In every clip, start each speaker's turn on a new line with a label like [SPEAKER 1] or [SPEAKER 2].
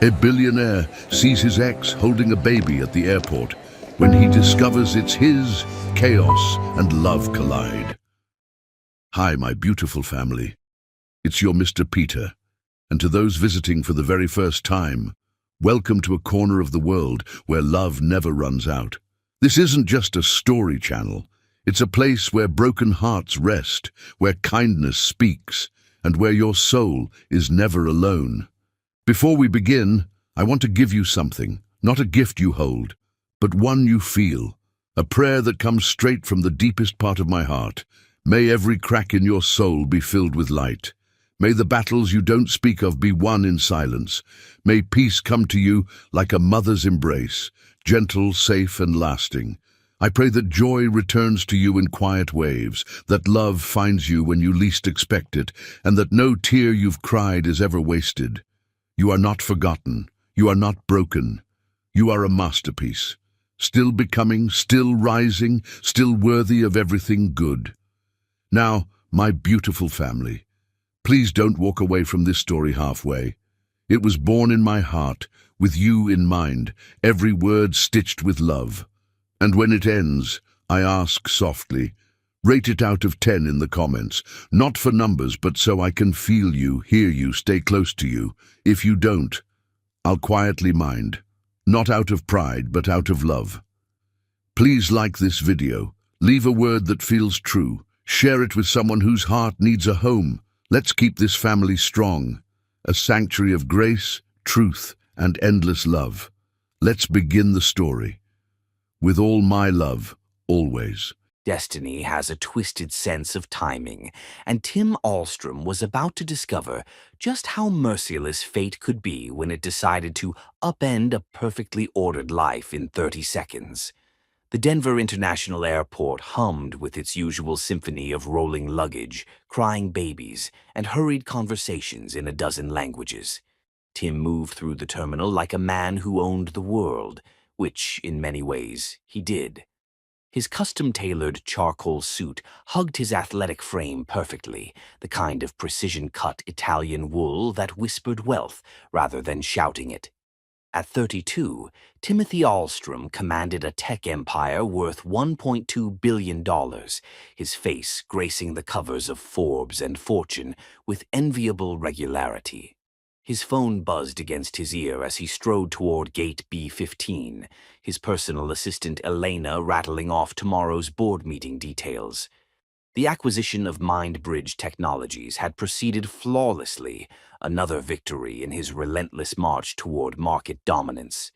[SPEAKER 1] A billionaire sees his ex holding a baby at the airport. When he discovers it's his, chaos and love collide. Hi, my beautiful family. It's your Mr. Peter. And to those visiting for the very first time, welcome to a corner of the world where love never runs out. This isn't just a story channel. It's a place where broken hearts rest, where kindness speaks, and where your soul is never alone. Before we begin, I want to give you something, not a gift you hold, but one you feel, a prayer that comes straight from the deepest part of my heart. May every crack in your soul be filled with light. May the battles you don't speak of be won in silence. May peace come to you like a mother's embrace, gentle, safe, and lasting. I pray that joy returns to you in quiet waves, that love finds you when you least expect it, and that no tear you've cried is ever wasted. You are not forgotten. You are not broken. You are a masterpiece, still becoming, still rising, still worthy of everything good. Now, my beautiful family, please don't walk away from this story halfway. It was born in my heart, with you in mind, every word stitched with love. And when it ends, I ask softly, rate it out of 10 in the comments, not for numbers, but so I can feel you, hear you, stay close to you. If you don't, I'll quietly mind, not out of pride, but out of love. Please like this video, leave a word that feels true, share it with someone whose heart needs a home. Let's keep this family strong, a sanctuary of grace, truth, and endless love. Let's begin the story. With all my love, always.
[SPEAKER 2] Destiny has a twisted sense of timing, and Tim Ahlstrom was about to discover just how merciless fate could be when it decided to upend a perfectly ordered life in 30 seconds. The Denver International Airport hummed with its usual symphony of rolling luggage, crying babies, and hurried conversations in a dozen languages. Tim moved through the terminal like a man who owned the world, which, in many ways, he did. His custom-tailored charcoal suit hugged his athletic frame perfectly, the kind of precision-cut Italian wool that whispered wealth rather than shouting it. At 32, Timothy Ahlstrom commanded a tech empire worth $1.2 billion, his face gracing the covers of Forbes and Fortune with enviable regularity. His phone buzzed against his ear as he strode toward gate B15, his personal assistant Elena rattling off tomorrow's board meeting details. The acquisition of MindBridge Technologies had proceeded flawlessly, another victory in his relentless march toward market dominance.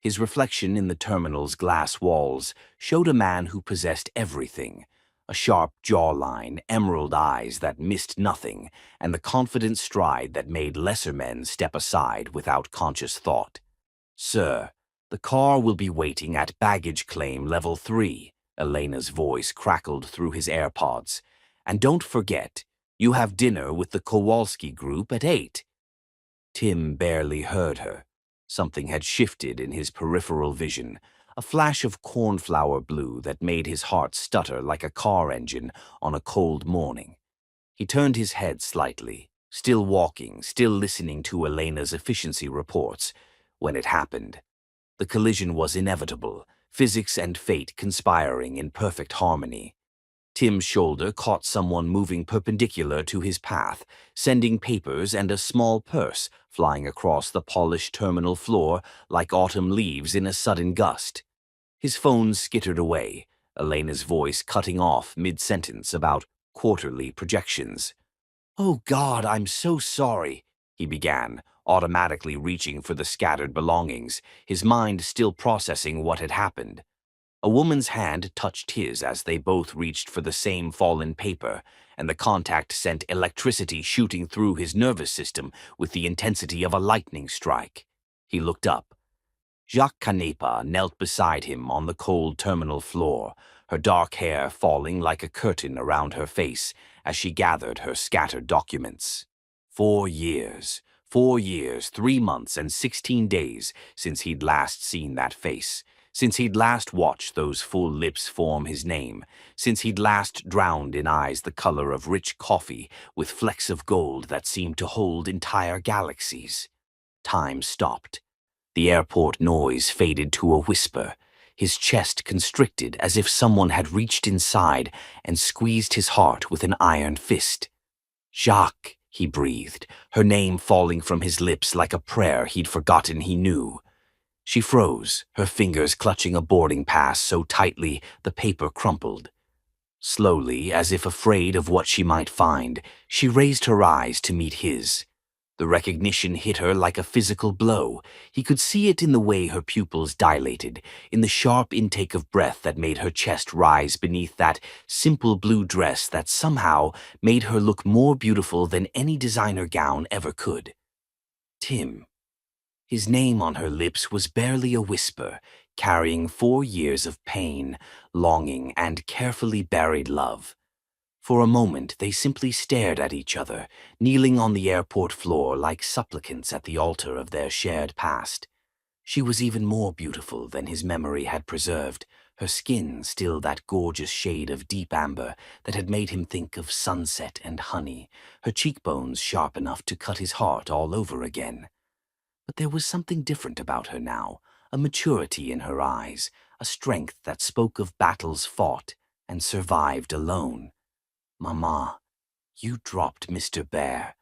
[SPEAKER 2] His reflection in the terminal's glass walls showed a man who possessed everything: a sharp jawline, emerald eyes that missed nothing, and the confident stride that made lesser men step aside without conscious thought. "Sir, the car will be waiting at baggage claim level 3, Elena's voice crackled through his AirPods. "And don't forget, you have dinner with the Kowalski group at 8. Tim barely heard her. Something had shifted in his peripheral vision, a flash of cornflower blue that made his heart stutter like a car engine on a cold morning. He turned his head slightly, still walking, still listening to Elena's efficiency reports, when it happened. The collision was inevitable, physics and fate conspiring in perfect harmony. Tim's shoulder caught someone moving perpendicular to his path, sending papers and a small purse flying across the polished terminal floor like autumn leaves in a sudden gust. His phone skittered away, Elena's voice cutting off mid-sentence about quarterly projections. "Oh God, I'm so sorry," he began, automatically reaching for the scattered belongings, his mind still processing what had happened. A woman's hand touched his as they both reached for the same fallen paper, and the contact sent electricity shooting through his nervous system with the intensity of a lightning strike. He looked up. Jacques Canepa knelt beside him on the cold terminal floor, her dark hair falling like a curtain around her face as she gathered her scattered documents. 4 years, 3 months and 16 days since he'd last seen that face, since he'd last watched those full lips form his name, since he'd last drowned in eyes the color of rich coffee with flecks of gold that seemed to hold entire galaxies. time stopped. The airport noise faded to a whisper. His chest constricted as if someone had reached inside and squeezed his heart with an iron fist. "Jacques," he breathed, her name falling from his lips like a prayer he'd forgotten he knew. She froze, her fingers clutching a boarding pass so tightly the paper crumpled. Slowly, as if afraid of what she might find, she raised her eyes to meet his. The recognition hit her like a physical blow. He could see it in the way her pupils dilated, in the sharp intake of breath that made her chest rise beneath that simple blue dress that somehow made her look more beautiful than any designer gown ever could. Tim. His name on her lips was barely a whisper, carrying 4 years of pain, longing, and carefully buried love. For a moment, they simply stared at each other, kneeling on the airport floor like supplicants at the altar of their shared past. She was even more beautiful than his memory had preserved, her skin still that gorgeous shade of deep amber that had made him think of sunset and honey, her cheekbones sharp enough to cut his heart all over again. But there was something different about her now, a maturity in her eyes, a strength that spoke of battles fought and survived alone. "Mama, you dropped Mr. Bear."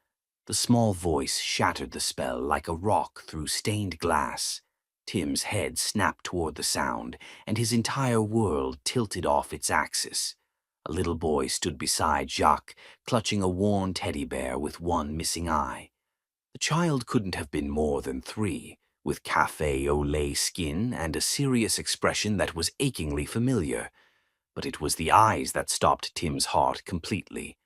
[SPEAKER 2] The small voice shattered the spell like a rock through stained glass. Tim's head snapped toward the sound, and his entire world tilted off its axis. A little boy stood beside Jacques, clutching a worn teddy bear with one missing eye. The child couldn't have been more than 3, with café au lait skin and a serious expression that was achingly familiar. But it was the eyes that stopped Tim's heart completely.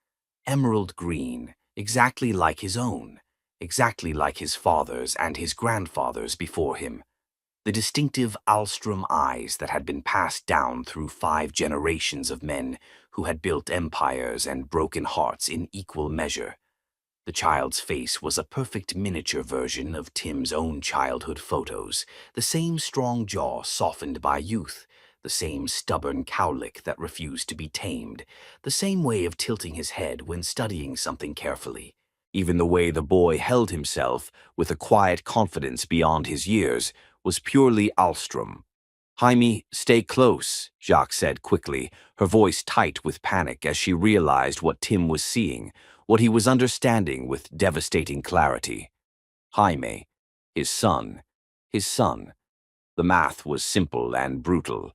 [SPEAKER 2] Emerald green, exactly like his own, exactly like his father's and his grandfather's before him. The distinctive Alstrom eyes that had been passed down through 5 generations of men who had built empires and broken hearts in equal measure. The child's face was a perfect miniature version of Tim's own childhood photos, the same strong jaw softened by youth, the same stubborn cowlick that refused to be tamed, the same way of tilting his head when studying something carefully. Even the way the boy held himself, with a quiet confidence beyond his years, was purely Alstrom. "Jaime, stay close," Jacques said quickly, her voice tight with panic as she realized what Tim was seeing, what he was understanding with devastating clarity. Jaime, his son, his son. The math was simple and brutal.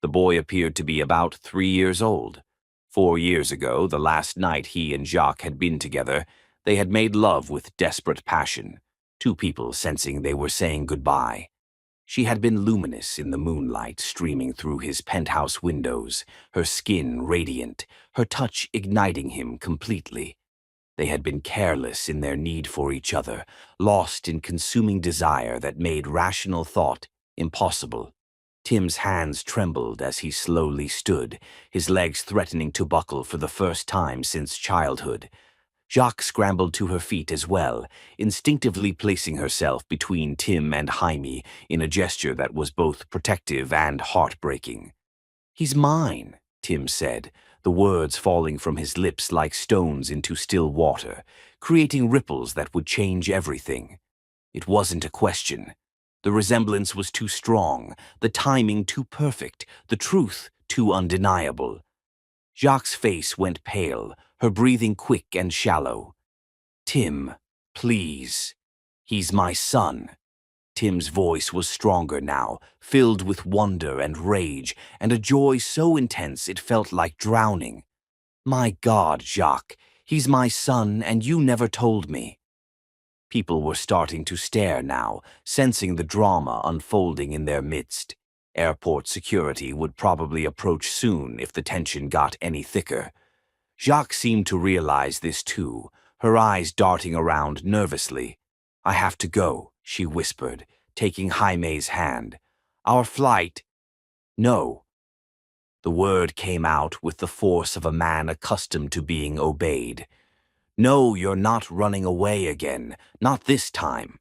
[SPEAKER 2] The boy appeared to be about 3 years old. 4 years ago, the last night he and Jacques had been together, they had made love with desperate passion, 2 people sensing they were saying goodbye. She had been luminous in the moonlight streaming through his penthouse windows, her skin radiant, her touch igniting him completely. They had been careless in their need for each other, lost in consuming desire that made rational thought impossible. Tim's hands trembled as he slowly stood, his legs threatening to buckle for the first time since childhood. Jacques scrambled to her feet as well, instinctively placing herself between Tim and Jaime in a gesture that was both protective and heartbreaking. "He's mine," Tim said, the words falling from his lips like stones into still water, creating ripples that would change everything. It wasn't a question. The resemblance was too strong, the timing too perfect, the truth too undeniable. Jacques' face went pale, her breathing quick and shallow. "Tim, please. He's my son." Tim's voice was stronger now, filled with wonder and rage, and a joy so intense it felt like drowning. "My God, Jacques, he's my son, and you never told me." People were starting to stare now, sensing the drama unfolding in their midst. Airport security would probably approach soon if the tension got any thicker. Jacques seemed to realize this too, her eyes darting around nervously. "I have to go," she whispered, taking Jaime's hand. "Our flight—" "No." The word came out with the force of a man accustomed to being obeyed. "No, you're not running away again, not this time."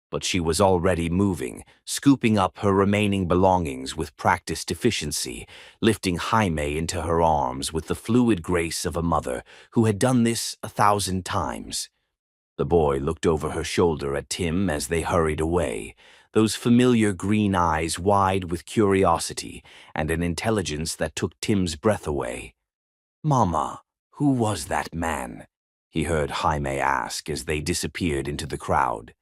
[SPEAKER 2] But she was already moving, scooping up her remaining belongings with practiced efficiency, lifting Jaime into her arms with the fluid grace of a mother who had done this 1,000 times. The boy looked over her shoulder at Tim as they hurried away, those familiar green eyes wide with curiosity and an intelligence that took Tim's breath away. "Mama, who was that man?" he heard Jaime ask as they disappeared into the crowd.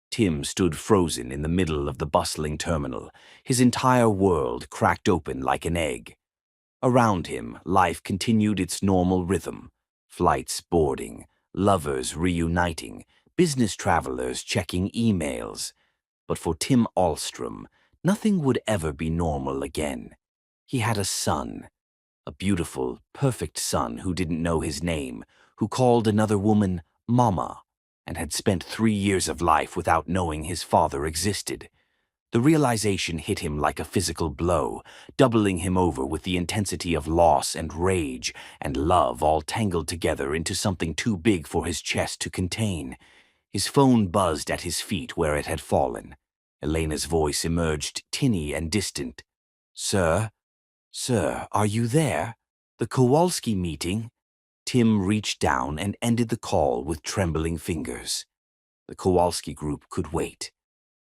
[SPEAKER 2] Tim stood frozen in the middle of the bustling terminal, his entire world cracked open like an egg. Around him, life continued its normal rhythm. Flights boarding, lovers reuniting, business travelers checking emails. But for Tim Ahlstrom, nothing would ever be normal again. He had a son, a beautiful, perfect son who didn't know his name, who called another woman Mama, and had spent 3 years of life without knowing his father existed. The realization hit him like a physical blow, doubling him over with the intensity of loss and rage and love all tangled together into something too big for his chest to contain. His phone buzzed at his feet where it had fallen. Elena's voice emerged tinny and distant. "Sir? Sir, are you there? The Kowalski meeting?" Tim reached down and ended the call with trembling fingers. The Kowalski group could wait.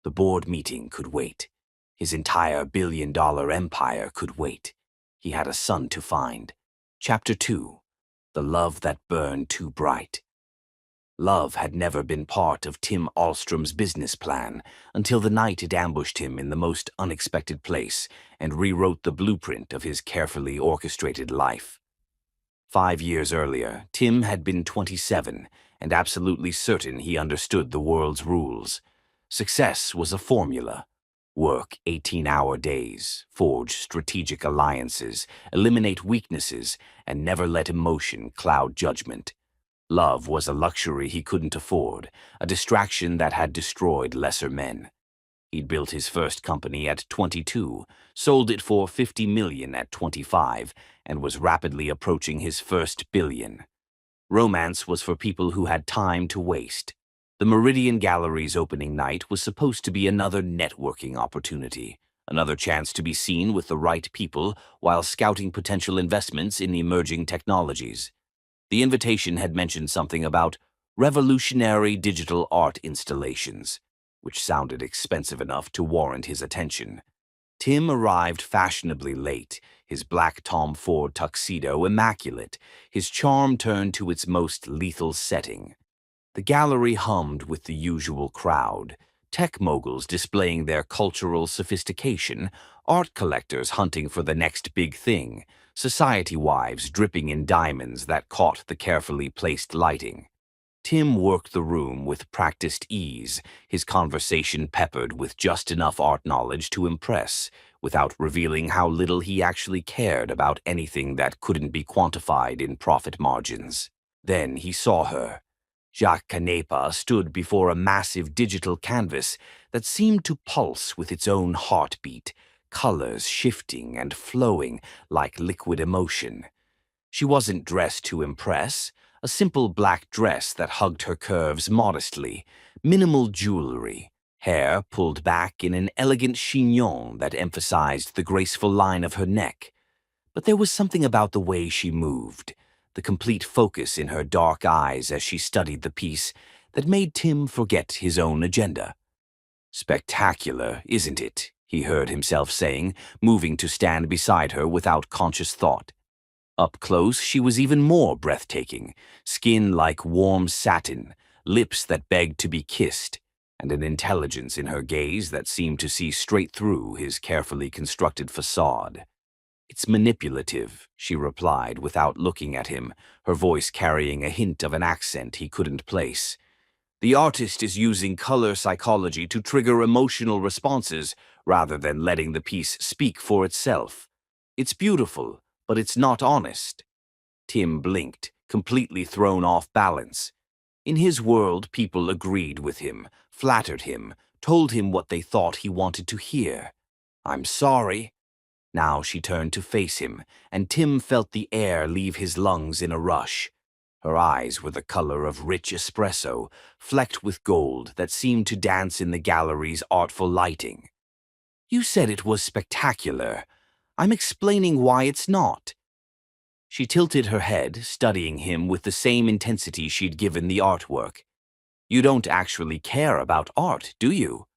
[SPEAKER 2] The board meeting could wait. His entire billion-dollar empire could wait. He had a son to find. Chapter 2. The Love That Burned Too Bright. Love had never been part of Tim Ahlstrom's business plan until the night it ambushed him in the most unexpected place and rewrote the blueprint of his carefully orchestrated life. 5 years earlier, Tim had been 27 and absolutely certain he understood the world's rules. Success was a formula. Work 18-hour days, forge strategic alliances, eliminate weaknesses, and never let emotion cloud judgment. Love was a luxury he couldn't afford, a distraction that had destroyed lesser men. He'd built his first company at 22, sold it for $50 million at 25, and was rapidly approaching his first $1 billion. Romance was for people who had time to waste. The Meridian Gallery's opening night was supposed to be another networking opportunity, another chance to be seen with the right people while scouting potential investments in emerging technologies. The invitation had mentioned something about revolutionary digital art installations, which sounded expensive enough to warrant his attention. Tim arrived fashionably late, his black Tom Ford tuxedo immaculate, his charm turned to its most lethal setting. The gallery hummed with the usual crowd, tech moguls displaying their cultural sophistication, art collectors hunting for the next big thing, society wives dripping in diamonds that caught the carefully placed lighting. Tim worked the room with practiced ease, his conversation peppered with just enough art knowledge to impress, without revealing how little he actually cared about anything that couldn't be quantified in profit margins. Then he saw her. Jacques Canepa stood before a massive digital canvas that seemed to pulse with its own heartbeat, colors shifting and flowing like liquid emotion. She wasn't dressed to impress, a simple black dress that hugged her curves modestly, minimal jewelry, hair pulled back in an elegant chignon that emphasized the graceful line of her neck. But there was something about the way she moved, the complete focus in her dark eyes as she studied the piece, that made Tim forget his own agenda. "Spectacular, isn't it?" he heard himself saying, moving to stand beside her without conscious thought. Up close, she was even more breathtaking, skin like warm satin, lips that begged to be kissed, and an intelligence in her gaze that seemed to see straight through his carefully constructed facade. "It's manipulative," she replied without looking at him, her voice carrying a hint of an accent he couldn't place. "The artist is using color psychology to trigger emotional responses rather than letting the piece speak for itself. It's beautiful, but it's not honest." Tim blinked, completely thrown off balance. In his world, people agreed with him, flattered him, told him what they thought he wanted to hear. "I'm sorry." Now she turned to face him, and Tim felt the air leave his lungs in a rush. Her eyes were the color of rich espresso, flecked with gold that seemed to dance in the gallery's artful lighting. "You said it was spectacular. I'm explaining why it's not." She tilted her head, studying him with the same intensity she'd given the artwork. You don't actually care about art, do you?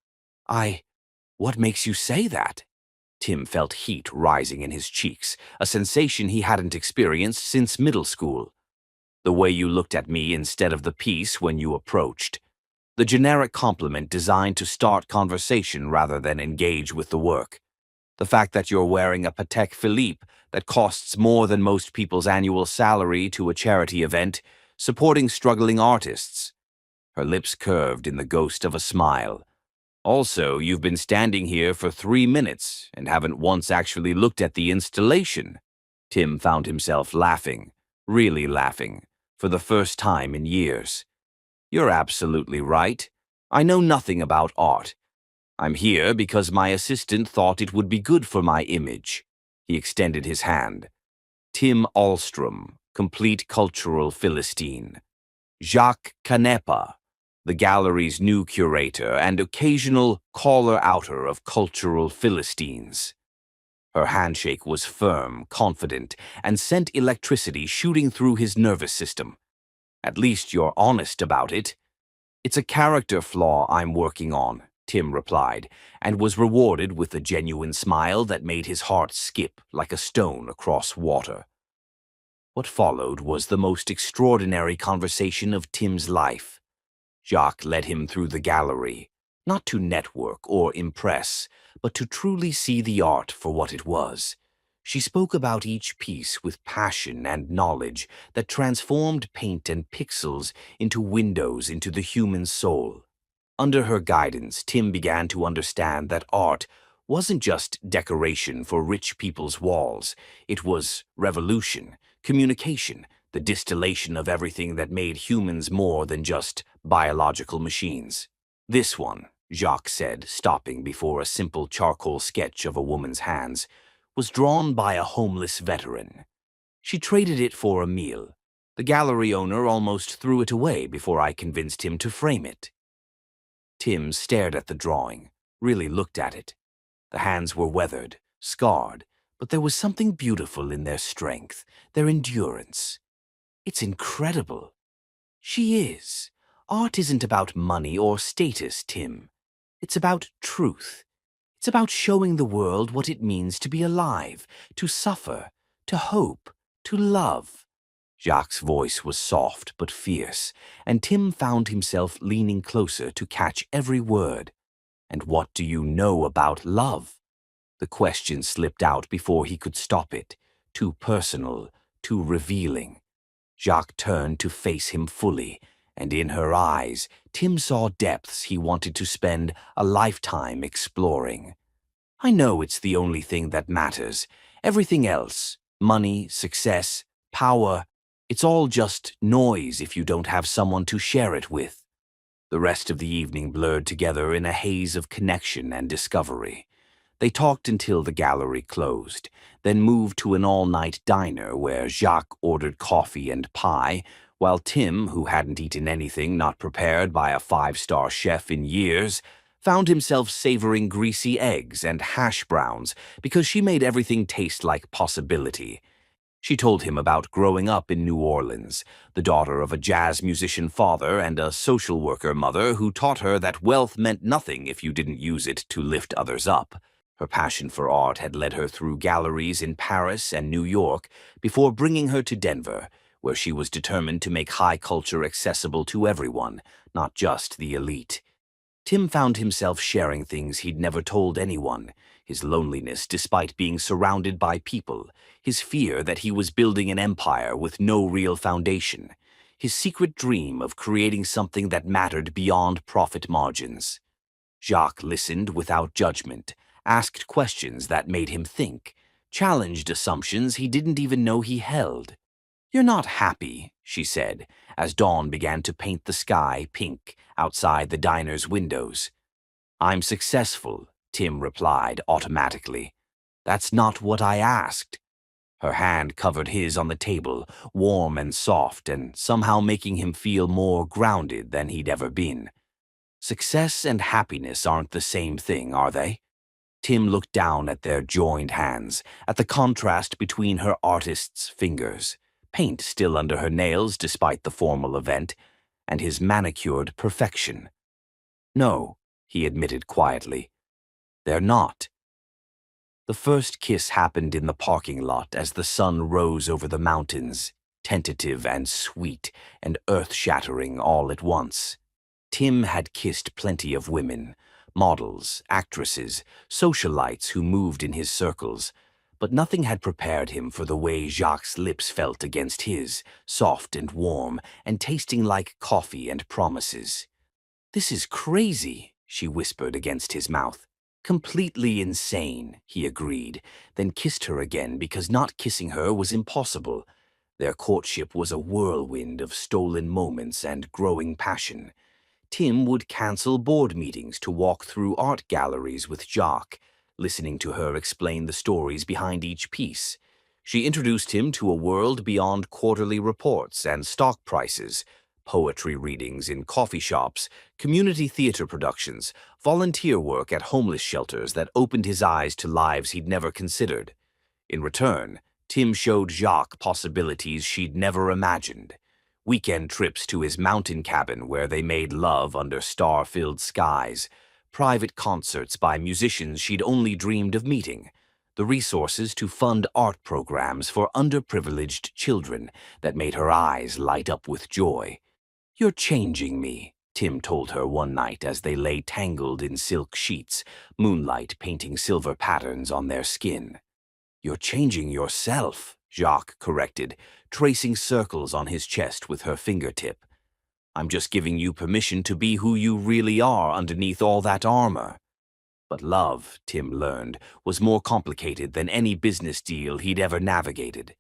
[SPEAKER 2] What makes you say that? Tim felt heat rising in his cheeks, a sensation he hadn't experienced since middle school. The way you looked at me instead of the piece when you approached. The generic compliment designed to start conversation rather than engage with the work. The fact that you're wearing a Patek Philippe that costs more than most people's annual salary to a charity event, supporting struggling artists. Her lips curved in the ghost of a smile. Also, you've been standing here for 3 minutes and haven't once actually looked at the installation. Tim found himself laughing, really laughing, for the first time in years. You're absolutely right. I know nothing about art. I'm here because my assistant thought it would be good for my image. He extended his hand. Tim Ahlstrom, complete cultural Philistine. Jacques Canepa, the gallery's new curator and occasional caller-outer of cultural Philistines. Her handshake was firm, confident, and sent electricity shooting through his nervous system. At least you're honest about it. It's a character flaw I'm working on, Tim replied, and was rewarded with a genuine smile that made his heart skip like a stone across water. What followed was the most extraordinary conversation of Tim's life. Jacques led him through the gallery, not to network or impress, but to truly see the art for what it was. She spoke about each piece with passion and knowledge that transformed paint and pixels into windows into the human soul. Under her guidance, Tim began to understand that art wasn't just decoration for rich people's walls. It was revolution, communication, the distillation of everything that made humans more than just biological machines. This one, Jacques said, stopping before a simple charcoal sketch of a woman's hands, was drawn by a homeless veteran. She traded it for a meal. The gallery owner almost threw it away before I convinced him to frame it. Tim stared at the drawing, really looked at it. The hands were weathered, scarred, but there was something beautiful in their strength, their endurance. It's incredible. She is. Art isn't about money or status, Tim. It's about truth. It's about showing the world what it means to be alive, to suffer, to hope, to love. Jacques' voice was soft but fierce, and Tim found himself leaning closer to catch every word. And what do you know about love? The question slipped out before he could stop it, too personal, too revealing. Jacques turned to face him fully, and in her eyes, Tim saw depths he wanted to spend a lifetime exploring. I know it's the only thing that matters. Everything else, money, success, power, it's all just noise if you don't have someone to share it with. The rest of the evening blurred together in a haze of connection and discovery. They talked until the gallery closed, then moved to an all-night diner where Jacques ordered coffee and pie, while Tim, who hadn't eaten anything not prepared by a 5-star chef in years, found himself savoring greasy eggs and hash browns because she made everything taste like possibility. She told him about growing up in New Orleans, the daughter of a jazz musician father and a social worker mother who taught her that wealth meant nothing if you didn't use it to lift others up. Her passion for art had led her through galleries in Paris and New York before bringing her to Denver, where she was determined to make high culture accessible to everyone, not just the elite. Tim found himself sharing things he'd never told anyone, his loneliness despite being surrounded by people, his fear that he was building an empire with no real foundation, his secret dream of creating something that mattered beyond profit margins. Jacques listened without judgment, asked questions that made him think, challenged assumptions he didn't even know he held. "You're not happy," she said, as dawn began to paint the sky pink outside the diner's windows. "I'm successful," Tim replied automatically. "That's not what I asked." Her hand covered his on the table, warm and soft, and somehow making him feel more grounded than he'd ever been. Success and happiness aren't the same thing, are they? Tim looked down at their joined hands, at the contrast between her artist's fingers, paint still under her nails despite the formal event, and his manicured perfection. "No," he admitted quietly, "they're not." The first kiss happened in the parking lot as the sun rose over the mountains, tentative and sweet and earth-shattering all at once. Tim had kissed plenty of women, models, actresses, socialites who moved in his circles, but nothing had prepared him for the way Jacques' lips felt against his, soft and warm, and tasting like coffee and promises. "This is crazy," she whispered against his mouth. "Completely insane," he agreed, then kissed her again because not kissing her was impossible. Their courtship was a whirlwind of stolen moments and growing passion. Tim would cancel board meetings to walk through art galleries with Jacques, listening to her explain the stories behind each piece. She introduced him to a world beyond quarterly reports and stock prices, poetry readings in coffee shops, community theater productions, volunteer work at homeless shelters that opened his eyes to lives he'd never considered. In return, Tim showed Jacques possibilities she'd never imagined. Weekend trips to his mountain cabin where they made love under star-filled skies, private concerts by musicians she'd only dreamed of meeting, the resources to fund art programs for underprivileged children that made her eyes light up with joy. "You're changing me," Tim told her one night as they lay tangled in silk sheets, moonlight painting silver patterns on their skin. "You're changing yourself," Jacques corrected, tracing circles on his chest with her fingertip. "I'm just giving you permission to be who you really are underneath all that armor." But love, Tim learned, was more complicated than any business deal he'd ever navigated.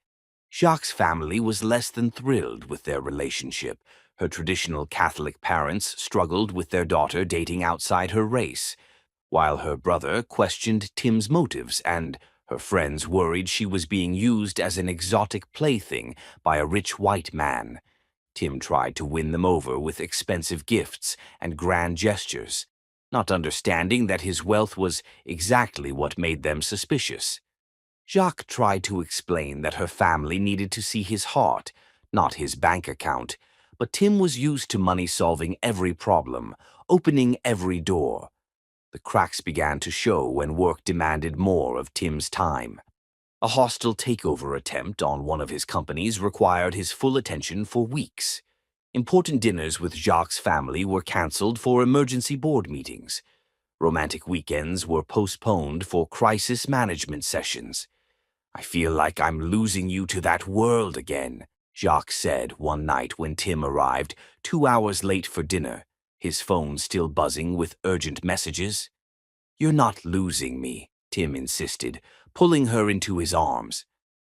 [SPEAKER 2] Jacques' family was less than thrilled with their relationship. Her traditional Catholic parents struggled with their daughter dating outside her race, while her brother questioned Tim's motives and her friends worried she was being used as an exotic plaything by a rich white man. Tim tried to win them over with expensive gifts and grand gestures, not understanding that his wealth was exactly what made them suspicious. Jacques tried to explain that her family needed to see his heart, not his bank account, but Tim was used to money solving every problem, opening every door. The cracks began to show when work demanded more of Tim's time. A hostile takeover attempt on one of his companies required his full attention for weeks. Important dinners with Jacques' family were cancelled for emergency board meetings. Romantic weekends were postponed for crisis management sessions. "I feel like I'm losing you to that world again," Jacques said one night when Tim arrived 2 hours late for dinner, his phone still buzzing with urgent messages. "You're not losing me," Tim insisted, pulling her into his arms.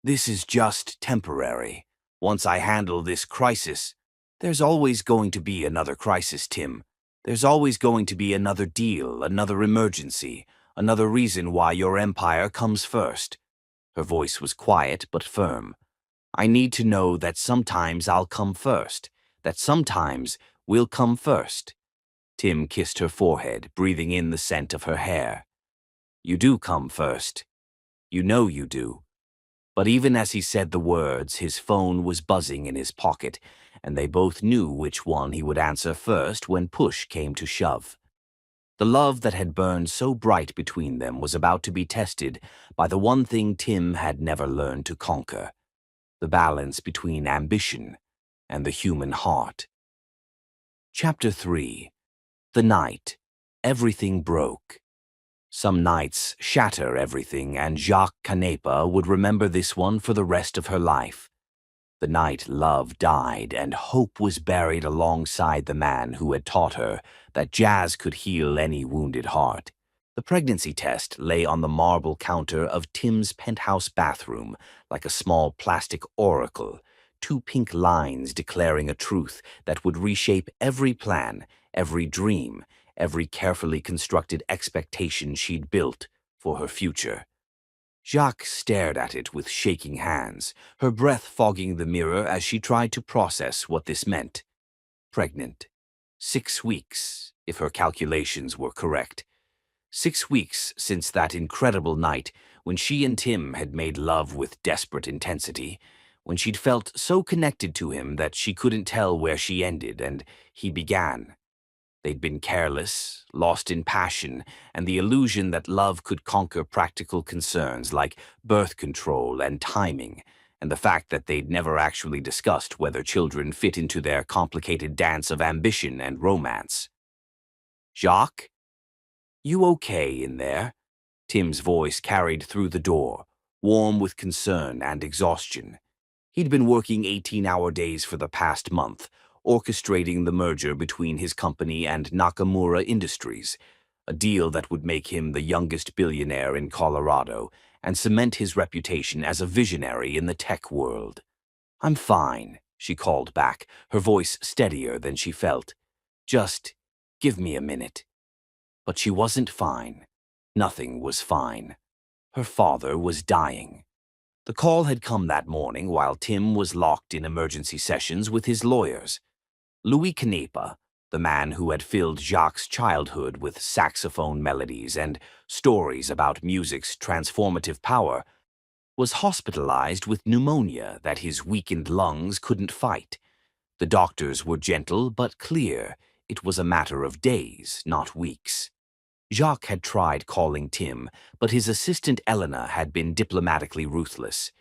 [SPEAKER 2] "This is just temporary. Once I handle this crisis, there's always going to be another crisis, Tim. There's always going to be another deal, another emergency, another reason why your empire comes first." Her voice was quiet but firm. "I need to know that sometimes I'll come first, that sometimes we'll come first." Tim kissed her forehead, breathing in the scent of her hair. "You do come first. You know you do." But even as he said the words, his phone was buzzing in his pocket, and they both knew which one he would answer first when push came to shove. The love that had burned so bright between them was about to be tested by the one thing Tim had never learned to conquer: the balance between ambition and the human heart. Chapter 3. The Night. Everything Broke. Some nights shatter everything, and Jacques Canepa would remember this one for the rest of her life. The night love died and hope was buried alongside the man who had taught her that jazz could heal any wounded heart. The pregnancy test lay on the marble counter of Tim's penthouse bathroom like a small plastic oracle, 2 pink lines declaring a truth that would reshape every plan, every dream, every carefully constructed expectation she'd built for her future. Jacques stared at it with shaking hands, her breath fogging the mirror as she tried to process what this meant. Pregnant. 6 weeks, if her calculations were correct. 6 weeks since that incredible night when she and Tim had made love with desperate intensity, when she'd felt so connected to him that she couldn't tell where she ended and he began. They'd been careless, lost in passion, and the illusion that love could conquer practical concerns like birth control and timing, and the fact that they'd never actually discussed whether children fit into their complicated dance of ambition and romance. "Jacques? You okay in there?" Tim's voice carried through the door, warm with concern and exhaustion. He'd been working 18-hour days for the past month, orchestrating the merger between his company and Nakamura Industries, a deal that would make him the youngest billionaire in Colorado and cement his reputation as a visionary in the tech world. "I'm fine," she called back, her voice steadier than she felt. "Just give me a minute." But she wasn't fine. Nothing was fine. Her father was dying. The call had come that morning while Tim was locked in emergency sessions with his lawyers. Louis Canepa, the man who had filled Jacques' childhood with saxophone melodies and stories about music's transformative power, was hospitalized with pneumonia that his weakened lungs couldn't fight. The doctors were gentle but clear. It was a matter of days, not weeks. Jacques had tried calling Tim, but his assistant Elena had been diplomatically ruthless.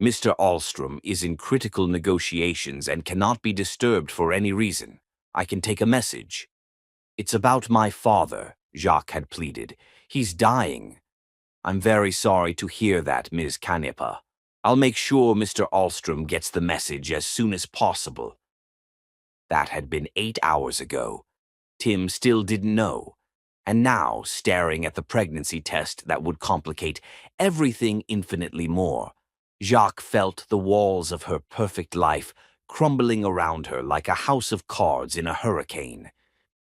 [SPEAKER 2] "Mr. Alstrom is in critical negotiations and cannot be disturbed for any reason. I can take a message." "It's about my father," Jacques had pleaded. "He's dying." "I'm very sorry to hear that, Ms. Canepa. I'll make sure Mr. Alstrom gets the message as soon as possible." That had been 8 hours ago. Tim still didn't know. And now, staring at the pregnancy test that would complicate everything infinitely more, Jacques felt the walls of her perfect life crumbling around her like a house of cards in a hurricane.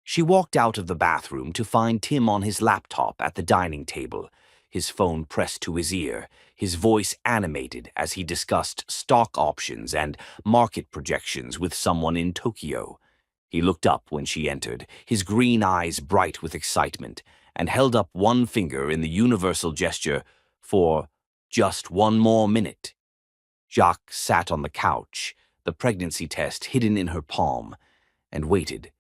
[SPEAKER 2] She walked out of the bathroom to find Tim on his laptop at the dining table, his phone pressed to his ear, his voice animated as he discussed stock options and market projections with someone in Tokyo. He looked up when she entered, his green eyes bright with excitement, and held up one finger in the universal gesture for just one more minute. Jacques sat on the couch, the pregnancy test hidden in her palm, and waited.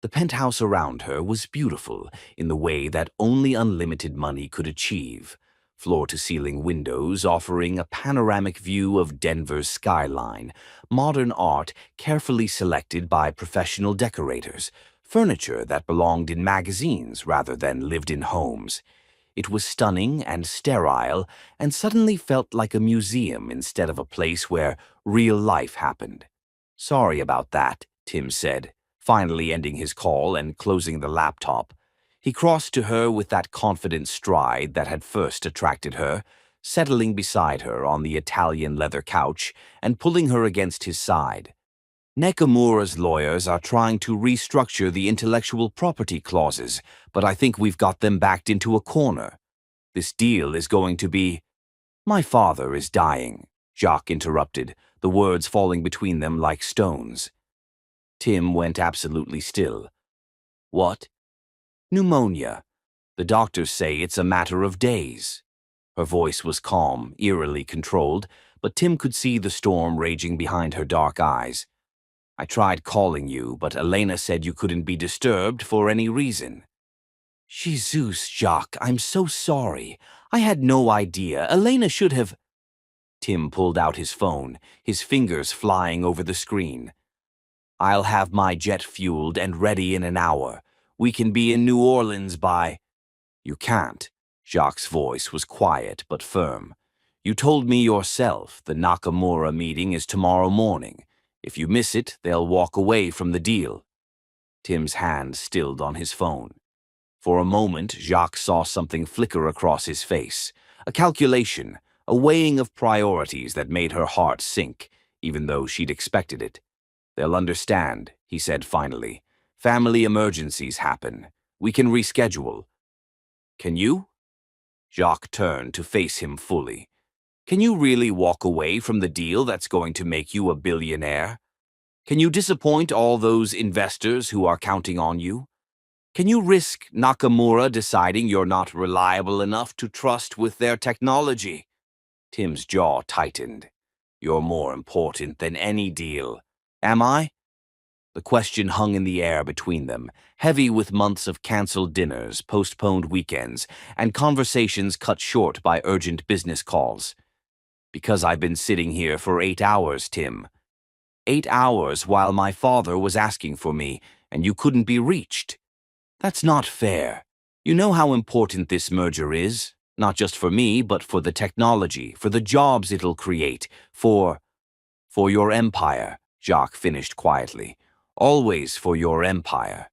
[SPEAKER 2] The penthouse around her was beautiful in the way that only unlimited money could achieve. Floor-to-ceiling windows offering a panoramic view of Denver's skyline, modern art carefully selected by professional decorators, furniture that belonged in magazines rather than lived in homes. It was stunning and sterile and suddenly felt like a museum instead of a place where real life happened. "Sorry about that," Tim said, finally ending his call and closing the laptop. He crossed to her with that confident stride that had first attracted her, settling beside her on the Italian leather couch and pulling her against his side. "Nakamura's lawyers are trying to restructure the intellectual property clauses, but I think we've got them backed into a corner. This deal is going to be—" "My father is dying," Jacques interrupted, the words falling between them like stones. Tim went absolutely still. "What?" "Pneumonia. The doctors say it's a matter of days." Her voice was calm, eerily controlled, but Tim could see the storm raging behind her dark eyes. "I tried calling you, but Elena said you couldn't be disturbed for any reason." "Jesus, Jacques, I'm so sorry. I had no idea. Elena should have—" Tim pulled out his phone, his fingers flying over the screen. "I'll have my jet fueled and ready in an hour. We can be in New Orleans by—" "You can't." Jacques' voice was quiet but firm. "You told me yourself the Nakamura meeting is tomorrow morning. If you miss it, they'll walk away from the deal." Tim's hand stilled on his phone. For a moment, Jacques saw something flicker across his face. A calculation, a weighing of priorities that made her heart sink, even though she'd expected it. "They'll understand," he said finally. "Family emergencies happen. We can reschedule." "Can you?" Jacques turned to face him fully. "Can you really walk away from the deal that's going to make you a billionaire? Can you disappoint all those investors who are counting on you? Can you risk Nakamura deciding you're not reliable enough to trust with their technology?" Tim's jaw tightened. You're more important than any deal. Am I? The question hung in the air between them, heavy with months of cancelled dinners, postponed weekends, and conversations cut short by urgent business calls. Because I've been sitting here for 8 hours, Tim. 8 hours while my father was asking for me, and you couldn't be reached. That's not fair. You know how important this merger is, not just for me, but for the technology, for the jobs it'll create, for your empire, Jacques finished quietly. Always for your empire.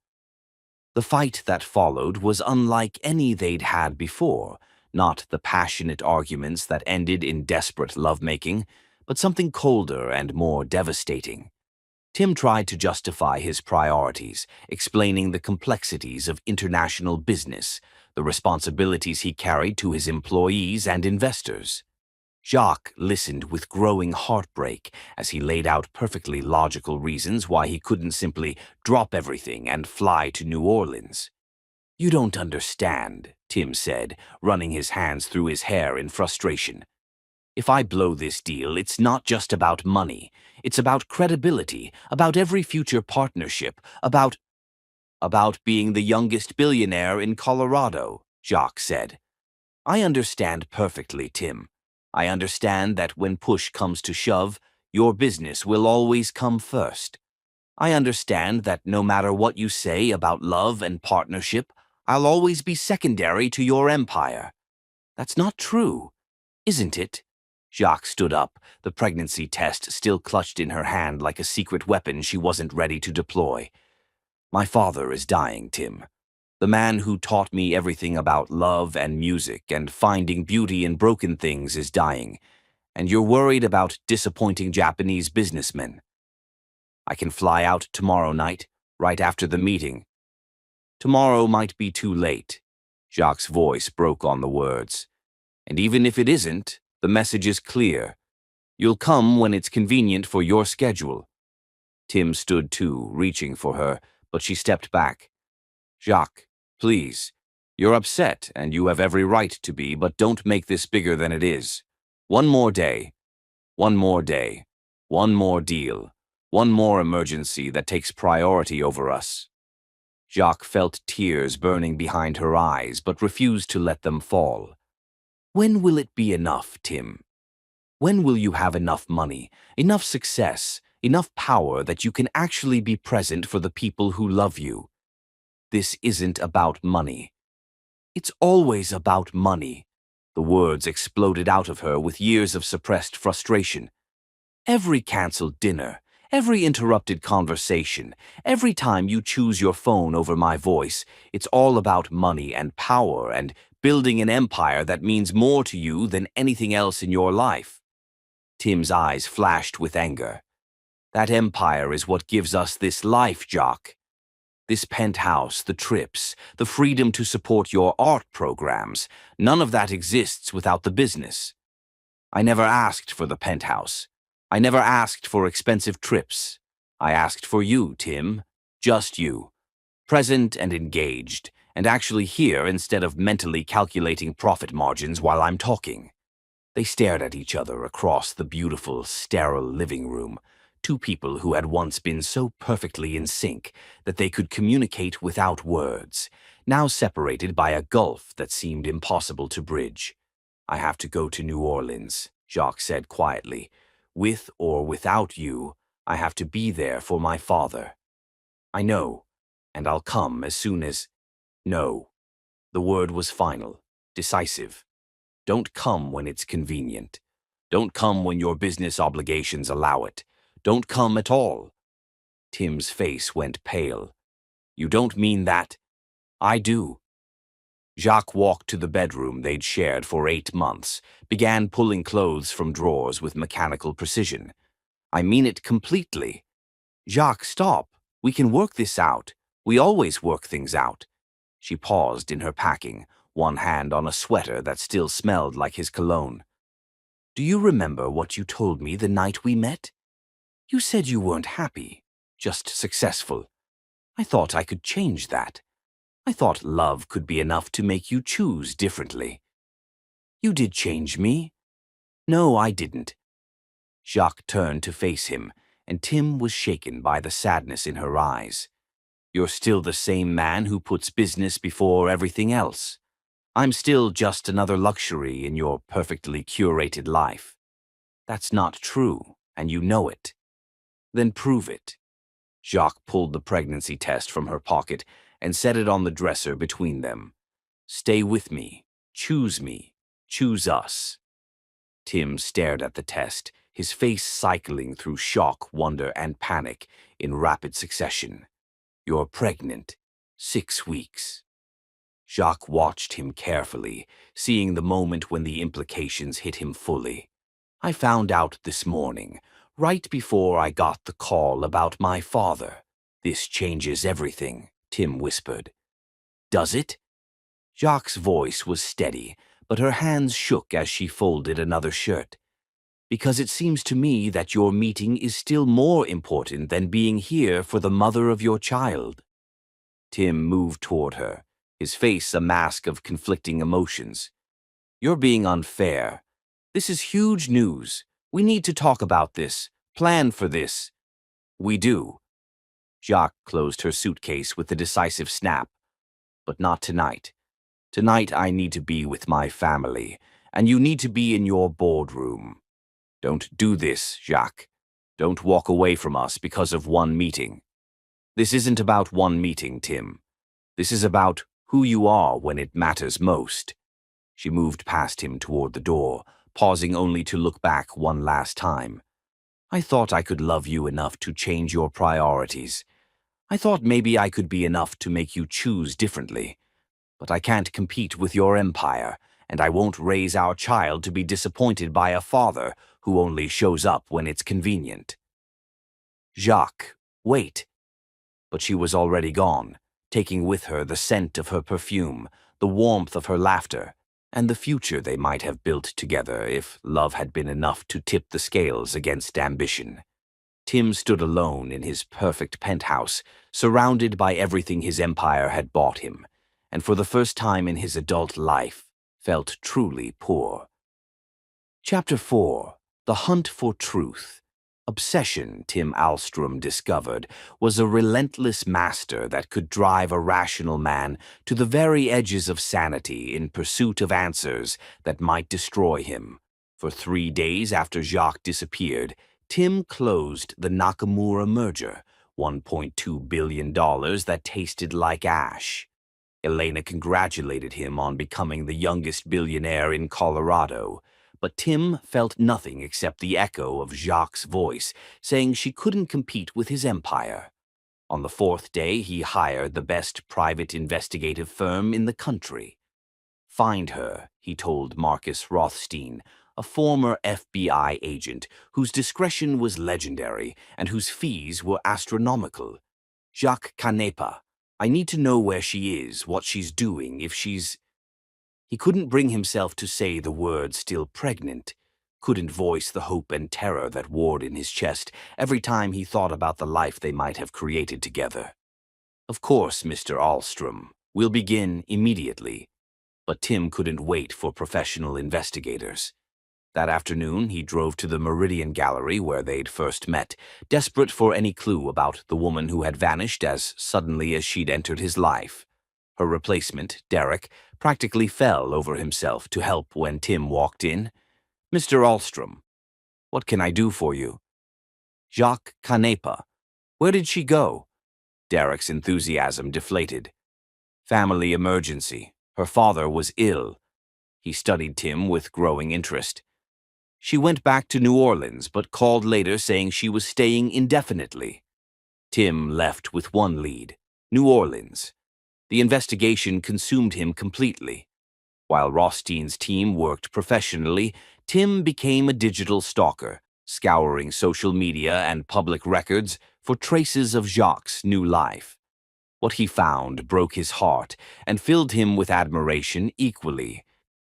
[SPEAKER 2] The fight that followed was unlike any they'd had before, not the passionate arguments that ended in desperate lovemaking, but something colder and more devastating. Tim tried to justify his priorities, explaining the complexities of international business, the responsibilities he carried to his employees and investors. Jacques listened with growing heartbreak as he laid out perfectly logical reasons why he couldn't simply drop everything and fly to New Orleans. You don't understand, Tim said, running his hands through his hair in frustration. If I blow this deal, it's not just about money. It's about credibility, about every future partnership, about being the youngest billionaire in Colorado, Jacques said. I understand perfectly, Tim. I understand that when push comes to shove, your business will always come first. I understand that no matter what you say about love and partnership, I'll always be secondary to your empire. That's not true, isn't it? Jacques stood up, the pregnancy test still clutched in her hand like a secret weapon she wasn't ready to deploy. My father is dying, Tim. The man who taught me everything about love and music and finding beauty in broken things is dying, and you're worried about disappointing Japanese businessmen. I can fly out tomorrow night, right after the meeting. Tomorrow might be too late. Jacques' voice broke on the words. And even if it isn't, the message is clear. You'll come when it's convenient for your schedule. Tim stood too, reaching for her, but she stepped back. Jacques, please. You're upset, and you have every right to be, but don't make this bigger than it is. One more day. One more day. One more deal. One more emergency that takes priority over us. Jacques felt tears burning behind her eyes, but refused to let them fall. When will it be enough, Tim? When will you have enough money, enough success, enough power that you can actually be present for the people who love you? This isn't about money. It's always about money. The words exploded out of her with years of suppressed frustration. Every cancelled dinner, every interrupted conversation, every time you choose your phone over my voice, it's all about money and power and building an empire that means more to you than anything else in your life. Tim's eyes flashed with anger. That empire is what gives us this life, Jacques. This penthouse, the trips, the freedom to support your art programs, none of that exists without the business. I never asked for the penthouse. I never asked for expensive trips. I asked for you, Tim. Just you. Present and engaged, and actually here instead of mentally calculating profit margins while I'm talking. They stared at each other across the beautiful, sterile living room, two people who had once been so perfectly in sync that they could communicate without words, now separated by a gulf that seemed impossible to bridge. I have to go to New Orleans, Jacques said quietly. With or without you, I have to be there for my father. I know, and I'll come as soon as... No. The word was final, decisive. Don't come when it's convenient. Don't come when your business obligations allow it. Don't come at all. Tim's face went pale. You don't mean that? I do. Jacques walked to the bedroom they'd shared for 8 months, began pulling clothes from drawers with mechanical precision. I mean it completely. Jacques, stop. We can work this out. We always work things out. She paused in her packing, one hand on a sweater that still smelled like his cologne. Do you remember what you told me the night we met? You said you weren't happy, just successful. I thought I could change that. I thought love could be enough to make you choose differently. You did change me. No, I didn't. Jacques turned to face him, and Tim was shaken by the sadness in her eyes. "You're still the same man who puts business before everything else. I'm still just another luxury in your perfectly curated life." "That's not true, and you know it." "Then prove it." Jacques pulled the pregnancy test from her pocket and set it on the dresser between them. "Stay with me. Choose us." Tim stared at the test, his face cycling through shock, wonder, and panic in rapid succession. "You're pregnant. 6 weeks." Jacques watched him carefully, seeing the moment when the implications hit him fully. "I found out this morning, right before I got the call about my father. This changes everything," Tim whispered. "Does it?" Jacques' voice was steady, but her hands shook as she folded another shirt. "Because it seems to me that your meeting is still more important than being here for the mother of your child." Tim moved toward her, his face a mask of conflicting emotions. "You're being unfair. This is huge news. We need to talk about this, plan for this." "We do." Jacques closed her suitcase with a decisive snap. "But not tonight. Tonight I need to be with my family, and you need to be in your boardroom. Don't do this, Jacques. Don't walk away from us because of one meeting. This isn't about one meeting, Tim. This is about who you are when it matters most." She moved past him toward the door, pausing only to look back one last time. "I thought I could love you enough to change your priorities. I thought maybe I could be enough to make you choose differently. But I can't compete with your empire, and I won't raise our child to be disappointed by a father who only shows up when it's convenient." "Jacques, wait." But she was already gone, taking with her the scent of her perfume, the warmth of her laughter, and the future they might have built together if love had been enough to tip the scales against ambition. Tim stood alone in his perfect penthouse, surrounded by everything his empire had bought him, and for the first time in his adult life, felt truly poor. Chapter 4. The Hunt for Truth. Obsession, Tim Alstrom discovered, was a relentless master that could drive a rational man to the very edges of sanity in pursuit of answers that might destroy him. For 3 days after Jacques disappeared, Tim closed the Nakamura merger, $1.2 billion that tasted like ash. Elena congratulated him on becoming the youngest billionaire in Colorado, but Tim felt nothing except the echo of Jacques' voice saying she couldn't compete with his empire. On the 4th day, he hired the best private investigative firm in the country. "Find her," he told Marcus Rothstein, a former FBI agent whose discretion was legendary and whose fees were astronomical. "Jacques Canepa. I need to know where she is, what she's doing, if she's—" He couldn't bring himself to say the word "still pregnant," couldn't voice the hope and terror that warred in his chest every time he thought about the life they might have created together. "Of course, Mr. Alstrom. We'll begin immediately." But Tim couldn't wait for professional investigators. That afternoon, he drove to the Meridian Gallery where they'd first met, desperate for any clue about the woman who had vanished as suddenly as she'd entered his life. Her replacement, Derek, practically fell over himself to help when Tim walked in. "Mr. Alstrom, what can I do for you?" "Jacques Canepa. Where did she go?" Derek's enthusiasm deflated. "Family emergency. Her father was ill." He studied Tim with growing interest. "She went back to New Orleans, but called later saying she was staying indefinitely." Tim left with one lead: New Orleans. The investigation consumed him completely. While Rothstein's team worked professionally, Tim became a digital stalker, scouring social media and public records for traces of Jacques' new life. What he found broke his heart and filled him with admiration equally.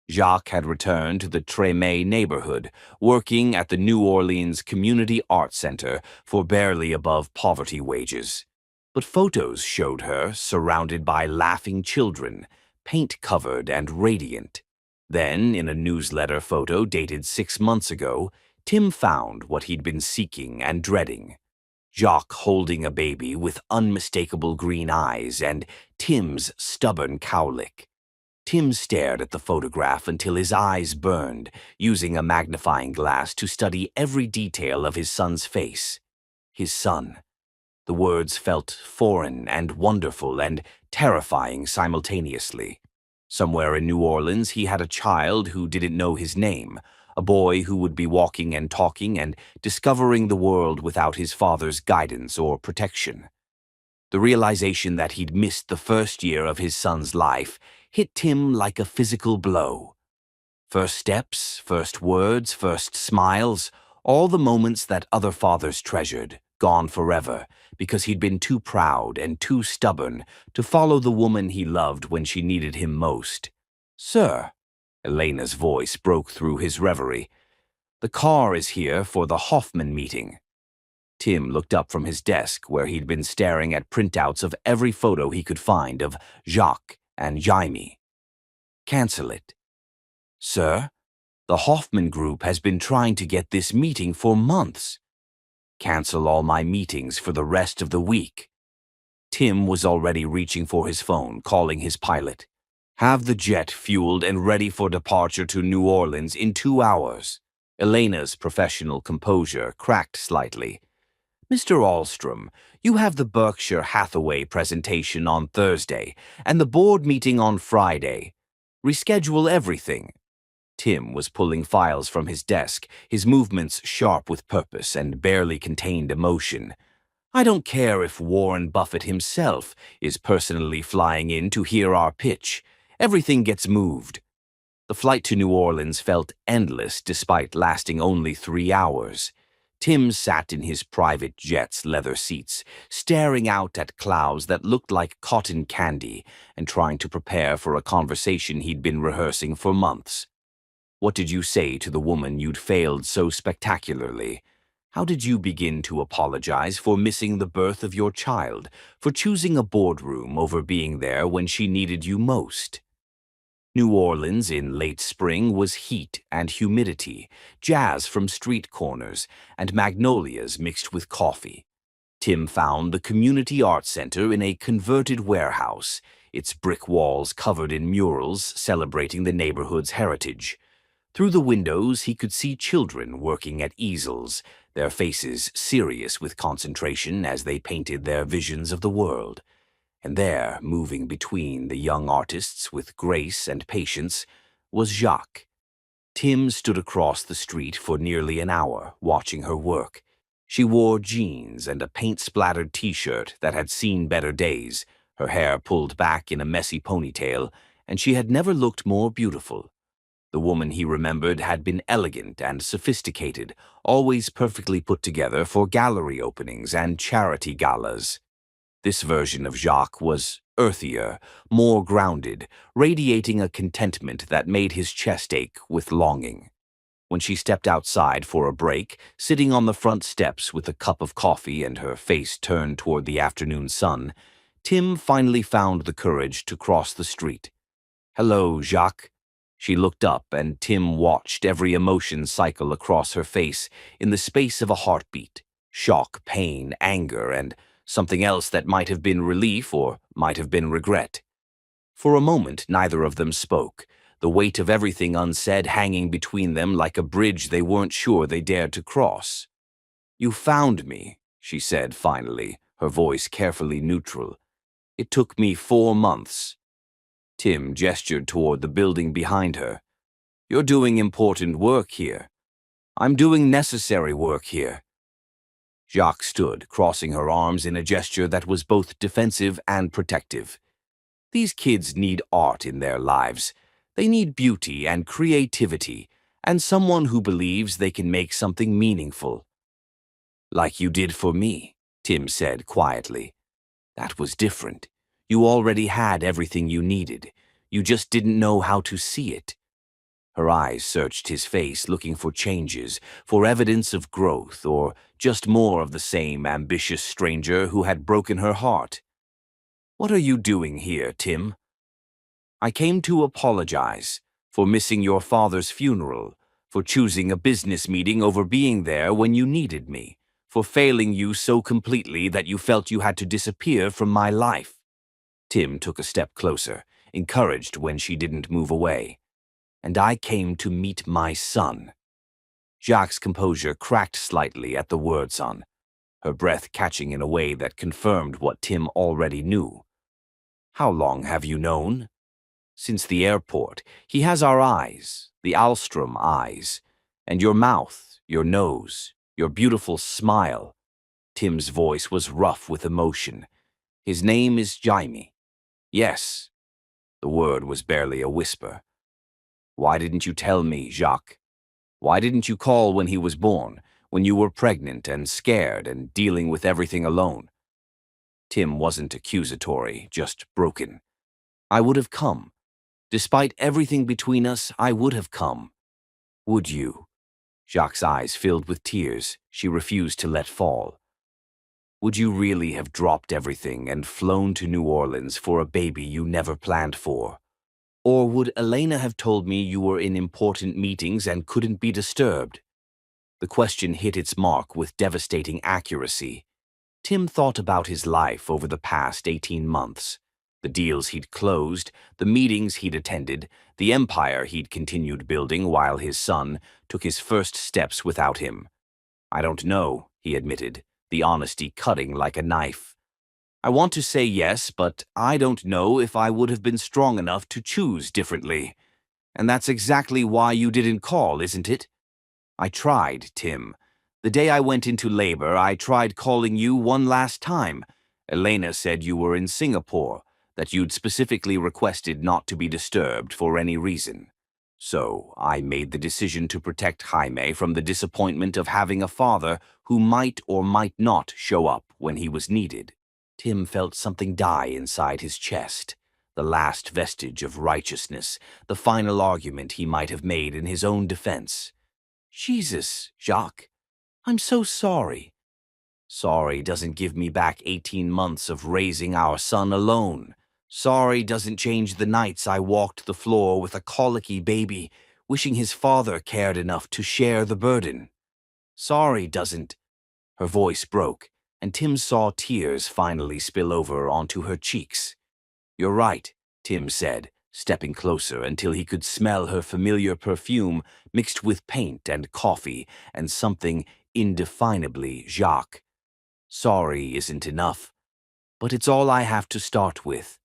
[SPEAKER 2] Jacques had returned to the Treme neighborhood, working at the New Orleans Community Arts Center for barely above poverty wages. But photos showed her surrounded by laughing children, paint-covered and radiant. Then, in a newsletter photo dated 6 months ago, Tim found what he'd been seeking and dreading. Jacques holding a baby with unmistakable green eyes and Tim's stubborn cowlick. Tim stared at the photograph until his eyes burned, using a magnifying glass to study every detail of his son's face. His son. The words felt foreign and wonderful and terrifying simultaneously. Somewhere in New Orleans, he had a child who didn't know his name, a boy who would be walking and talking and discovering the world without his father's guidance or protection. The realization that he'd missed the first year of his son's life hit Tim like a physical blow. First steps, first words, first smiles, all the moments that other fathers treasured, gone forever, because he'd been too proud and too stubborn to follow the woman he loved when she needed him most. "Sir," Elena's voice broke through his reverie, "the car is here for the Hoffman meeting." Tim looked up from his desk where he'd been staring at printouts of every photo he could find of Jacques and Jaime. "Cancel it." "Sir, the Hoffman Group has been trying to get this meeting for months." "Cancel all my meetings for the rest of the week." Tim was already reaching for his phone, calling his pilot. "Have the jet fueled and ready for departure to New Orleans in 2 hours." Elena's professional composure cracked slightly. "Mr. Alstrom, you have the Berkshire Hathaway presentation on Thursday and the board meeting on Friday. Reschedule everything." Tim was pulling files from his desk, his movements sharp with purpose and barely contained emotion. "I don't care if Warren Buffett himself is personally flying in to hear our pitch. Everything gets moved." The flight to New Orleans felt endless despite lasting only 3 hours. Tim sat in his private jet's leather seats, staring out at clouds that looked like cotton candy and trying to prepare for a conversation he'd been rehearsing for months. What did you say to the woman you'd failed so spectacularly? How did you begin to apologize for missing the birth of your child, for choosing a boardroom over being there when she needed you most? New Orleans in late spring was heat and humidity, jazz from street corners, and magnolias mixed with coffee. Tim found the Community Arts Center in a converted warehouse, its brick walls covered in murals celebrating the neighborhood's heritage. Through the windows, he could see children working at easels, their faces serious with concentration as they painted their visions of the world. And there, moving between the young artists with grace and patience, was Jacques. Tim stood across the street for nearly an hour, watching her work. She wore jeans and a paint-splattered t-shirt that had seen better days, her hair pulled back in a messy ponytail, and she had never looked more beautiful. The woman he remembered had been elegant and sophisticated, always perfectly put together for gallery openings and charity galas. This version of Jacques was earthier, more grounded, radiating a contentment that made his chest ache with longing. When she stepped outside for a break, sitting on the front steps with a cup of coffee and her face turned toward the afternoon sun, Tim finally found the courage to cross the street. "Hello, Jacques." She looked up, and Tim watched every emotion cycle across her face in the space of a heartbeat. Shock, pain, anger, and something else that might have been relief or might have been regret. For a moment, neither of them spoke, the weight of everything unsaid hanging between them like a bridge they weren't sure they dared to cross. "You found me," she said finally, her voice carefully neutral. "It took me 4 months." Tim gestured toward the building behind her. "You're doing important work here." "I'm doing necessary work here." Jacques stood, crossing her arms in a gesture that was both defensive and protective. "These kids need art in their lives. They need beauty and creativity, and someone who believes they can make something meaningful." "Like you did for me," Tim said quietly. "That was different. You already had everything you needed. You just didn't know how to see it." Her eyes searched his face, looking for changes, for evidence of growth, or just more of the same ambitious stranger who had broken her heart. "What are you doing here, Tim?" "I came to apologize for missing your father's funeral, for choosing a business meeting over being there when you needed me, for failing you so completely that you felt you had to disappear from my life. Tim took a step closer, encouraged when she didn't move away. And I came to meet my son. Jacques' composure cracked slightly at the word son, her breath catching in a way that confirmed what Tim already knew. How long have you known? Since the airport. He has our eyes, the Alstrom eyes, and your mouth, your nose, your beautiful smile. Tim's voice was rough with emotion. His name is Jaime. Yes. The word was barely a whisper. Why didn't you tell me, Jacques? Why didn't you call when he was born, when you were pregnant and scared and dealing with everything alone? Tim wasn't accusatory, just broken. I would have come. Despite everything between us, I would have come. Would you? Jacques' eyes filled with tears she refused to let fall. Would you really have dropped everything and flown to New Orleans for a baby you never planned for? Or would Elena have told me you were in important meetings and couldn't be disturbed? The question hit its mark with devastating accuracy. Tim thought about his life over the past 18 months. The deals he'd closed, the meetings he'd attended, the empire he'd continued building while his son took his first steps without him. I don't know, he admitted, the honesty cutting like a knife. I want to say yes, but I don't know if I would have been strong enough to choose differently. And that's exactly why you didn't call, isn't it? I tried, Tim. The day I went into labor, I tried calling you one last time. Elena said you were in Singapore, that you'd specifically requested not to be disturbed for any reason. So I made the decision to protect Jaime from the disappointment of having a father who might or might not show up when he was needed. Tim felt something die inside his chest, the last vestige of righteousness, the final argument he might have made in his own defense. Jesus, Jacques, I'm so sorry. Sorry doesn't give me back 18 months of raising our son alone. Sorry doesn't change the nights I walked the floor with a colicky baby, wishing his father cared enough to share the burden. Sorry doesn't. Her voice broke, and Tim saw tears finally spill over onto her cheeks. You're right, Tim said, stepping closer until he could smell her familiar perfume mixed with paint and coffee and something indefinably Jacques. Sorry isn't enough, but it's all I have to start with.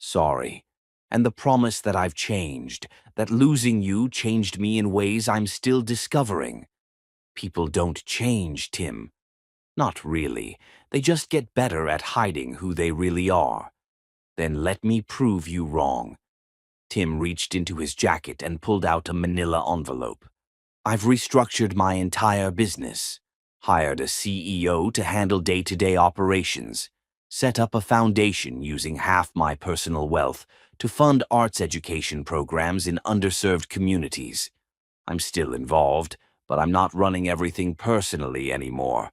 [SPEAKER 2] Sorry, and the promise that I've changed, that losing you changed me in ways I'm still discovering. People don't change, Tim. Not really. They just get better at hiding who they really are. Then let me prove you wrong. Tim reached into his jacket and pulled out a manila envelope. I've restructured my entire business, hired a CEO to handle day-to-day operations, set up a foundation using half my personal wealth to fund arts education programs in underserved communities. I'm still involved, but I'm not running everything personally anymore.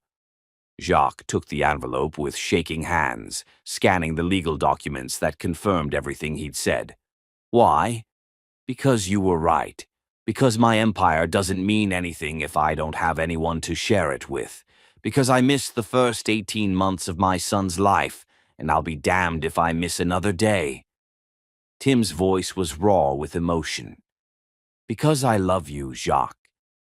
[SPEAKER 2] Jacques took the envelope with shaking hands, scanning the legal documents that confirmed everything he'd said. Why? Because you were right. Because my empire doesn't mean anything if I don't have anyone to share it with. Because I missed the first 18 months of my son's life, and I'll be damned if I miss another day. Tim's voice was raw with emotion. Because I love you, Jacques.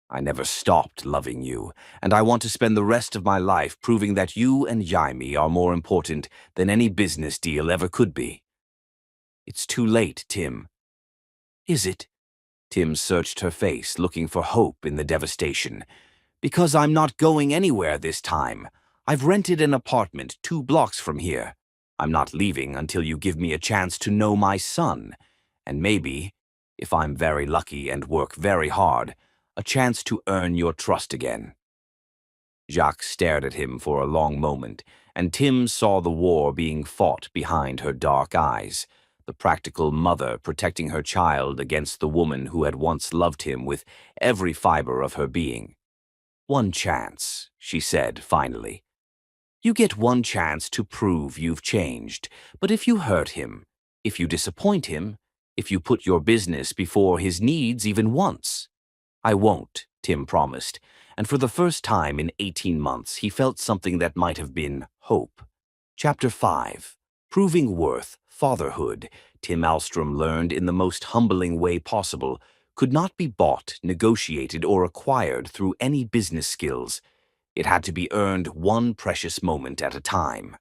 [SPEAKER 2] I never stopped loving you, and I want to spend the rest of my life proving that you and Jaime are more important than any business deal ever could be. It's too late, Tim. Is it? Tim searched her face, looking for hope in the devastation. Because I'm not going anywhere this time. I've rented an apartment 2 blocks from here. I'm not leaving until you give me a chance to know my son, and maybe, if I'm very lucky and work very hard, a chance to earn your trust again. Jacques stared at him for a long moment, and Tim saw the war being fought behind her dark eyes, the practical mother protecting her child against the woman who had once loved him with every fiber of her being. One chance, she said finally. You get one chance to prove you've changed, but if you hurt him, if you disappoint him, if you put your business before his needs even once, I won't, Tim promised, and for the first time in 18 months he felt something that might have been hope. Chapter 5. Proving Worth, Fatherhood, Tim Alstrom learned in the most humbling way possible, could not be bought, negotiated, or acquired through any business skills. It had to be earned one precious moment at a time.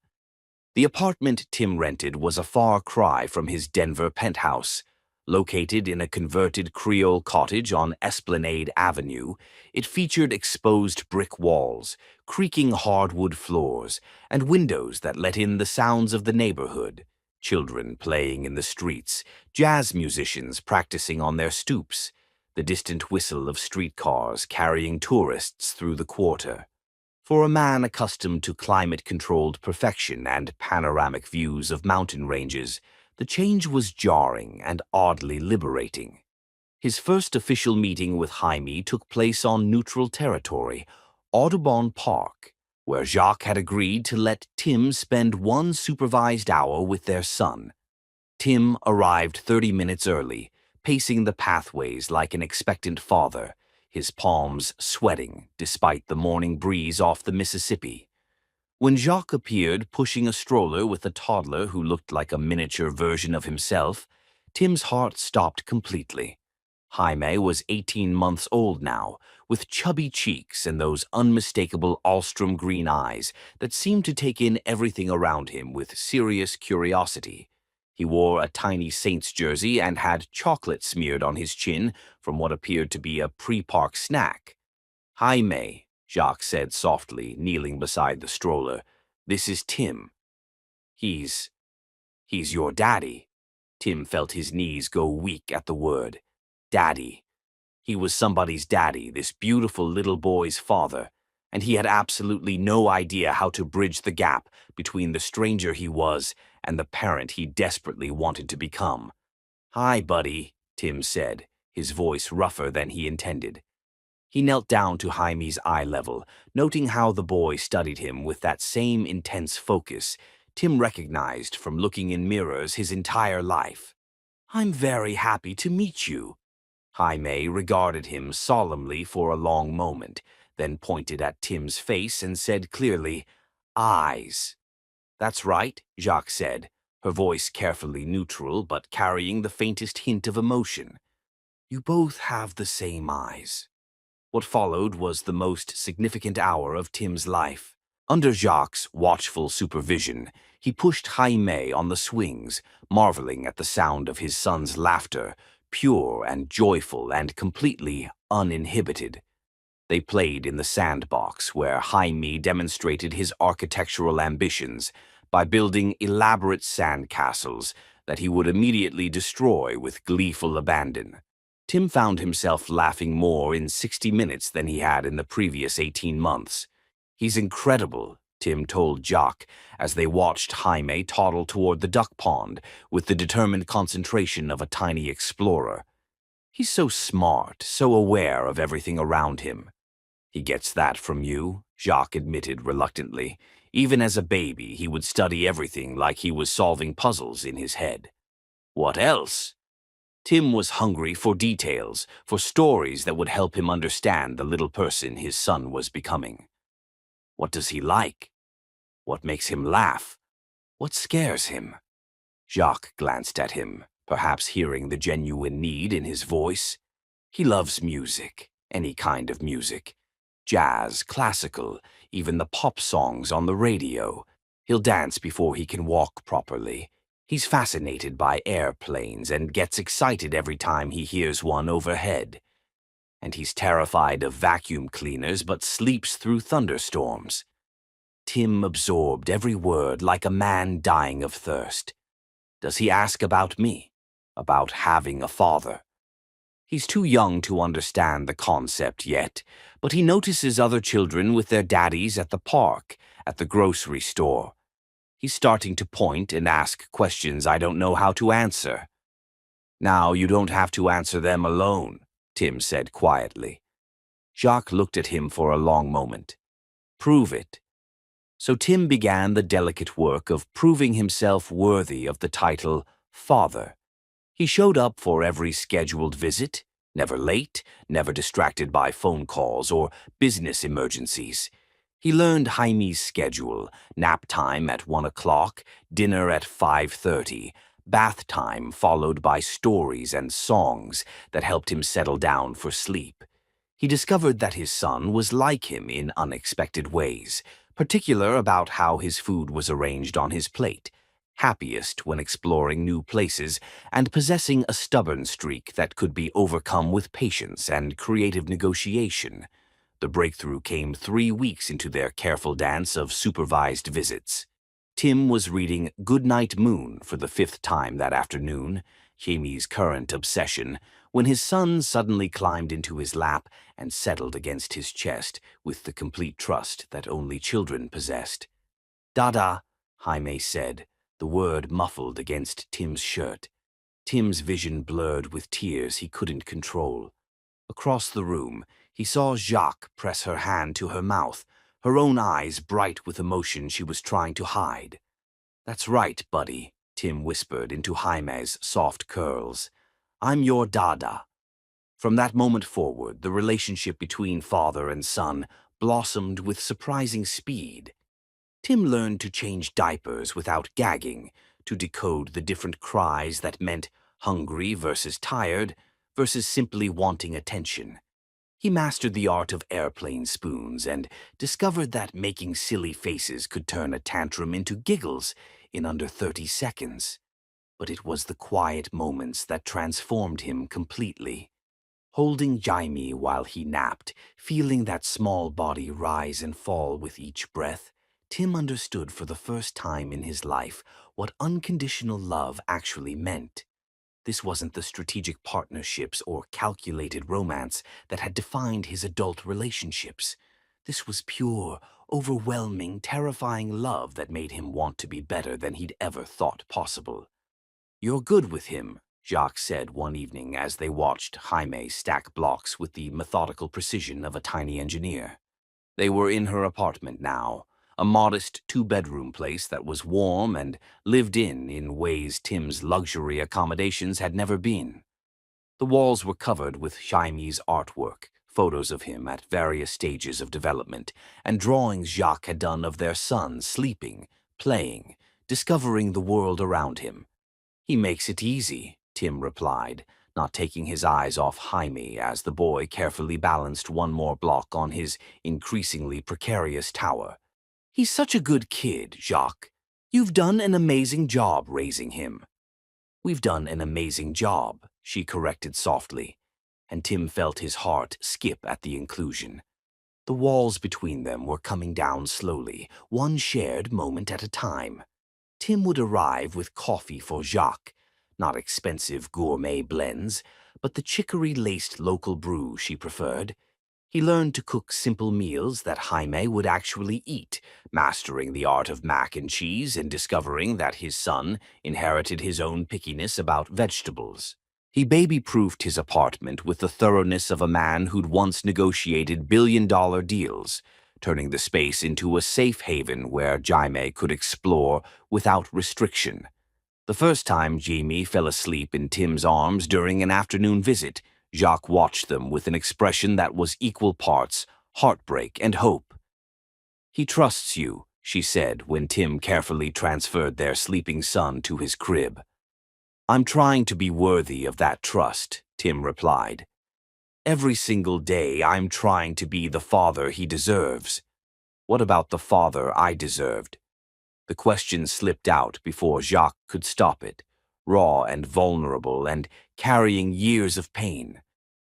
[SPEAKER 2] The apartment Tim rented was a far cry from his Denver penthouse. Located in a converted Creole cottage on Esplanade Avenue, it featured exposed brick walls, creaking hardwood floors, and windows that let in the sounds of the neighborhood. Children playing in the streets, jazz musicians practicing on their stoops, the distant whistle of streetcars carrying tourists through the quarter. For a man accustomed to climate-controlled perfection and panoramic views of mountain ranges, the change was jarring and oddly liberating. His first official meeting with Jaime took place on neutral territory, Audubon Park, where Jacques had agreed to let Tim spend one supervised hour with their son. Tim arrived 30 minutes early, pacing the pathways like an expectant father, his palms sweating despite the morning breeze off the Mississippi. When Jacques appeared pushing a stroller with a toddler who looked like a miniature version of himself, Tim's heart stopped completely. Jaime was 18 months old now, with chubby cheeks and those unmistakable Alstrom green eyes that seemed to take in everything around him with serious curiosity. He wore a tiny Saints jersey and had chocolate smeared on his chin from what appeared to be a pre-park snack. "Jaime," Jacques said softly, kneeling beside the stroller. "This is Tim. He's your daddy." Tim felt his knees go weak at the word. Daddy. He was somebody's daddy, this beautiful little boy's father, and he had absolutely no idea how to bridge the gap between the stranger he was and the parent he desperately wanted to become. "Hi, buddy," Tim said, his voice rougher than he intended. He knelt down to Jaime's eye level, noting how the boy studied him with that same intense focus Tim recognized from looking in mirrors his entire life. "I'm very happy to meet you." Jaime regarded him solemnly for a long moment, then pointed at Tim's face and said clearly, "Eyes." "That's right," Jacques said, her voice carefully neutral but carrying the faintest hint of emotion. "You both have the same eyes." What followed was the most significant hour of Tim's life. Under Jacques' watchful supervision, he pushed Jaime on the swings, marveling at the sound of his son's laughter, pure and joyful and completely uninhibited. They played in the sandbox, where Jaime demonstrated his architectural ambitions by building elaborate sand castles that he would immediately destroy with gleeful abandon. Tim found himself laughing more in 60 minutes than he had in the previous 18 months. "He's incredible," Tim told Jacques as they watched Jaime toddle toward the duck pond with the determined concentration of a tiny explorer. "He's so smart, so aware of everything around him." "He gets that from you," Jacques admitted reluctantly. Even as a baby, he would study everything like he was solving puzzles in his head. "What else?" Tim was hungry for details, for stories that would help him understand the little person his son was becoming. "What does he like? What makes him laugh? What scares him?" Jacques glanced at him, perhaps hearing the genuine need in his voice. "He loves music, any kind of music. Jazz, classical, even the pop songs on the radio. He'll dance before he can walk properly. He's fascinated by airplanes and gets excited every time he hears one overhead. And he's terrified of vacuum cleaners but sleeps through thunderstorms." Tim absorbed every word like a man dying of thirst. "Does he ask about me? About having a father?" "He's too young to understand the concept yet, but he notices other children with their daddies at the park, at the grocery store. He's starting to point and ask questions I don't know how to answer." "Now you don't have to answer them alone," Tim said quietly. Jacques looked at him for a long moment. "Prove it." So Tim began the delicate work of proving himself worthy of the title father. He showed up for every scheduled visit, Never late, never distracted by phone calls or business emergencies. He learned Jaime's schedule: nap time at 1 o'clock, dinner at 5:30, bath time followed by stories and songs that helped him settle down for sleep. He discovered that his son was like him in unexpected ways, particular about how his food was arranged on his plate, happiest when exploring new places, and possessing a stubborn streak that could be overcome with patience and creative negotiation. The breakthrough came 3 weeks into their careful dance of supervised visits. Tim was reading Goodnight Moon for the 5th time that afternoon, Jamie's current obsession, when his son suddenly climbed into his lap and settled against his chest with the complete trust that only children possessed. "Dada," Jaime said, the word muffled against Tim's shirt. Tim's vision blurred with tears he couldn't control. Across the room, he saw Jacques press her hand to her mouth, her own eyes bright with emotion she was trying to hide. "That's right, buddy," Tim whispered into Jaime's soft curls. "I'm your Dada." From that moment forward, the relationship between father and son blossomed with surprising speed. Tim learned to change diapers without gagging, to decode the different cries that meant hungry versus tired versus simply wanting attention. He mastered the art of airplane spoons and discovered that making silly faces could turn a tantrum into giggles in under 30 seconds. But it was the quiet moments that transformed him completely. Holding Jaime while he napped, feeling that small body rise and fall with each breath, Tim understood for the first time in his life what unconditional love actually meant. This wasn't the strategic partnerships or calculated romance that had defined his adult relationships. This was pure, overwhelming, terrifying love that made him want to be better than he'd ever thought possible. "You're good with him," Jacques said one evening as they watched Jaime stack blocks with the methodical precision of a tiny engineer. They were in her apartment now, a modest 2-bedroom place that was warm and lived in ways Tim's luxury accommodations had never been. The walls were covered with Jaime's artwork, photos of him at various stages of development, and drawings Jacques had done of their son sleeping, playing, discovering the world around him. "He makes it easy," Tim replied, not taking his eyes off Jaime as the boy carefully balanced one more block on his increasingly precarious tower. "He's such a good kid, Jacques. You've done an amazing job raising him." "We've done an amazing job," she corrected softly, and Tim felt his heart skip at the inclusion. The walls between them were coming down slowly, one shared moment at a time. Tim would arrive with coffee for Jacques, not expensive gourmet blends, but the chicory-laced local brew she preferred. He learned to cook simple meals that Jaime would actually eat, mastering the art of mac and cheese and discovering that his son inherited his own pickiness about vegetables. He baby-proofed his apartment with the thoroughness of a man who'd once negotiated billion-dollar deals, turning the space into a safe haven where Jaime could explore without restriction. The first time Jamie fell asleep in Tim's arms during an afternoon visit, Jacques watched them with an expression that was equal parts heartbreak and hope. "He trusts you," she said when Tim carefully transferred their sleeping son to his crib. "I'm trying to be worthy of that trust," Tim replied. "Every single day I'm trying to be the father he deserves." "What about the father I deserved?" The question slipped out before Jacques could stop it, raw and vulnerable and carrying years of pain.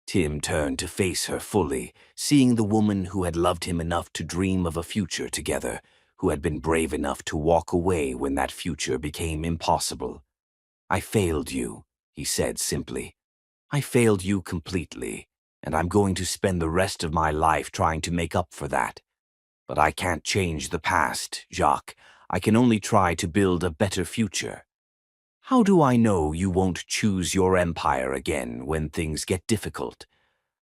[SPEAKER 2] Tim turned to face her fully, seeing the woman who had loved him enough to dream of a future together, who had been brave enough to walk away when that future became impossible. "I failed you," he said simply. "I failed you completely, and I'm going to spend the rest of my life trying to make up for that. But I can't change the past, Jacques. I can only try to build a better future. How do I know you won't choose your empire again when things get difficult?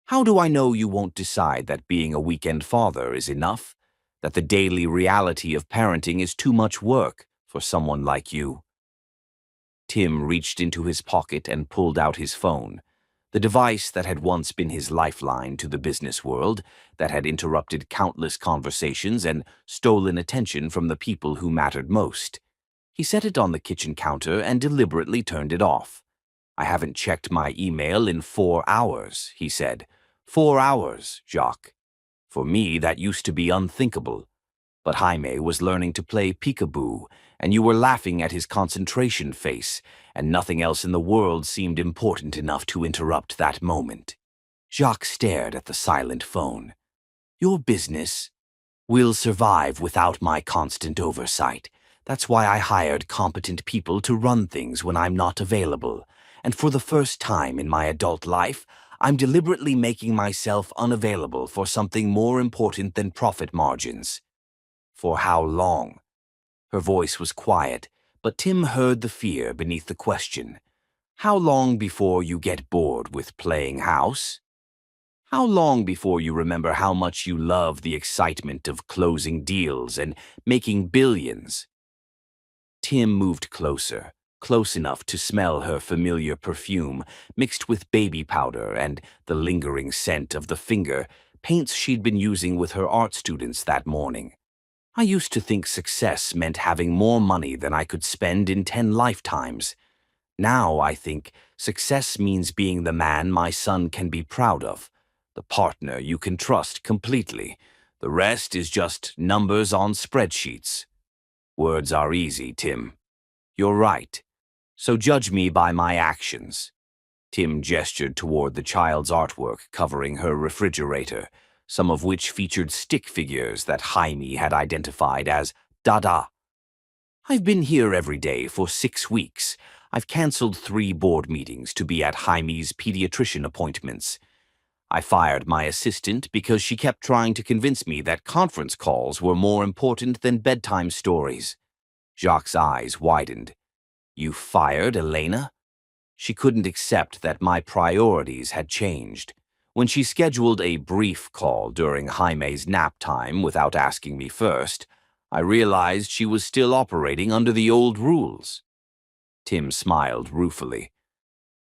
[SPEAKER 2] How do I know you won't decide that being a weekend father is enough? That the daily reality of parenting is too much work for someone like you?" Tim reached into his pocket and pulled out his phone. The device that had once been his lifeline to the business world, that had interrupted countless conversations and stolen attention from the people who mattered most. He set it on the kitchen counter and deliberately turned it off. "I haven't checked my email in 4 hours," he said. 4 hours, Jacques. For me, that used to be unthinkable. But Jaime was learning to play peekaboo, and you were laughing at his concentration face, and nothing else in the world seemed important enough to interrupt that moment. Jacques stared at the silent phone. "Your business will survive without my constant oversight. That's why I hired competent people to run things when I'm not available. And for the first time in my adult life, I'm deliberately making myself unavailable for something more important than profit margins." "For how long?" Her voice was quiet, but Tim heard the fear beneath the question. "How long before you get bored with playing house? How long before you remember how much you love the excitement of closing deals and making billions?" Tim moved closer, close enough to smell her familiar perfume, mixed with baby powder and the lingering scent of the finger paints she'd been using with her art students that morning. "I used to think success meant having more money than I could spend in 10 lifetimes. Now I think success means being the man my son can be proud of, the partner you can trust completely. The rest is just numbers on spreadsheets." "Words are easy, Tim. You're right. So judge me by my actions." Tim gestured toward the child's artwork covering her refrigerator, some of which featured stick figures that Jaime had identified as Dada. "I've been here every day for 6 weeks. I've canceled 3 board meetings to be at Jaime's pediatrician appointments. I fired my assistant because she kept trying to convince me that conference calls were more important than bedtime stories." Jacques' eyes widened. "You fired Elena?" She couldn't accept that my priorities had changed. When she scheduled a brief call during Jaime's nap time without asking me first, I realized she was still operating under the old rules. Tim smiled ruefully.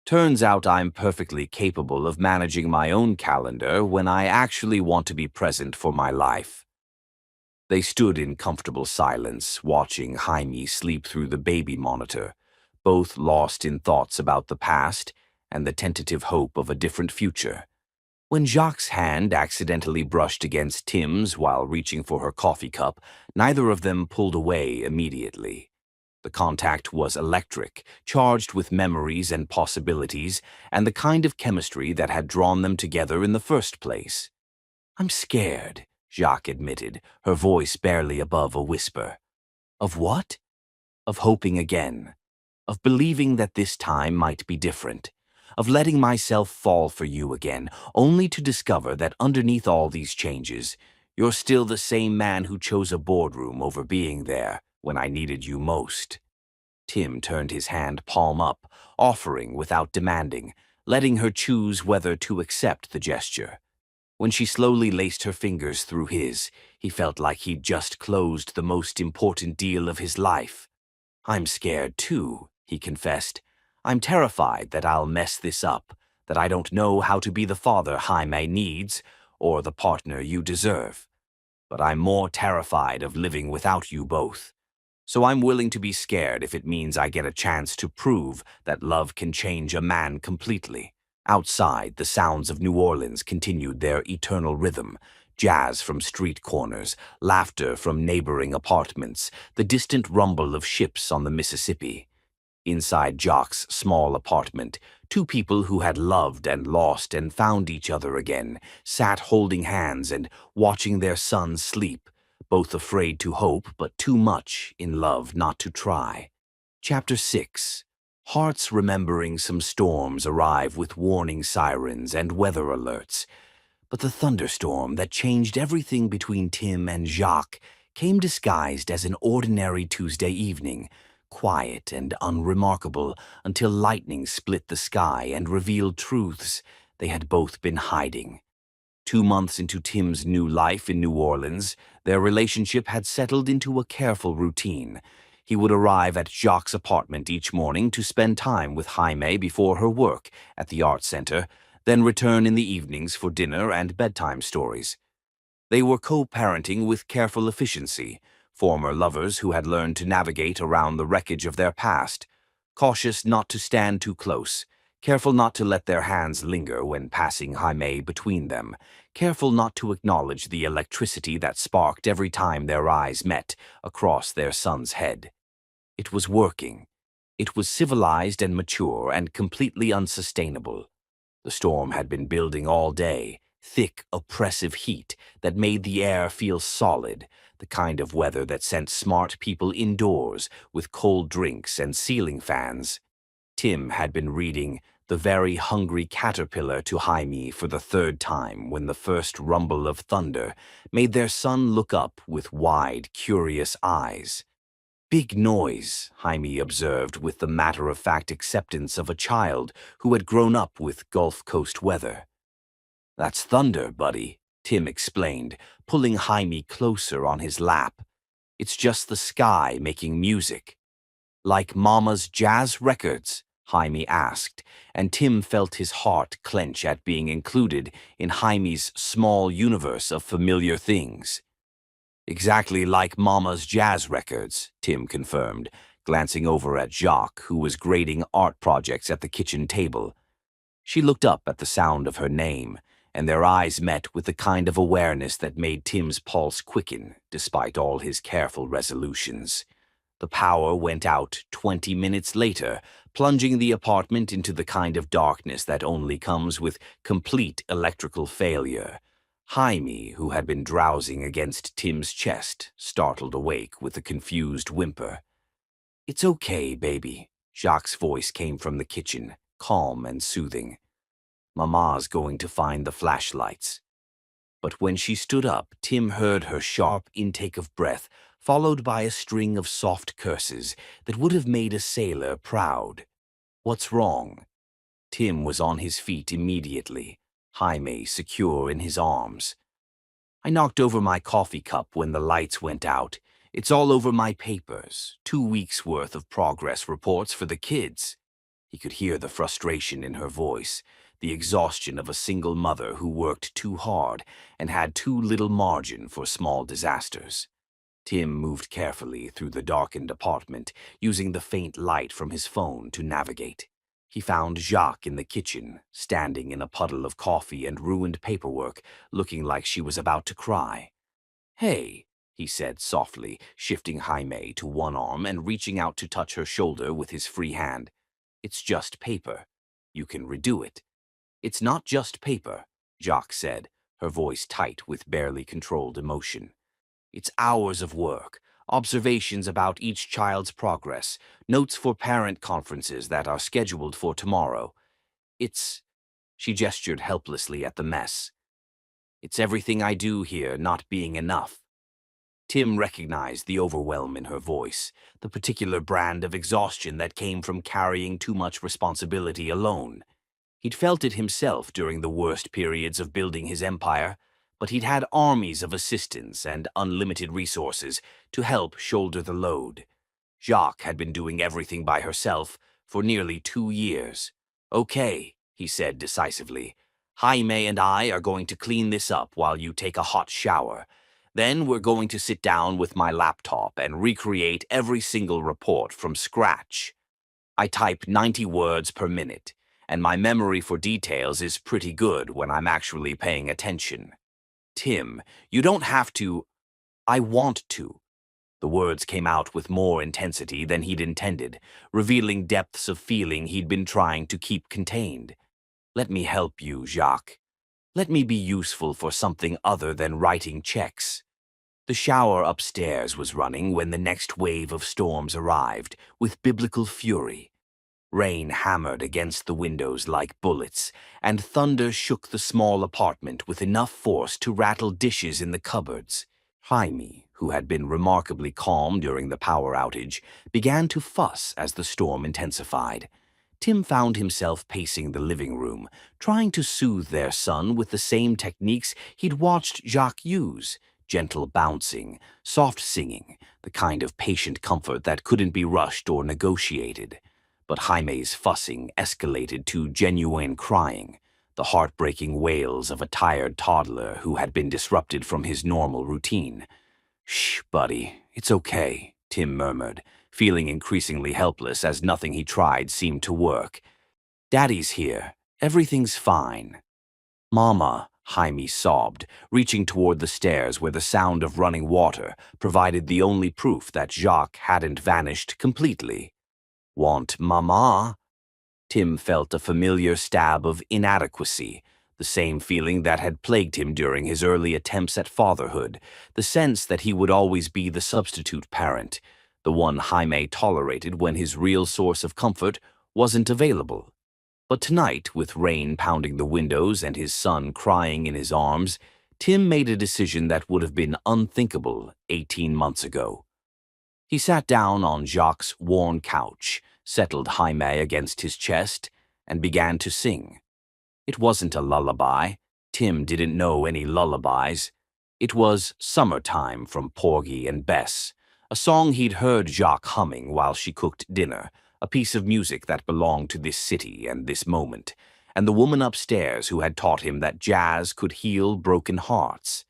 [SPEAKER 2] "Turns out I'm perfectly capable of managing my own calendar when I actually want to be present for my life." They stood in comfortable silence, watching Jaime sleep through the baby monitor, both lost in thoughts about the past and the tentative hope of a different future. When Jacques' hand accidentally brushed against Tim's while reaching for her coffee cup, neither of them pulled away immediately. The contact was electric, charged with memories and possibilities, and the kind of chemistry that had drawn them together in the first place. "I'm scared," Jacques admitted, her voice barely above a whisper. "Of what?" "Of hoping again. Of believing that this time might be different. Of letting myself fall for you again, only to discover that underneath all these changes, you're still the same man who chose a boardroom over being there when I needed you most." Tim turned his hand palm up, offering without demanding, letting her choose whether to accept the gesture. When she slowly laced her fingers through his, he felt like he'd just closed the most important deal of his life. "I'm scared too," he confessed. "I'm terrified that I'll mess this up, that I don't know how to be the father Jaime needs or the partner you deserve. But I'm more terrified of living without you both. So I'm willing to be scared if it means I get a chance to prove that love can change a man completely." Outside, the sounds of New Orleans continued their eternal rhythm. Jazz from street corners, laughter from neighboring apartments, the distant rumble of ships on the Mississippi. Inside Jacques' small apartment, 2 people who had loved and lost and found each other again sat holding hands and watching their son sleep, both afraid to hope but too much in love not to try. Chapter 6. Hearts remembering some storms arrive with warning sirens and weather alerts. But the thunderstorm that changed everything between Tim and Jacques came disguised as an ordinary Tuesday evening, quiet and unremarkable until lightning split the sky and revealed truths they had both been hiding. 2 months into Tim's new life in New Orleans, their relationship had settled into a careful routine. He would arrive at Jacques' apartment each morning to spend time with Jaime before her work at the art center, then return in the evenings for dinner and bedtime stories. They were co-parenting with careful efficiency, former lovers who had learned to navigate around the wreckage of their past, cautious not to stand too close, careful not to let their hands linger when passing Jaime between them, careful not to acknowledge the electricity that sparked every time their eyes met across their son's head. It was working. It was civilized and mature and completely unsustainable. The storm had been building all day, thick, oppressive heat that made the air feel solid, the kind of weather that sent smart people indoors with cold drinks and ceiling fans. Tim had been reading The Very Hungry Caterpillar to Jaime for the third time when the first rumble of thunder made their son look up with wide, curious eyes. Big noise, Jaime observed with the matter-of-fact acceptance of a child who had grown up with Gulf Coast weather. That's thunder, buddy, Tim explained, pulling Jaime closer on his lap. It's just the sky making music. Like Mama's jazz records? Jaime asked, and Tim felt his heart clench at being included in Jaime's small universe of familiar things. Exactly like Mama's jazz records, Tim confirmed, glancing over at Jacques, who was grading art projects at the kitchen table. She looked up at the sound of her name, and their eyes met with the kind of awareness that made Tim's pulse quicken, despite all his careful resolutions. The power went out 20 minutes later, plunging the apartment into the kind of darkness that only comes with complete electrical failure. Jaime, who had been drowsing against Tim's chest, startled awake with a confused whimper. "It's okay, baby," Jacques' voice came from the kitchen, calm and soothing. "Mama's going to find the flashlights." But when she stood up, Tim heard her sharp intake of breath, followed by a string of soft curses that would have made a sailor proud. "What's wrong?" Tim was on his feet immediately, Jaime secure in his arms. "I knocked over my coffee cup when the lights went out. It's all over my papers, 2 weeks' worth of progress reports for the kids." He could hear the frustration in her voice, the exhaustion of a single mother who worked too hard and had too little margin for small disasters. Tim moved carefully through the darkened apartment, using the faint light from his phone to navigate. He found Jacques in the kitchen, standing in a puddle of coffee and ruined paperwork, looking like she was about to cry. "Hey," he said softly, shifting Jaime to one arm and reaching out to touch her shoulder with his free hand. "It's just paper. You can redo it." "It's not just paper," Jacques said, her voice tight with barely controlled emotion. "It's hours of work, observations about each child's progress, notes for parent conferences that are scheduled for tomorrow. It's—" She gestured helplessly at the mess. "It's everything I do here not being enough." Tim recognized the overwhelm in her voice, the particular brand of exhaustion that came from carrying too much responsibility alone. He'd felt it himself during the worst periods of building his empire, but he'd had armies of assistants and unlimited resources to help shoulder the load. Jacques had been doing everything by herself for nearly 2 years. "Okay," he said decisively. "Jaime and I are going to clean this up while you take a hot shower. Then we're going to sit down with my laptop and recreate every single report from scratch. I type 90 words per minute, and my memory for details is pretty good when I'm actually paying attention." "Tim, you don't have to—" "I want to." The words came out with more intensity than he'd intended, revealing depths of feeling he'd been trying to keep contained. "Let me help you, Jacques. Let me be useful for something other than writing checks." The shower upstairs was running when the next wave of storms arrived, with biblical fury. Rain hammered against the windows like bullets, and thunder shook the small apartment with enough force to rattle dishes in the cupboards. Jaime, who had been remarkably calm during the power outage, began to fuss as the storm intensified. Tim found himself pacing the living room, trying to soothe their son with the same techniques he'd watched Jacques use, gentle bouncing, soft singing, the kind of patient comfort that couldn't be rushed or negotiated. But Jaime's fussing escalated to genuine crying, the heartbreaking wails of a tired toddler who had been disrupted from his normal routine. "Shh, buddy, it's okay," Tim murmured, feeling increasingly helpless as nothing he tried seemed to work. "Daddy's here. Everything's fine." "Mama," Jaime sobbed, reaching toward the stairs where the sound of running water provided the only proof that Jacques hadn't vanished completely. "Want Mama?" Tim felt a familiar stab of inadequacy, the same feeling that had plagued him during his early attempts at fatherhood, the sense that he would always be the substitute parent, the one Jaime tolerated when his real source of comfort wasn't available. But tonight, with rain pounding the windows and his son crying in his arms, Tim made a decision that would have been unthinkable 18 months ago. He sat down on Jacques' worn couch, settled Jaime against his chest, and began to sing. It wasn't a lullaby. Tim didn't know any lullabies. It was Summertime from Porgy and Bess, a song he'd heard Jacques humming while she cooked dinner, a piece of music that belonged to this city and this moment, and the woman upstairs who had taught him that jazz could heal broken hearts.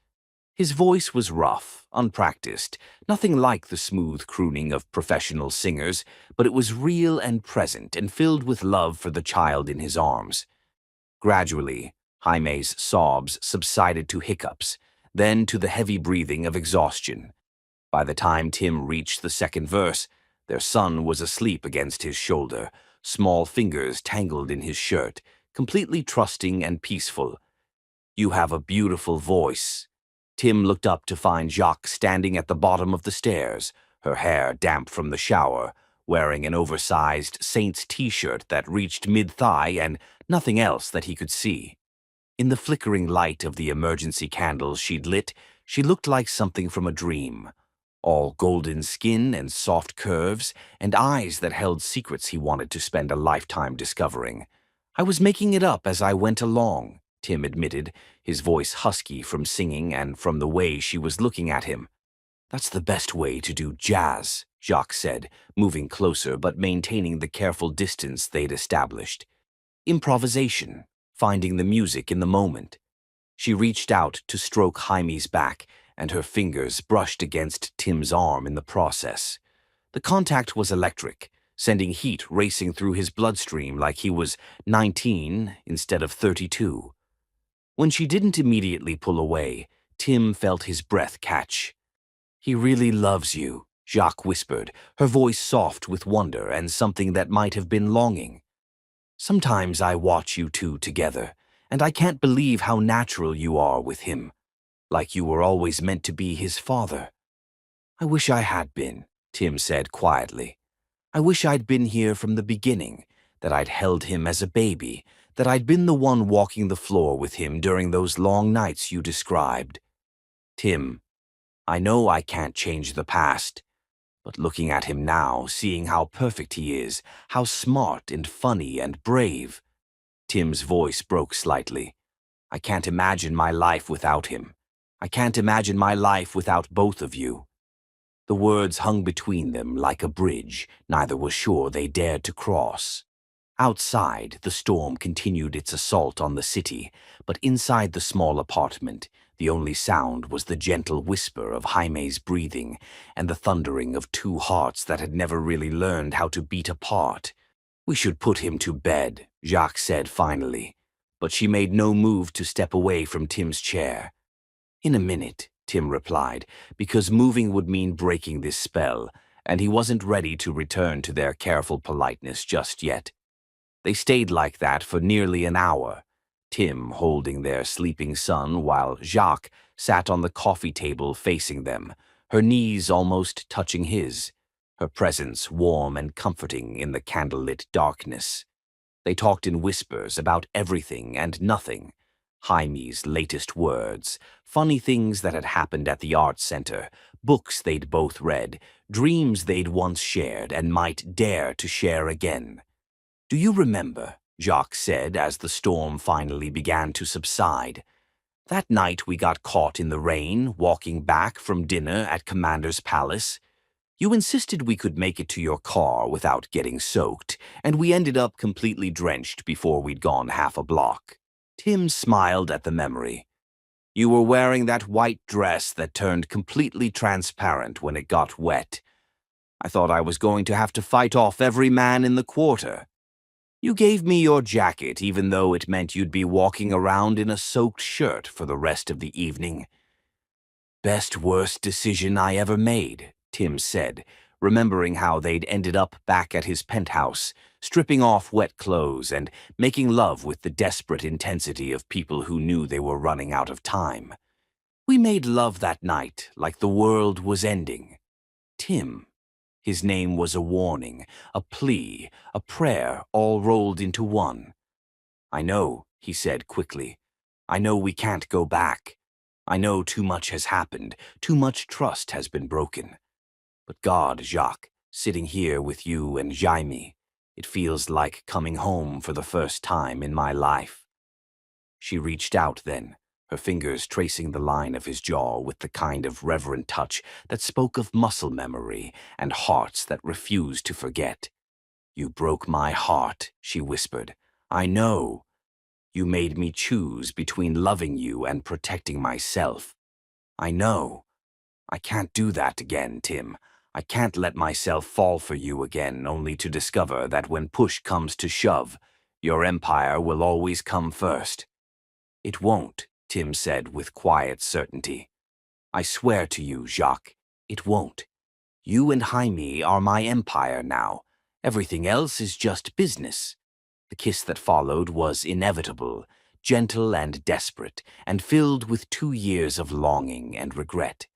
[SPEAKER 2] His voice was rough, unpracticed, nothing like the smooth crooning of professional singers, but it was real and present and filled with love for the child in his arms. Gradually, Jaime's sobs subsided to hiccups, then to the heavy breathing of exhaustion. By the time Tim reached the second verse, their son was asleep against his shoulder, small fingers tangled in his shirt, completely trusting and peaceful. "You have a beautiful voice." Tim looked up to find Jacques standing at the bottom of the stairs, her hair damp from the shower, wearing an oversized Saints t-shirt that reached mid-thigh and nothing else that he could see. In the flickering light of the emergency candles she'd lit, she looked like something from a dream. All golden skin and soft curves, and eyes that held secrets he wanted to spend a lifetime discovering. "I was making it up as I went along," Tim admitted, his voice husky from singing and from the way she was looking at him. "That's the best way to do jazz," Jacques said, moving closer but maintaining the careful distance they'd established. "Improvisation, finding the music in the moment." She reached out to stroke Jaime's back, and her fingers brushed against Tim's arm in the process. The contact was electric, sending heat racing through his bloodstream like he was 19 instead of 32. When she didn't immediately pull away, Tim felt his breath catch. "He really loves you," Jacques whispered, her voice soft with wonder and something that might have been longing. "Sometimes I watch you two together, and I can't believe how natural you are with him, like you were always meant to be his father." "I wish I had been," Tim said quietly. "I wish I'd been here from the beginning, that I'd held him as a baby, that I'd been the one walking the floor with him during those long nights you described." "Tim, I know I can't change the past, but looking at him now, seeing how perfect he is, how smart and funny and brave." Tim's voice broke slightly. "I can't imagine my life without him. I can't imagine my life without both of you." The words hung between them like a bridge neither was sure they dared to cross. Outside, the storm continued its assault on the city, but inside the small apartment, the only sound was the gentle whisper of Jaime's breathing and the thundering of two hearts that had never really learned how to beat apart. "We should put him to bed," Jacques said finally, but she made no move to step away from Tim's chair. "In a minute," Tim replied, because moving would mean breaking this spell, and he wasn't ready to return to their careful politeness just yet. They stayed like that for nearly an hour, Tim holding their sleeping son while Jacques sat on the coffee table facing them, her knees almost touching his, her presence warm and comforting in the candlelit darkness. They talked in whispers about everything and nothing. Jaime's latest words, funny things that had happened at the art center, books they'd both read, dreams they'd once shared and might dare to share again. "Do you remember?" Jacques said as the storm finally began to subside. That night we got caught in the rain, walking back from dinner at Commander's Palace. You insisted we could make it to your car without getting soaked, and we ended up completely drenched before we'd gone half a block. Tim smiled at the memory. You were wearing that white dress that turned completely transparent when it got wet. I thought I was going to have to fight off every man in the quarter. You gave me your jacket even though it meant you'd be walking around in a soaked shirt for the rest of the evening. Best worst decision I ever made, Tim said, remembering how they'd ended up back at his penthouse, stripping off wet clothes and making love with the desperate intensity of people who knew they were running out of time. We made love that night like the world was ending. Tim. His name was a warning, a plea, a prayer, all rolled into one. I know, he said quickly. I know we can't go back. I know too much has happened, too much trust has been broken. But God, Jacques, sitting here with you and Jaime, it feels like coming home for the first time in my life. She reached out then, her fingers tracing the line of his jaw with the kind of reverent touch that spoke of muscle memory and hearts that refused to forget. You broke my heart, she whispered. I know. You made me choose between loving you and protecting myself. I know. I can't do that again, Tim. I can't let myself fall for you again only to discover that when push comes to shove, your empire will always come first. It won't, Tim said with quiet certainty. I swear to you, Jacques, it won't. You and Jaime are my empire now. Everything else is just business. The kiss that followed was inevitable, gentle and desperate, and filled with 2 years of longing and regret.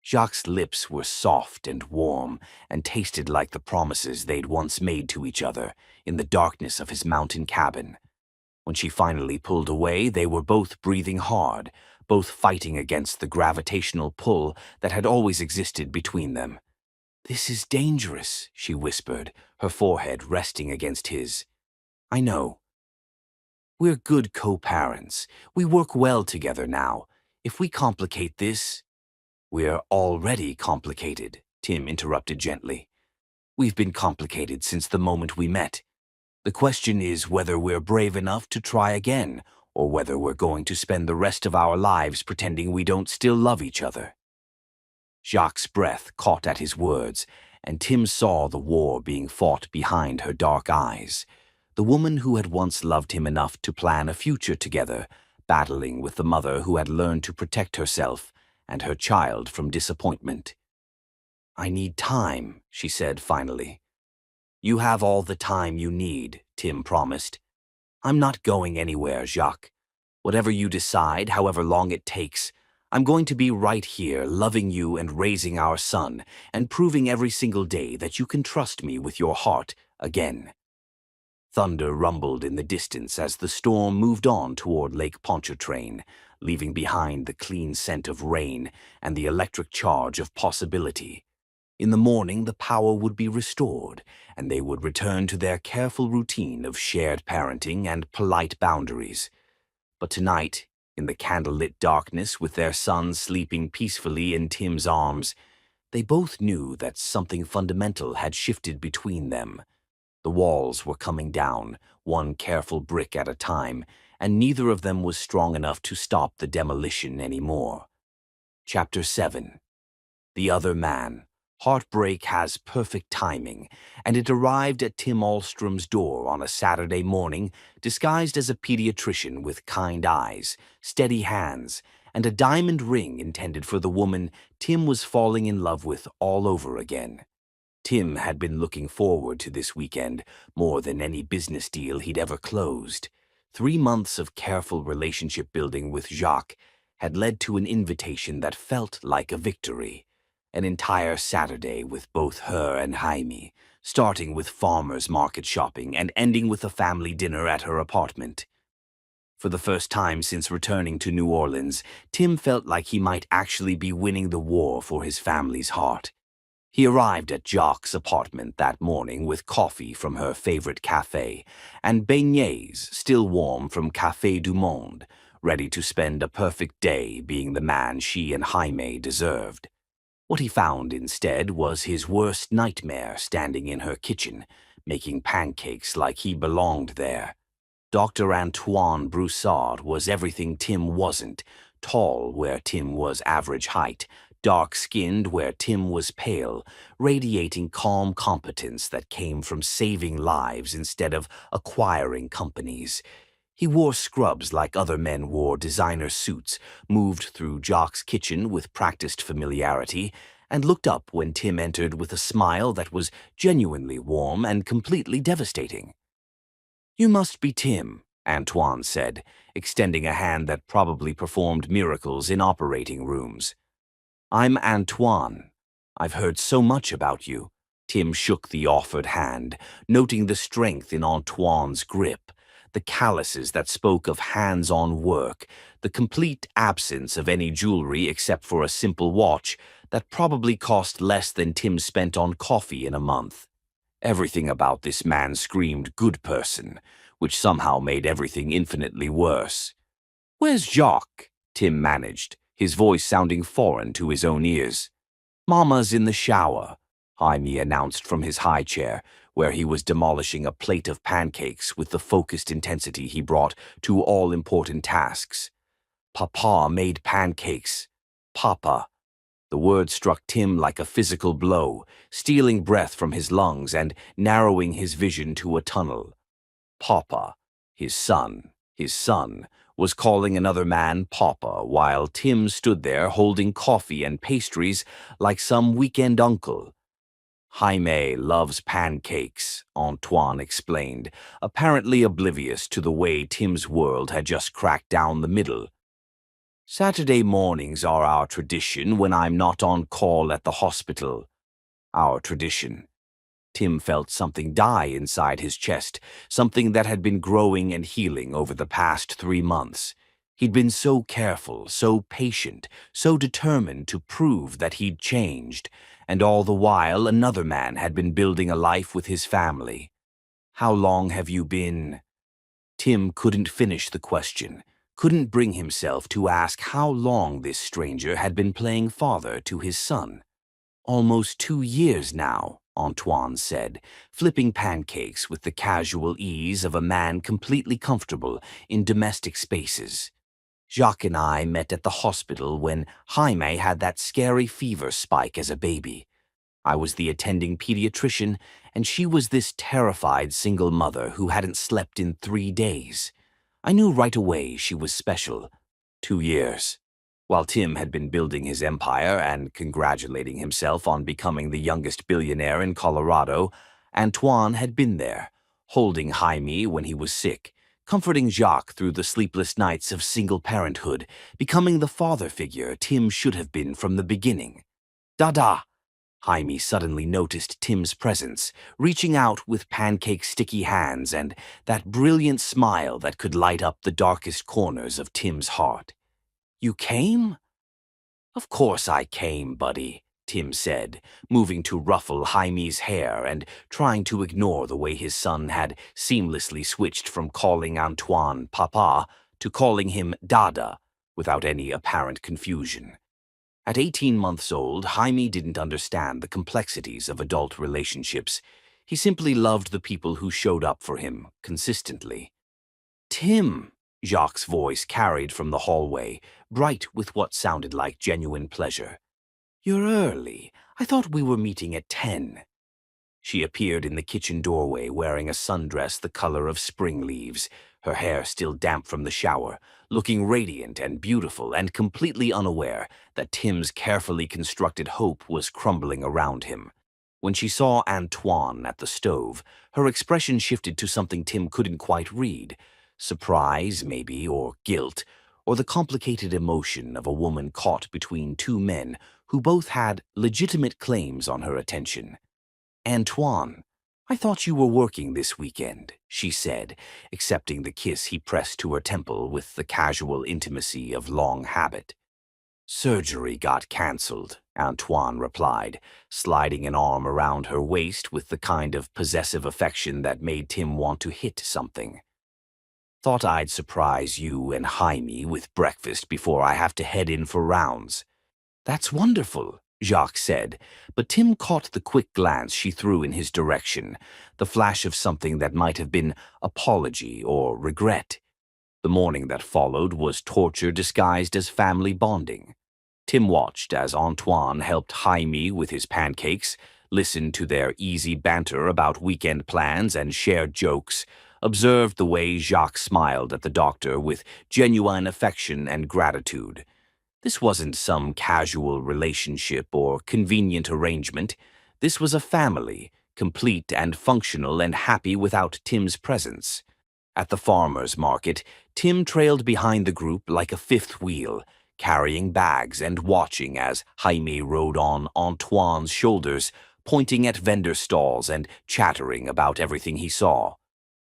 [SPEAKER 2] Jacques' lips were soft and warm, and tasted like the promises they'd once made to each other in the darkness of his mountain cabin. When she finally pulled away, they were both breathing hard, both fighting against the gravitational pull that had always existed between them. This is dangerous, she whispered, her forehead resting against his. I know. We're good co-parents. We work well together now. If we complicate this... We're already complicated, Tim interrupted gently. We've been complicated since the moment we met. The question is whether we're brave enough to try again, or whether we're going to spend the rest of our lives pretending we don't still love each other. Jacques' breath caught at his words, and Tim saw the war being fought behind her dark eyes. The woman who had once loved him enough to plan a future together, battling with the mother who had learned to protect herself and her child from disappointment. I need time, she said finally. You have all the time you need, Tim promised. I'm not going anywhere, Jacques. Whatever you decide, however long it takes, I'm going to be right here, loving you and raising our son, and proving every single day that you can trust me with your heart again. Thunder rumbled in the distance as the storm moved on toward Lake Pontchartrain, leaving behind the clean scent of rain and the electric charge of possibility. In the morning, the power would be restored, and they would return to their careful routine of shared parenting and polite boundaries. But tonight, in the candlelit darkness with their son sleeping peacefully in Tim's arms, they both knew that something fundamental had shifted between them. The walls were coming down, one careful brick at a time, and neither of them was strong enough to stop the demolition anymore. Chapter 7. The Other Man. Heartbreak has perfect timing, and it arrived at Tim Alstrom's door on a Saturday morning, disguised as a pediatrician with kind eyes, steady hands, and a diamond ring intended for the woman Tim was falling in love with all over again. Tim had been looking forward to this weekend more than any business deal he'd ever closed. 3 months of careful relationship building with Jacques had led to an invitation that felt like a victory. An entire Saturday with both her and Jaime, starting with farmers market shopping and ending with a family dinner at her apartment. For the first time since returning to New Orleans, Tim felt like he might actually be winning the war for his family's heart. He arrived at Jacques' apartment that morning with coffee from her favorite cafe and beignets still warm from Café du Monde, ready to spend a perfect day being the man she and Jaime deserved. What he found instead was his worst nightmare standing in her kitchen, making pancakes like he belonged there. Dr. Antoine Broussard was everything Tim wasn't, tall where Tim was average height, dark-skinned where Tim was pale, radiating calm competence that came from saving lives instead of acquiring companies. He wore scrubs like other men wore designer suits, moved through Jock's kitchen with practiced familiarity, and looked up when Tim entered with a smile that was genuinely warm and completely devastating. "You must be Tim," Antoine said, extending a hand that probably performed miracles in operating rooms. "I'm Antoine. I've heard so much about you." Tim shook the offered hand, noting the strength in Antoine's grip, the calluses that spoke of hands-on work, the complete absence of any jewelry except for a simple watch that probably cost less than Tim spent on coffee in a month. Everything about this man screamed good person, which somehow made everything infinitely worse. "Where's Jock?" Tim managed, his voice sounding foreign to his own ears. "Mama's in the shower," Jaime announced from his high chair, where he was demolishing a plate of pancakes with the focused intensity he brought to all important tasks. "Papa made pancakes. Papa." The word struck Tim like a physical blow, stealing breath from his lungs and narrowing his vision to a tunnel. Papa, his son, was calling another man Papa while Tim stood there holding coffee and pastries like some weekend uncle. "Jaime loves pancakes," Antoine explained, apparently oblivious to the way Tim's world had just cracked down the middle. "Saturday mornings are our tradition when I'm not on call at the hospital." Our tradition. Tim felt something die inside his chest, something that had been growing and healing over the past 3 months. He'd been so careful, so patient, so determined to prove that he'd changed, and all the while another man had been building a life with his family. "How long have you been?" Tim couldn't finish the question, couldn't bring himself to ask how long this stranger had been playing father to his son. "Almost 2 years now," Antoine said, flipping pancakes with the casual ease of a man completely comfortable in domestic spaces. "Jacques and I met at the hospital when Jaime had that scary fever spike as a baby. I was the attending pediatrician, and she was this terrified single mother who hadn't slept in 3 days. I knew right away she was special. 2 years. While Tim had been building his empire and congratulating himself on becoming the youngest billionaire in Colorado, Antoine had been there, holding Jaime when he was sick, comforting Jacques through the sleepless nights of single parenthood, becoming the father figure Tim should have been from the beginning. "Dada!" Jaime suddenly noticed Tim's presence, reaching out with pancake-sticky hands and that brilliant smile that could light up the darkest corners of Tim's heart. "You came?" "Of course I came, buddy," Tim said, moving to ruffle Jaime's hair and trying to ignore the way his son had seamlessly switched from calling Antoine Papa to calling him Dada without any apparent confusion. At 18 months old, Jaime didn't understand the complexities of adult relationships. He simply loved the people who showed up for him consistently. "Tim," Jacques' voice carried from the hallway, bright with what sounded like genuine pleasure. "You're early. I thought we were meeting at 10. She appeared in the kitchen doorway wearing a sundress the color of spring leaves, her hair still damp from the shower, looking radiant and beautiful and completely unaware that Tim's carefully constructed hope was crumbling around him. When she saw Antoine at the stove, her expression shifted to something Tim couldn't quite read. Surprise, maybe, or guilt, or the complicated emotion of a woman caught between two men who both had legitimate claims on her attention. "Antoine, I thought you were working this weekend," she said, accepting the kiss he pressed to her temple with the casual intimacy of long habit. "Surgery got cancelled," Antoine replied, sliding an arm around her waist with the kind of possessive affection that made Tim want to hit something. Thought I'd surprise you and Jaime with breakfast before I have to head in for rounds. That's wonderful, Jacques said, but Tim caught the quick glance she threw in his direction, the flash of something that might have been apology or regret. The morning that followed was torture disguised as family bonding. Tim watched as Antoine helped Jaime with his pancakes, listened to their easy banter about weekend plans and shared jokes, observed the way Jacques smiled at the doctor with genuine affection and gratitude. This wasn't some casual relationship or convenient arrangement. This was a family, complete and functional and happy without Tim's presence. At the farmer's market, Tim trailed behind the group like a fifth wheel, carrying bags and watching as Jaime rode on Antoine's shoulders, pointing at vendor stalls and chattering about everything he saw.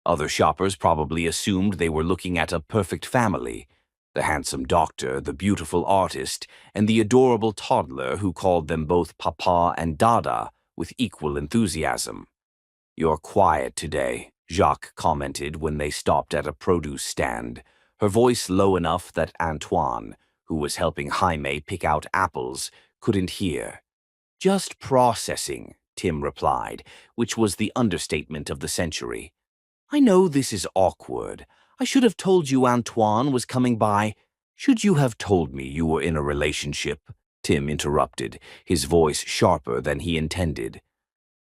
[SPEAKER 2] Other shoppers probably assumed they were looking at a perfect family: the handsome doctor, the beautiful artist, and the adorable toddler who called them both Papa and Dada with equal enthusiasm. "You're quiet today," Jacques commented when they stopped at a produce stand, her voice low enough that Antoine, who was helping Jaime pick out apples, couldn't hear. "Just processing," Tim replied, which was the understatement of the century. "I know this is awkward. I should have told you Antoine was coming by." "Should you have told me you were in a relationship?" Tim interrupted, his voice sharper than he intended.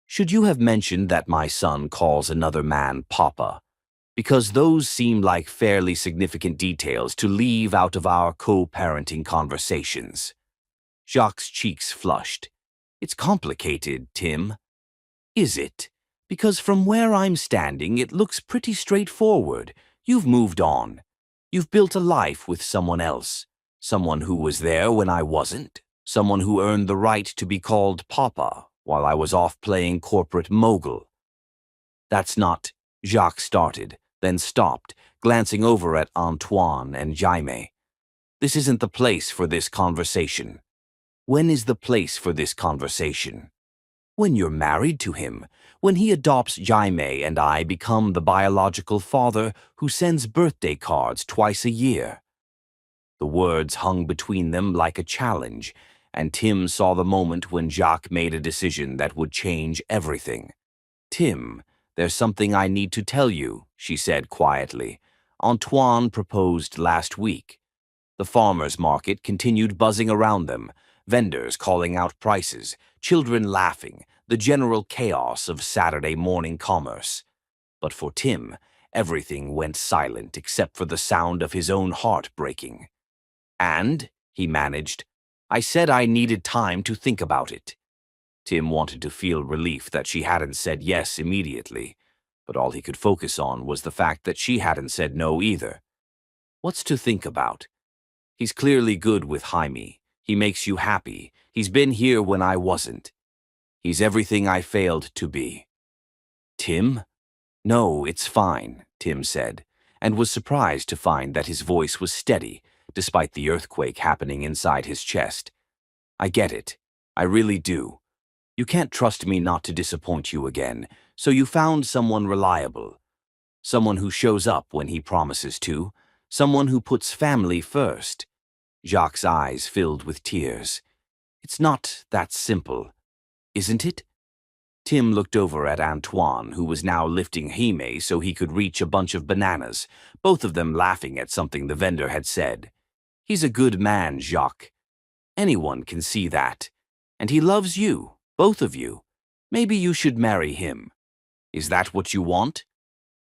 [SPEAKER 2] "Should you have mentioned that my son calls another man Papa? Because those seem like fairly significant details to leave out of our co-parenting conversations." Jacques' cheeks flushed. "It's complicated, Tim." "Is it? Because from where I'm standing, it looks pretty straightforward. You've moved on. You've built a life with someone else. Someone who was there when I wasn't. Someone who earned the right to be called Papa while I was off playing corporate mogul." "That's not—" Jacques started, then stopped, glancing over at Antoine and Jaime. "This isn't the place for this conversation." "When is the place for this conversation?" "When you're married to him. When he adopts Jaime and I become the biological father who sends birthday cards twice a year." The words hung between them like a challenge, and Tim saw the moment when Jacques made a decision that would change everything. "Tim, there's something I need to tell you," she said quietly. "Antoine proposed last week." The farmer's market continued buzzing around them, vendors calling out prices, children laughing, the general chaos of Saturday morning commerce. But for Tim, everything went silent except for the sound of his own heart breaking. "And," he managed, "I said I needed time to think about it." Tim wanted to feel relief that she hadn't said yes immediately, but all he could focus on was the fact that she hadn't said no either. "What's to think about?" "He's clearly good with Jaime. He makes you happy. He's been here when I wasn't. He's everything I failed to be." "Tim?" "No, it's fine," Tim said, and was surprised to find that his voice was steady, despite the earthquake happening inside his chest. "I get it. I really do. You can't trust me not to disappoint you again, so you found someone reliable. Someone who shows up when he promises to. Someone who puts family first." Jacques' eyes filled with tears. "It's not that simple, isn't it?" Tim looked over at Antoine, who was now lifting Jaime so he could reach a bunch of bananas, both of them laughing at something the vendor had said. "He's a good man, Jacques. Anyone can see that. And he loves you, both of you. Maybe you should marry him. Is that what you want?"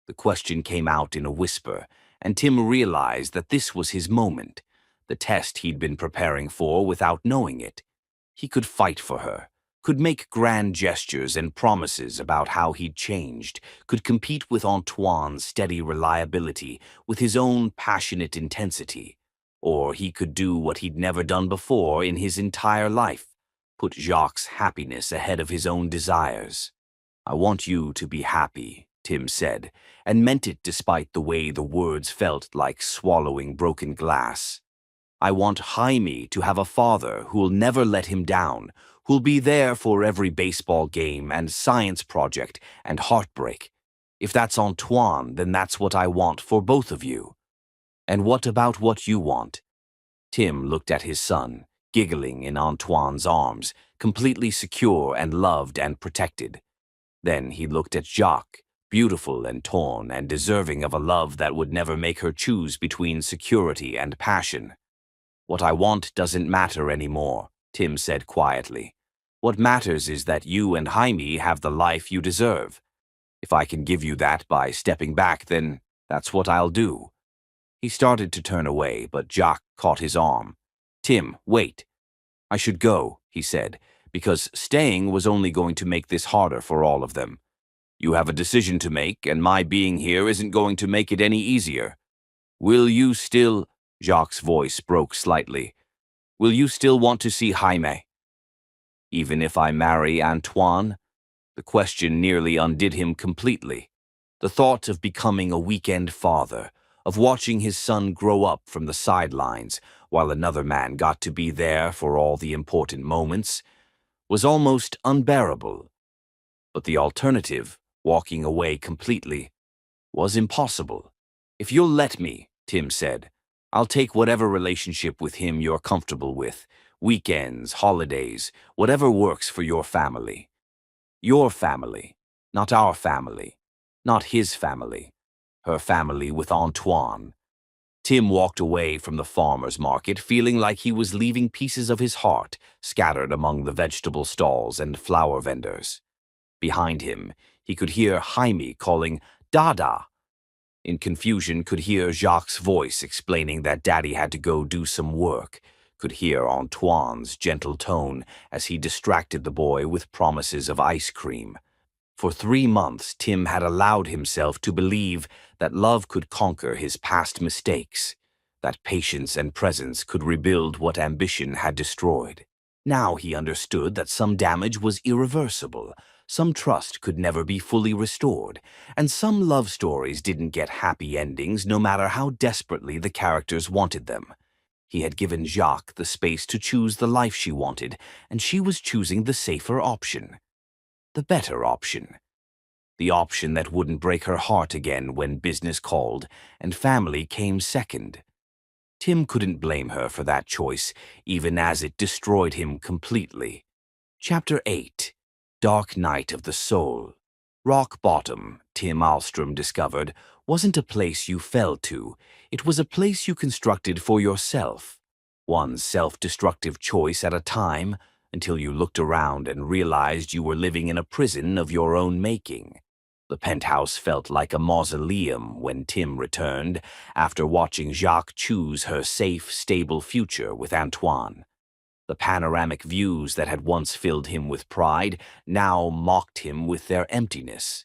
[SPEAKER 2] The question came out in a whisper, and Tim realized that this was his moment, the test he'd been preparing for without knowing it. He could fight for her, could make grand gestures and promises about how he'd changed, could compete with Antoine's steady reliability with his own passionate intensity. Or he could do what he'd never done before in his entire life, put Jacques' happiness ahead of his own desires. "I want you to be happy," Tim said, and meant it despite the way the words felt like swallowing broken glass. "I want Jaime to have a father who'll never let him down, who'll be there for every baseball game and science project and heartbreak. If that's Antoine, then that's what I want for both of you. And what about what you want? Tim looked at his son, giggling in Antoine's arms, completely secure and loved and protected. Then he looked at Jacques, beautiful and torn and deserving of a love that would never make her choose between security and passion. What I want doesn't matter anymore, Tim said quietly. What matters is that you and Jaime have the life you deserve. If I can give you that by stepping back, then that's what I'll do. He started to turn away, but Jacques caught his arm. Tim, wait. I should go, he said, because staying was only going to make this harder for all of them. You have a decision to make, and my being here isn't going to make it any easier. Will you still— Jacques' voice broke slightly. Will you still want to see Jaime? Even if I marry Antoine? The question nearly undid him completely. The thought of becoming a weekend father, of watching his son grow up from the sidelines while another man got to be there for all the important moments, was almost unbearable. But the alternative, walking away completely, was impossible. If you'll let me, Tim said, I'll take whatever relationship with him you're comfortable with, weekends, holidays, whatever works for your family. Your family, not our family, not his family, her family with Antoine. Tim walked away from the farmer's market feeling like he was leaving pieces of his heart scattered among the vegetable stalls and flower vendors. Behind him, he could hear Jaime calling Dada. In confusion, could hear Jacques' voice explaining that Daddy had to go do some work, could hear Antoine's gentle tone as he distracted the boy with promises of ice cream. For 3 months, Tim had allowed himself to believe that love could conquer his past mistakes, that patience and presence could rebuild what ambition had destroyed. Now he understood that some damage was irreversible, some trust could never be fully restored, and some love stories didn't get happy endings no matter how desperately the characters wanted them. He had given Jacques the space to choose the life she wanted, and she was choosing the safer option. The better option. The option that wouldn't break her heart again when business called and family came second. Tim couldn't blame her for that choice, even as it destroyed him completely. Chapter 8. Dark Night of the Soul. Rock bottom, Tim Alstrom discovered, wasn't a place you fell to. It was a place you constructed for yourself. One self-destructive choice at a time, until you looked around and realized you were living in a prison of your own making. The penthouse felt like a mausoleum when Tim returned, after watching Jacques choose her safe, stable future with Antoine. The panoramic views that had once filled him with pride now mocked him with their emptiness.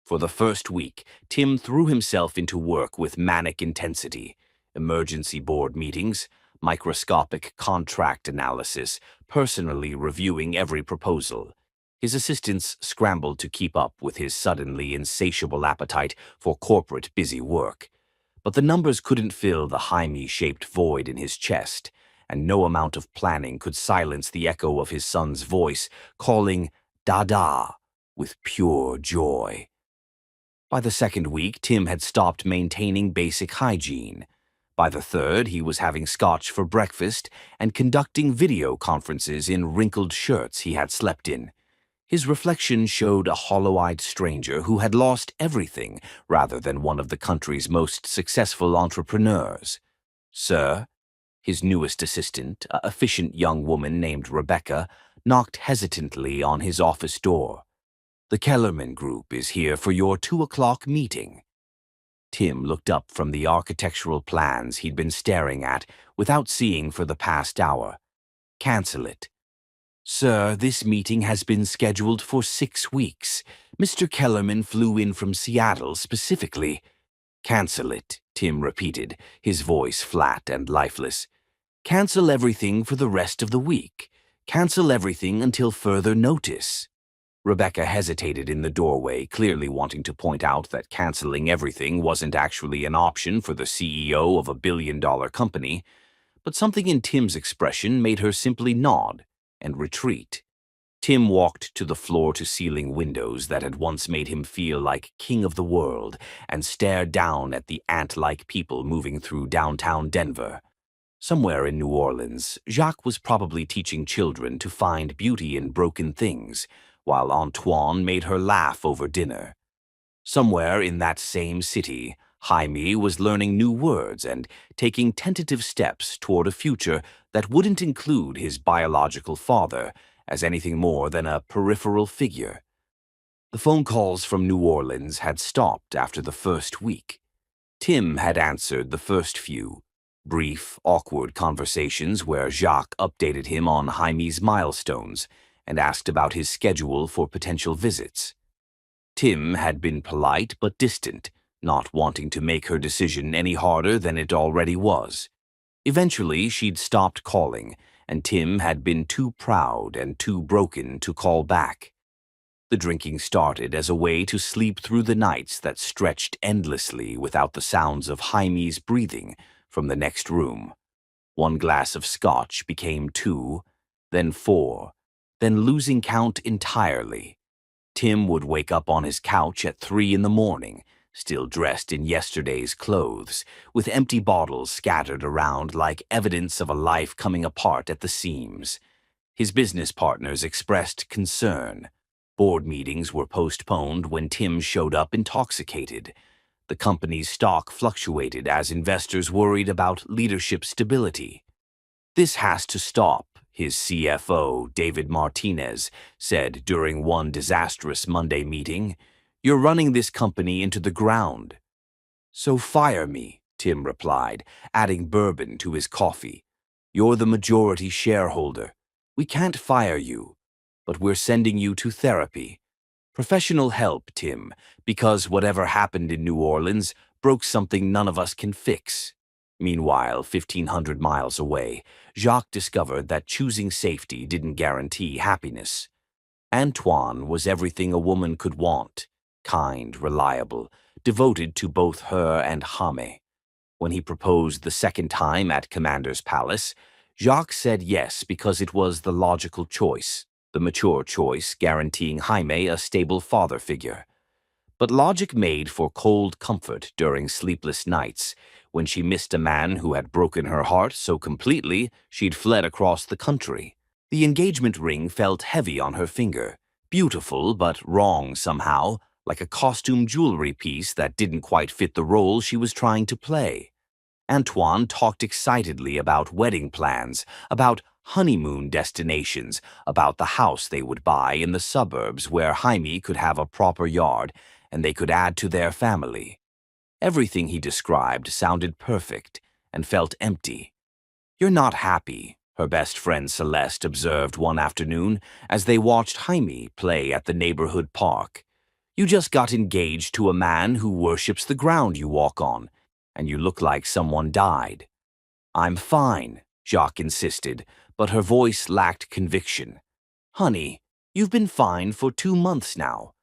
[SPEAKER 2] For the first week, Tim threw himself into work with manic intensity. Emergency board meetings, microscopic contract analysis, personally reviewing every proposal. His assistants scrambled to keep up with his suddenly insatiable appetite for corporate busy work. But the numbers couldn't fill the Jaime-shaped void in his chest, and no amount of planning could silence the echo of his son's voice, calling Dada with pure joy. By the second week, Tim had stopped maintaining basic hygiene. By the third, he was having scotch for breakfast and conducting video conferences in wrinkled shirts he had slept in. His reflection showed a hollow-eyed stranger who had lost everything rather than one of the country's most successful entrepreneurs. Sir, his newest assistant, a efficient young woman named Rebecca, knocked hesitantly on his office door. The Kellerman Group is here for your 2 o'clock meeting. Tim looked up from the architectural plans he'd been staring at without seeing for the past hour. Cancel it. Sir, this meeting has been scheduled for 6 weeks. Mr. Kellerman flew in from Seattle specifically. Cancel it, Tim repeated, his voice flat and lifeless. Cancel everything for the rest of the week. Cancel everything until further notice. Rebecca hesitated in the doorway, clearly wanting to point out that canceling everything wasn't actually an option for the CEO of a billion-dollar company, but something in Tim's expression made her simply nod and retreat. Tim walked to the floor-to-ceiling windows that had once made him feel like king of the world and stared down at the ant-like people moving through downtown Denver. Somewhere in New Orleans, Jacques was probably teaching children to find beauty in broken things, while Antoine made her laugh over dinner. Somewhere in that same city, Jaime was learning new words and taking tentative steps toward a future that wouldn't include his biological father as anything more than a peripheral figure. The phone calls from New Orleans had stopped after the first week. Tim had answered the first few, brief, awkward conversations where Jacques updated him on Jaime's milestones and asked about his schedule for potential visits. Tim had been polite but distant, not wanting to make her decision any harder than it already was. Eventually, she'd stopped calling, and Tim had been too proud and too broken to call back. The drinking started as a way to sleep through the nights that stretched endlessly without the sounds of Jaime's breathing from the next room. One glass of scotch became 2, then 4, then losing count entirely. Tim would wake up on his couch at 3 in the morning, still dressed in yesterday's clothes, with empty bottles scattered around like evidence of a life coming apart at the seams. His business partners expressed concern. Board meetings were postponed when Tim showed up intoxicated. The company's stock fluctuated as investors worried about leadership stability. "This has to stop," his CFO, David Martinez, said during one disastrous Monday meeting. "You're running this company into the ground." "So fire me," Tim replied, adding bourbon to his coffee. "You're the majority shareholder. We can't fire you, but we're sending you to therapy. Professional help, Tim, because whatever happened in New Orleans broke something none of us can fix." Meanwhile, 1,500 miles away, Jacques discovered that choosing safety didn't guarantee happiness. Antoine was everything a woman could want: kind, reliable, devoted to both her and Jaime. When he proposed the second time at Commander's Palace, Jacques said yes because it was the logical choice, the mature choice guaranteeing Jaime a stable father figure. But logic made for cold comfort during sleepless nights, when she missed a man who had broken her heart so completely she'd fled across the country. The engagement ring felt heavy on her finger, beautiful but wrong somehow, like a costume jewelry piece that didn't quite fit the role she was trying to play. Antoine talked excitedly about wedding plans, about honeymoon destinations, about the house they would buy in the suburbs where Jaime could have a proper yard and they could add to their family. Everything he described sounded perfect and felt empty. "You're not happy," her best friend Celeste observed one afternoon as they watched Jaime play at the neighborhood park. "You just got engaged to a man who worships the ground you walk on, and you look like someone died." "I'm fine," Jacques insisted, but her voice lacked conviction. "Honey, you've been fine for 2 months now.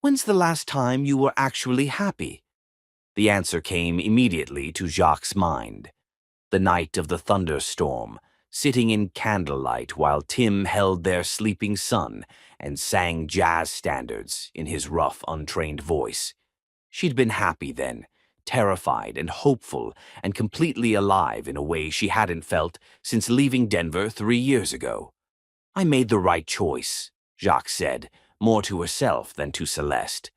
[SPEAKER 2] When's the last time you were actually happy?" The answer came immediately to Jacques' mind. The night of the thunderstorm, sitting in candlelight while Tim held their sleeping son and sang jazz standards in his rough, untrained voice. She'd been happy then, terrified and hopeful and completely alive in a way she hadn't felt since leaving Denver 3 years ago. "I made the right choice," Jacques said, more to herself than to Celeste.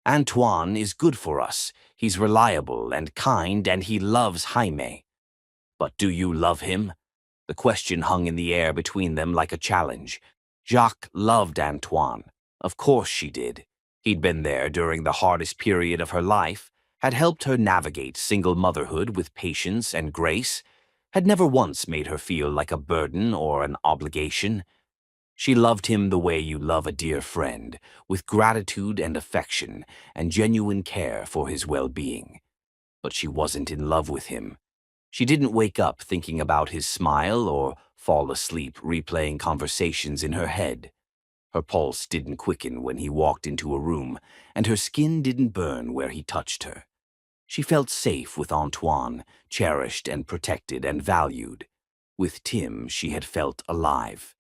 [SPEAKER 2] "Antoine is good for us. He's reliable and kind, and he loves Jaime." "But do you love him?" The question hung in the air between them like a challenge. Jacques loved Antoine. Of course she did. He'd been there during the hardest period of her life, had helped her navigate single motherhood with patience and grace, had never once made her feel like a burden or an obligation. She loved him the way you love a dear friend, with gratitude and affection and genuine care for his well-being. But she wasn't in love with him. She didn't wake up thinking about his smile or fall asleep replaying conversations in her head. Her pulse didn't quicken when he walked into a room, and her skin didn't burn where he touched her. She felt safe with Antoine, cherished and protected and valued. With Tim, she had felt alive.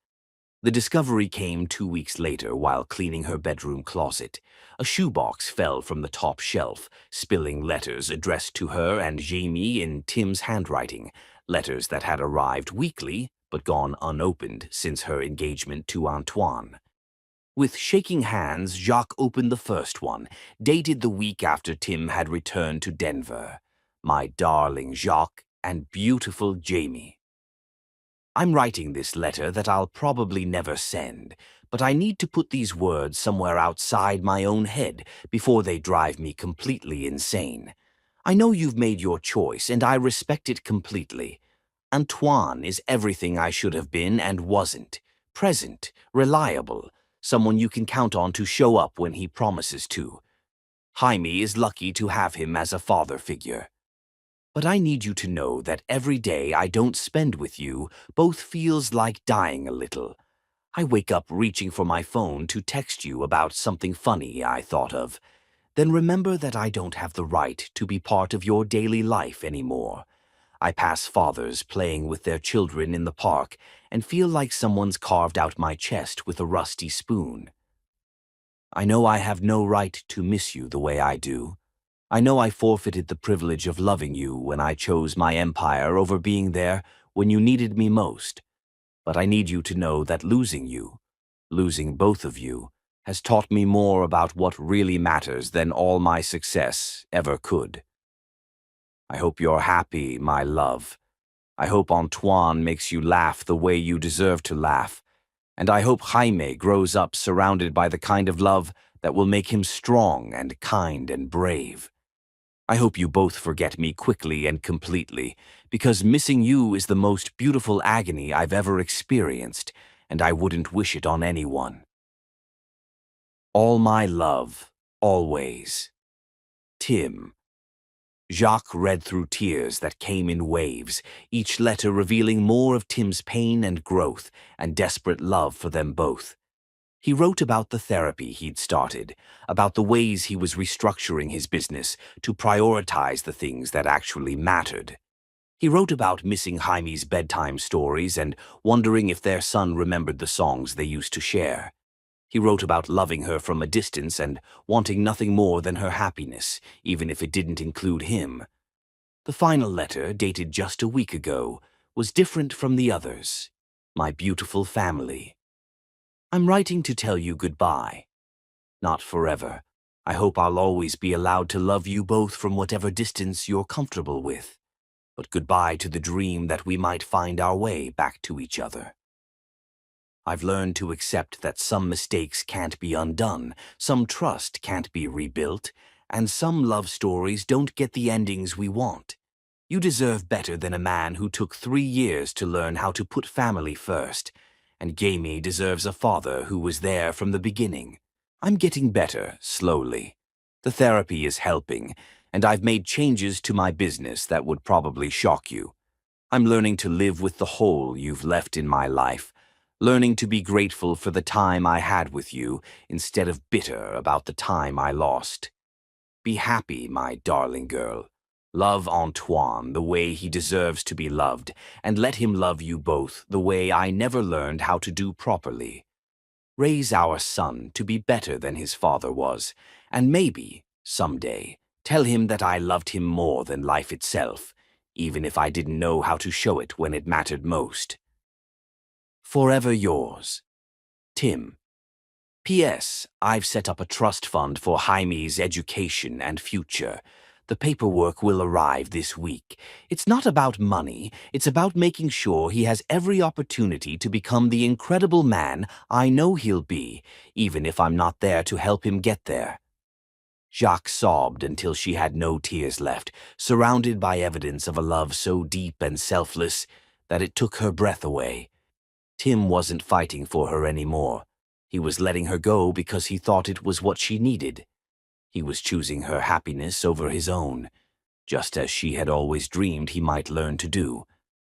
[SPEAKER 2] The discovery came 2 weeks later while cleaning her bedroom closet. A shoebox fell from the top shelf, spilling letters addressed to her and Jamie in Tim's handwriting, letters that had arrived weekly but gone unopened since her engagement to Antoine. With shaking hands, Jacques opened the first one, dated the week after Tim had returned to Denver. My darling Jacques and beautiful Jamie. I'm writing this letter that I'll probably never send, but I need to put these words somewhere outside my own head before they drive me completely insane. I know you've made your choice, and I respect it completely. Antoine is everything I should have been and wasn't. Present, reliable, someone you can count on to show up when he promises to. Jaime is lucky to have him as a father figure. But I need you to know that every day I don't spend with you both feels like dying a little. I wake up reaching for my phone to text you about something funny I thought of. Then remember that I don't have the right to be part of your daily life anymore. I pass fathers playing with their children in the park and feel like someone's carved out my chest with a rusty spoon. I know I have no right to miss you the way I do. I know I forfeited the privilege of loving you when I chose my empire over being there when you needed me most. But I need you to know that losing you, losing both of you, has taught me more about what really matters than all my success ever could. I hope you're happy, my love. I hope Antoine makes you laugh the way you deserve to laugh. And I hope Jaime grows up surrounded by the kind of love that will make him strong and kind and brave. I hope you both forget me quickly and completely, because missing you is the most beautiful agony I've ever experienced, and I wouldn't wish it on anyone. All my love, always. Tim. Jacques read through tears that came in waves, each letter revealing more of Tim's pain and growth and desperate love for them both. He wrote about the therapy he'd started, about the ways he was restructuring his business to prioritize the things that actually mattered. He wrote about missing Jaime's bedtime stories and wondering if their son remembered the songs they used to share. He wrote about loving her from a distance and wanting nothing more than her happiness, even if it didn't include him. The final letter, dated just a week ago, was different from the others. My beautiful family. I'm writing to tell you goodbye. Not forever. I hope I'll always be allowed to love you both from whatever distance you're comfortable with. But goodbye to the dream that we might find our way back to each other. I've learned to accept that some mistakes can't be undone, some trust can't be rebuilt, and some love stories don't get the endings we want. You deserve better than a man who took 3 years to learn how to put family first. And Jamie deserves a father who was there from the beginning. I'm getting better, slowly. The therapy is helping, and I've made changes to my business that would probably shock you. I'm learning to live with the hole you've left in my life, learning to be grateful for the time I had with you instead of bitter about the time I lost. Be happy, my darling girl. Love Antoine the way he deserves to be loved, and let him love you both the way I never learned how to do properly. Raise our son to be better than his father was, and maybe, someday, tell him that I loved him more than life itself, even if I didn't know how to show it when it mattered most. Forever yours, Tim. P.S. I've set up a trust fund for Jaime's education and future. The paperwork will arrive this week. It's not about money, it's about making sure he has every opportunity to become the incredible man I know he'll be, even if I'm not there to help him get there. Jacques sobbed until she had no tears left, surrounded by evidence of a love so deep and selfless that it took her breath away. Tim wasn't fighting for her anymore. He was letting her go because he thought it was what she needed. He was choosing her happiness over his own, just as she had always dreamed he might learn to do.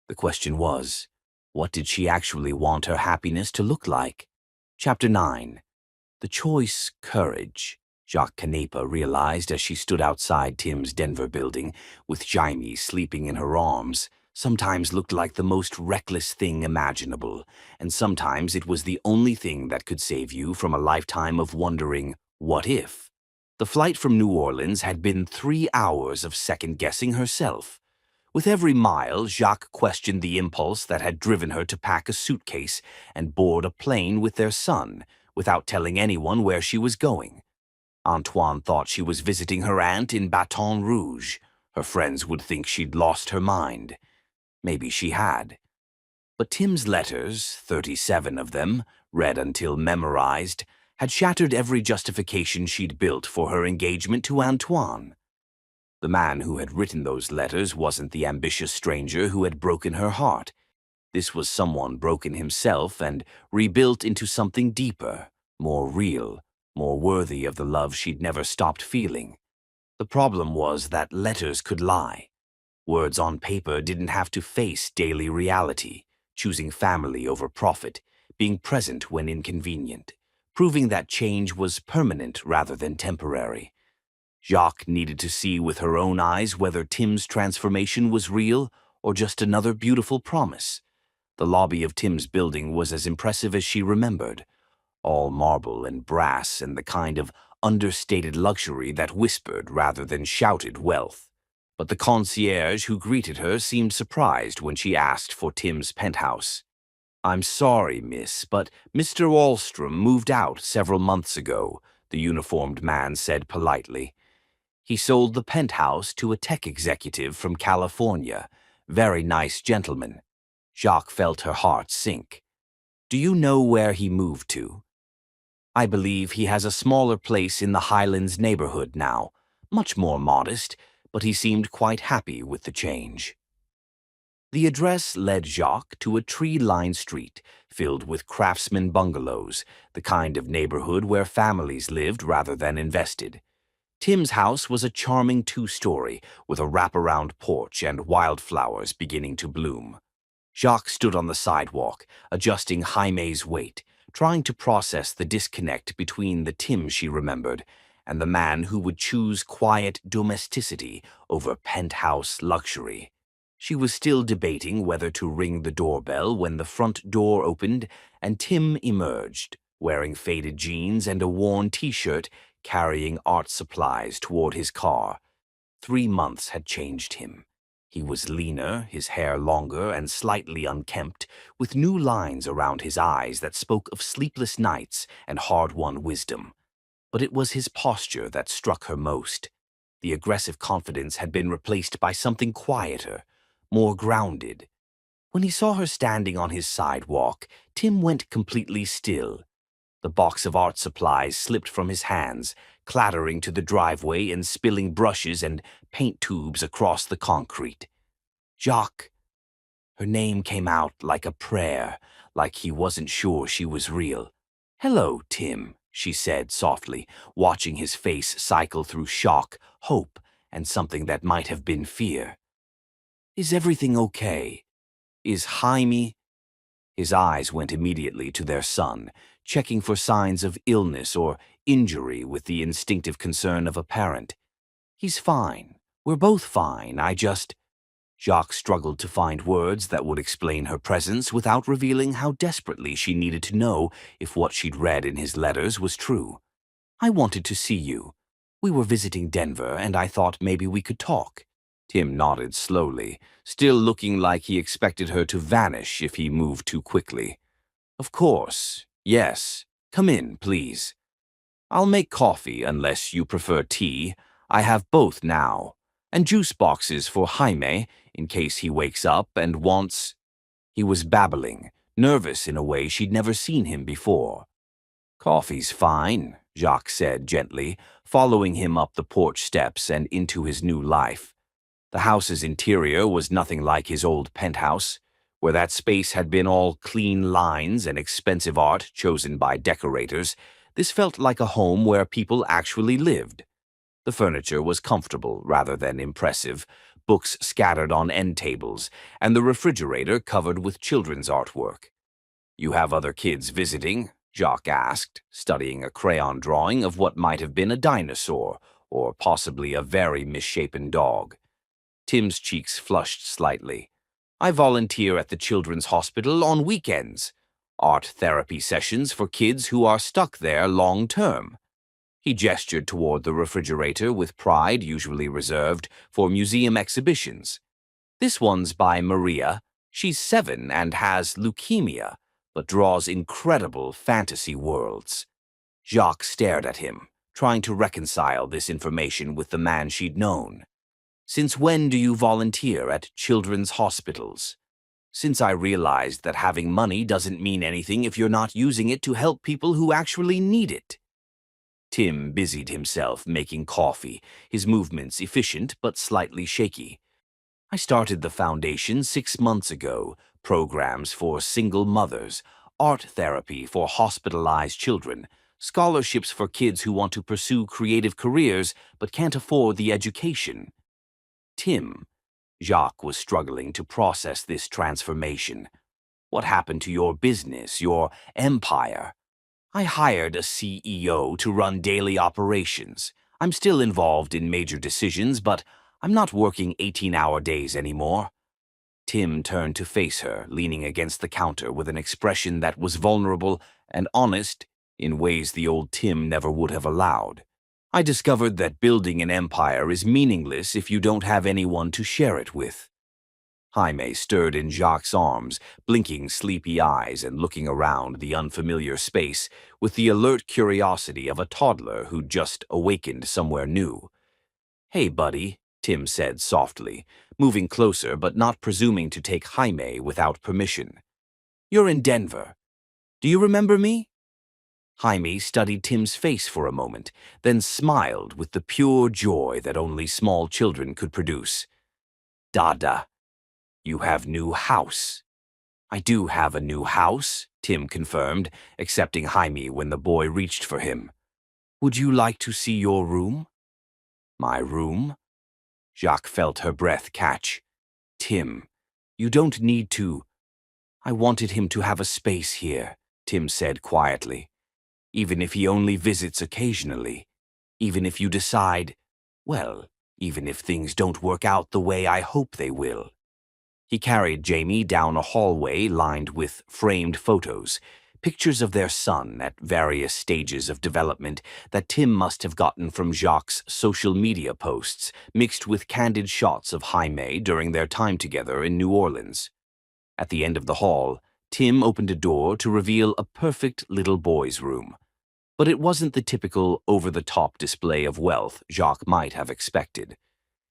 [SPEAKER 2] The question was, what did she actually want her happiness to look like? Chapter 9. The choice, courage, Jacques Canepa realized as she stood outside Tim's Denver building, with Jaime sleeping in her arms, sometimes looked like the most reckless thing imaginable, and sometimes it was the only thing that could save you from a lifetime of wondering, what if? The flight from New Orleans had been 3 hours of second-guessing herself. With every mile, Jacques questioned the impulse that had driven her to pack a suitcase and board a plane with their son, without telling anyone where she was going. Antoine thought she was visiting her aunt in Baton Rouge. Her friends would think she'd lost her mind. Maybe she had. But Tim's letters, 37 of them, read until memorized, had shattered every justification she'd built for her engagement to Antoine. The man who had written those letters wasn't the ambitious stranger who had broken her heart. This was someone broken himself and rebuilt into something deeper, more real, more worthy of the love she'd never stopped feeling. The problem was that letters could lie. Words on paper didn't have to face daily reality, choosing family over profit, being present when inconvenient, proving that change was permanent rather than temporary. Jacques needed to see with her own eyes whether Tim's transformation was real or just another beautiful promise. The lobby of Tim's building was as impressive as she remembered, all marble and brass and the kind of understated luxury that whispered rather than shouted wealth. But the concierge who greeted her seemed surprised when she asked for Tim's penthouse. "I'm sorry, miss, but Mr. Alstrom moved out several months ago," the uniformed man said politely. "He sold the penthouse to a tech executive from California. Very nice gentleman." Jacques felt her heart sink. "Do you know where he moved to?" "I believe he has a smaller place in the Highlands neighborhood now, much more modest, but he seemed quite happy with the change." The address led Jacques to a tree-lined street filled with craftsman bungalows, the kind of neighborhood where families lived rather than invested. Tim's house was a charming 2-story with a wraparound porch and wildflowers beginning to bloom. Jacques stood on the sidewalk, adjusting Jaime's weight, trying to process the disconnect between the Tim she remembered and the man who would choose quiet domesticity over penthouse luxury. She was still debating whether to ring the doorbell when the front door opened and Tim emerged, wearing faded jeans and a worn t-shirt, carrying art supplies toward his car. 3 months had changed him. He was leaner, his hair longer and slightly unkempt, with new lines around his eyes that spoke of sleepless nights and hard-won wisdom. But it was his posture that struck her most. The aggressive confidence had been replaced by something quieter, more grounded. When he saw her standing on his sidewalk, Tim went completely still. The box of art supplies slipped from his hands, clattering to the driveway and spilling brushes and paint tubes across the concrete. "Jacques." Her name came out like a prayer, like he wasn't sure she was real. "Hello, Tim," she said softly, watching his face cycle through shock, hope, and something that might have been fear. "Is everything okay? Is Jaime—" His eyes went immediately to their son, checking for signs of illness or injury with the instinctive concern of a parent. "He's fine. We're both fine. I just—" Jacques struggled to find words that would explain her presence without revealing how desperately she needed to know if what she'd read in his letters was true. "I wanted to see you. We were visiting Denver, and I thought maybe we could talk." Tim nodded slowly, still looking like he expected her to vanish if he moved too quickly. "Of course. Yes. Come in, please. I'll make coffee unless you prefer tea. I have both now. And juice boxes for Jaime in case he wakes up and wants—" He was babbling, nervous in a way she'd never seen him before. "Coffee's fine," Jacques said gently, following him up the porch steps and into his new life. The house's interior was nothing like his old penthouse, where that space had been all clean lines and expensive art chosen by decorators. This felt like a home where people actually lived. The furniture was comfortable rather than impressive, books scattered on end tables, and the refrigerator covered with children's artwork. "You have other kids visiting?" Jacques asked, studying a crayon drawing of what might have been a dinosaur, or possibly a very misshapen dog. Tim's cheeks flushed slightly. I volunteer at the Children's Hospital on weekends. Art therapy sessions for kids who are stuck there long term. He gestured toward the refrigerator with pride usually reserved for museum exhibitions. This one's by Maria. She's 7 and has leukemia, but draws incredible fantasy worlds. Jacques stared at him, trying to reconcile this information with the man she'd known. Since when do you volunteer at children's hospitals? Since I realized that having money doesn't mean anything if you're not using it to help people who actually need it. Tim busied himself making coffee, his movements efficient but slightly shaky. I started the foundation 6 months ago, programs for single mothers, art therapy for hospitalized children, scholarships for kids who want to pursue creative careers but can't afford the education. Tim, Jacques was struggling to process this transformation. What happened to your business, your empire? I hired a CEO to run daily operations. I'm still involved in major decisions, but I'm not working 18-hour days anymore. Tim turned to face her, leaning against the counter with an expression that was vulnerable and honest in ways the old Tim never would have allowed. I discovered that building an empire is meaningless if you don't have anyone to share it with. Jaime stirred in Jacques' arms, blinking sleepy eyes and looking around the unfamiliar space with the alert curiosity of a toddler who'd just awakened somewhere new. "Hey, buddy," Tim said softly, moving closer but not presuming to take Jaime without permission. "You're in Denver. Do you remember me?" Jaime studied Tim's face for a moment, then smiled with the pure joy that only small children could produce. "Dada. You have new house." "I do have a new house," Tim confirmed, accepting Jaime when the boy reached for him. "Would you like to see your room?" "My room?" Jacques felt her breath catch. "Tim, you don't need to." "I wanted him to have a space here," Tim said quietly. "Even if he only visits occasionally. Even if you decide, well, even if things don't work out the way I hope they will." He carried Jamie down a hallway lined with framed photos, pictures of their son at various stages of development that Tim must have gotten from Jacques' social media posts, mixed with candid shots of Jaime during their time together in New Orleans. At the end of the hall, Tim opened a door to reveal a perfect little boy's room. But it wasn't the typical over-the-top display of wealth Jacques might have expected.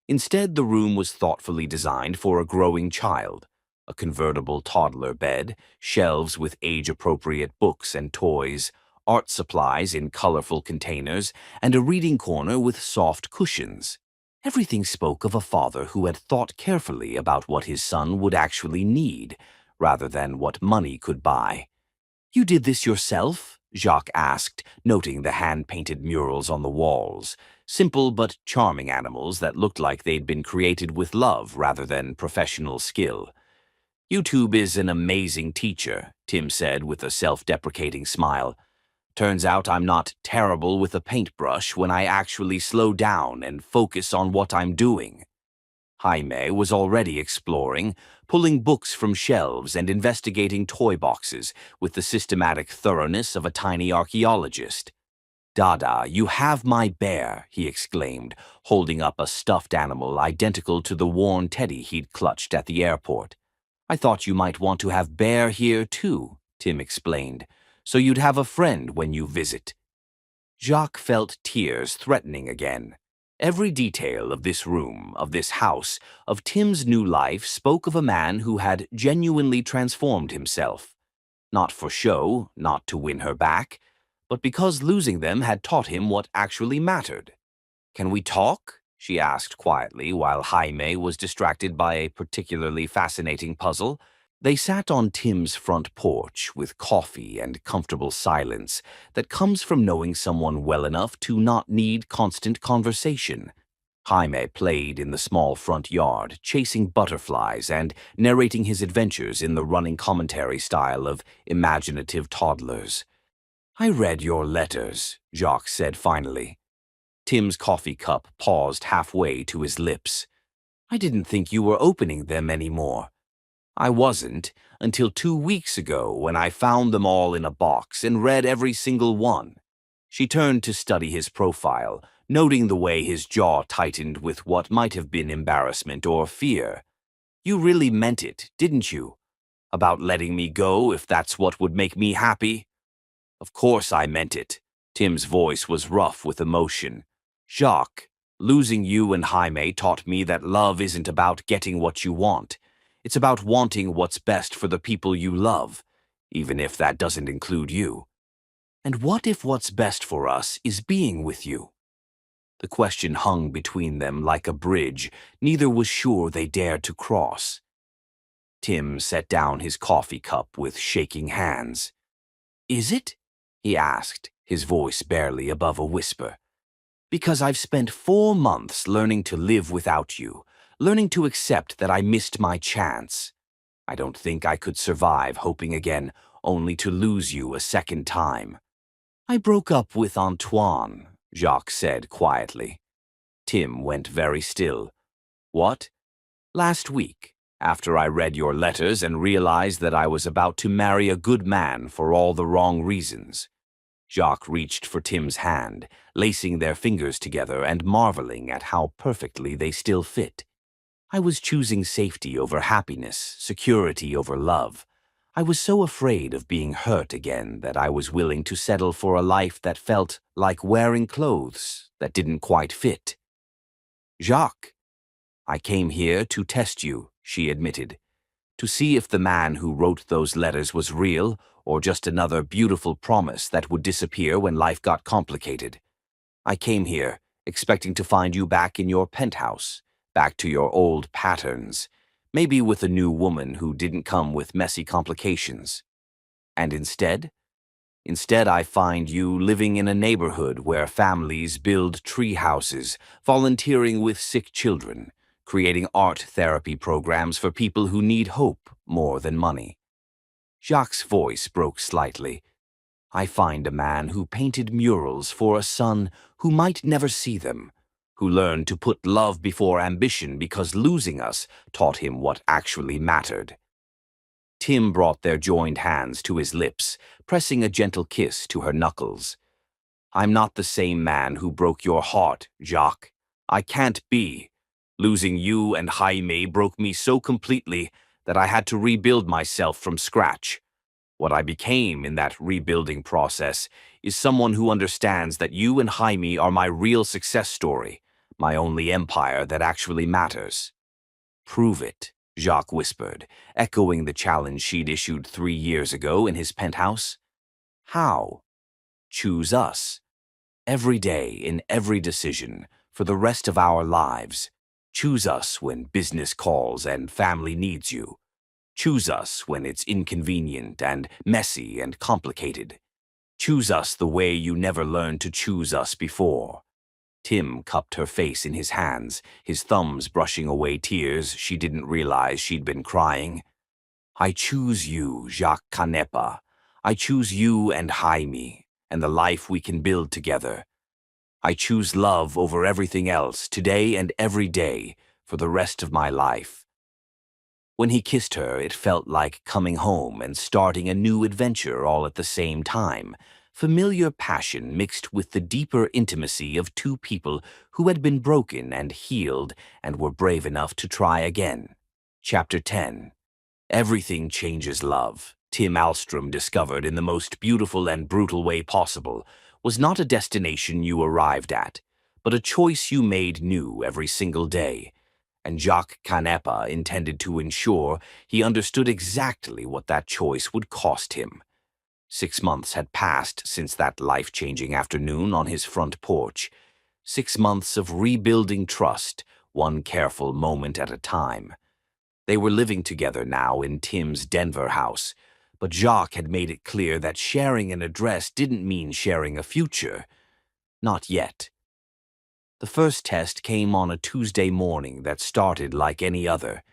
[SPEAKER 2] Instead, the room was thoughtfully designed for a growing child. A convertible toddler bed, shelves with age-appropriate books and toys, art supplies in colorful containers, and a reading corner with soft cushions. Everything spoke of a father who had thought carefully about what his son would actually need, rather than what money could buy. "You did this yourself?" Jacques asked, noting the hand-painted murals on the walls. Simple but charming animals that looked like they'd been created with love rather than professional skill. "YouTube is an amazing teacher," Tim said with a self-deprecating smile. "Turns out I'm not terrible with a paintbrush when I actually slow down and focus on what I'm doing." Jaime was already exploring, pulling books from shelves and investigating toy boxes with the systematic thoroughness of a tiny archaeologist. "Dada, you have my bear," he exclaimed, holding up a stuffed animal identical to the worn teddy he'd clutched at the airport. "I thought you might want to have Bear here too," Tim explained, "so you'd have a friend when you visit." Jacques felt tears threatening again. Every detail of this room, of this house, of Tim's new life spoke of a man who had genuinely transformed himself. Not for show, not to win her back, but because losing them had taught him what actually mattered. "Can we talk?" she asked quietly while Jaime was distracted by a particularly fascinating puzzle. They sat on Tim's front porch with coffee and comfortable silence that comes from knowing someone well enough to not need constant conversation. Jaime played in the small front yard, chasing butterflies and narrating his adventures in the running commentary style of imaginative toddlers. "I read your letters," Jacques said finally. Tim's coffee cup paused halfway to his lips. "I didn't think you were opening them anymore." I wasn't until 2 weeks ago when I found them all in a box and read every single one. She turned to study his profile, noting the way his jaw tightened with what might have been embarrassment or fear. You really meant it, didn't you? About letting me go if that's what would make me happy? Of course I meant it. Tim's voice was rough with emotion. Jacques, losing you and Jaime taught me that love isn't about getting what you want. It's about wanting what's best for the people you love, even if that doesn't include you. And what if what's best for us is being with you? The question hung between them like a bridge neither was sure they dared to cross. Tim set down his coffee cup with shaking hands. "Is it?" he asked, his voice barely above a whisper. "Because I've spent 4 months learning to live without you, learning to accept that I missed my chance. I don't think I could survive hoping again, only to lose you a second time." "I broke up with Antoine," Jacques said quietly. Tim went very still. "What?" "Last week, after I read your letters and realized that I was about to marry a good man for all the wrong reasons." Jacques reached for Tim's hand, lacing their fingers together and marveling at how perfectly they still fit. "I was choosing safety over happiness, security over love. I was so afraid of being hurt again that I was willing to settle for a life that felt like wearing clothes that didn't quite fit." "Jacques, I came here to test you," she admitted, "to see if the man who wrote those letters was real or just another beautiful promise that would disappear when life got complicated. I came here expecting to find you back in your penthouse, back to your old patterns, maybe with a new woman who didn't come with messy complications. And instead I find you living in a neighborhood where families build tree houses, volunteering with sick children, creating art therapy programs for people who need hope more than money." Jacques' voice broke slightly. "I find a man who painted murals for a son who might never see them, who learned to put love before ambition because losing us taught him what actually mattered." Tim brought their joined hands to his lips, pressing a gentle kiss to her knuckles. "I'm not the same man who broke your heart, Jacques. I can't be. Losing you and Jaime broke me so completely that I had to rebuild myself from scratch. What I became in that rebuilding process is someone who understands that you and Jaime are my real success story, my only empire that actually matters." "Prove it," Jacques whispered, echoing the challenge she'd issued 3 years ago in his penthouse. "How?" "Choose us. Every day, in every decision, for the rest of our lives. Choose us when business calls and family needs you. Choose us when it's inconvenient and messy and complicated. Choose us the way you never learned to choose us before." Tim cupped her face in his hands, his thumbs brushing away tears she didn't realize she'd been crying. "I choose you, Jacques Canepa. I choose you and Jaime, and the life we can build together. I choose love over everything else, today and every day, for the rest of my life." When he kissed her, it felt like coming home and starting a new adventure all at the same time. Familiar passion mixed with the deeper intimacy of two people who had been broken and healed and were brave enough to try again. Chapter 10. Everything changes love, Tim Alstrom discovered in the most beautiful and brutal way possible, was not a destination you arrived at, but a choice you made new every single day. And Jacques Canepa intended to ensure he understood exactly what that choice would cost him. 6 months had passed since that life-changing afternoon on his front porch. 6 months of rebuilding trust, one careful moment at a time. They were living together now in Tim's Denver house, but Jacques had made it clear that sharing an address didn't mean sharing a future. Not yet. The first test came on a Tuesday morning that started like any other.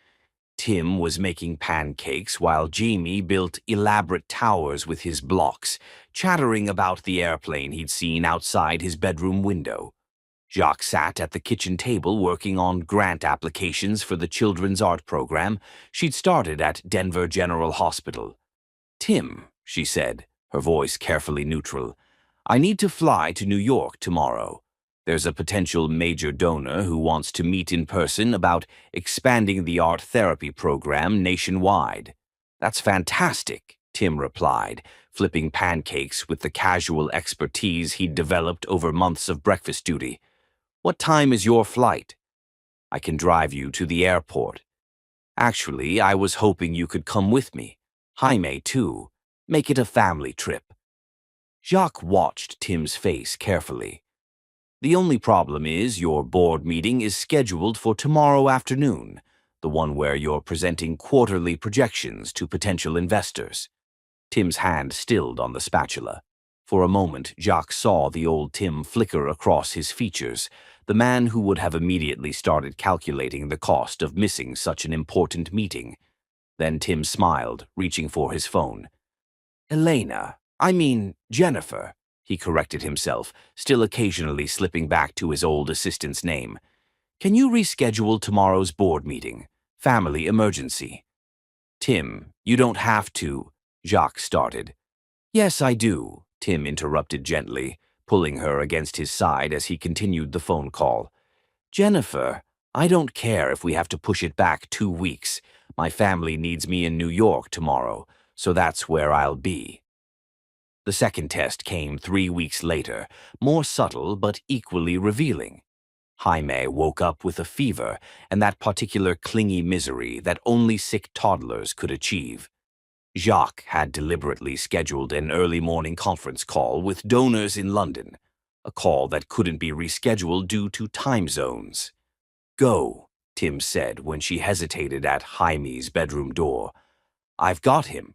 [SPEAKER 2] Tim was making pancakes while Jamie built elaborate towers with his blocks, chattering about the airplane he'd seen outside his bedroom window. Jacques sat at the kitchen table working on grant applications for the children's art program she'd started at Denver General Hospital. "Tim," she said, her voice carefully neutral, "I need to fly to New York tomorrow. There's a potential major donor who wants to meet in person about expanding the art therapy program nationwide." "That's fantastic," Tim replied, flipping pancakes with the casual expertise he'd developed over months of breakfast duty. "What time is your flight?" "I can drive you to the airport. Actually, I was hoping you could come with me. Jaime, too. Make it a family trip." Jacques watched Tim's face carefully. "The only problem is your board meeting is scheduled for tomorrow afternoon, the one where you're presenting quarterly projections to potential investors." Tim's hand stilled on the spatula. For a moment, Jacques saw the old Tim flicker across his features, the man who would have immediately started calculating the cost of missing such an important meeting. Then Tim smiled, reaching for his phone. Jennifer, he corrected himself, still occasionally slipping back to his old assistant's name. "Can you reschedule tomorrow's board meeting? Family emergency." "Tim, you don't have to," Jacques started. "Yes, I do," Tim interrupted gently, pulling her against his side as he continued the phone call. "Jennifer, I don't care if we have to push it back 2 weeks. My family needs me in New York tomorrow, so that's where I'll be." The second test came 3 weeks later, more subtle but equally revealing. Jaime woke up with a fever and that particular clingy misery that only sick toddlers could achieve. Jacques had deliberately scheduled an early morning conference call with donors in London, a call that couldn't be rescheduled due to time zones. "Go," Tim said when she hesitated at Jaime's bedroom door. "I've got him.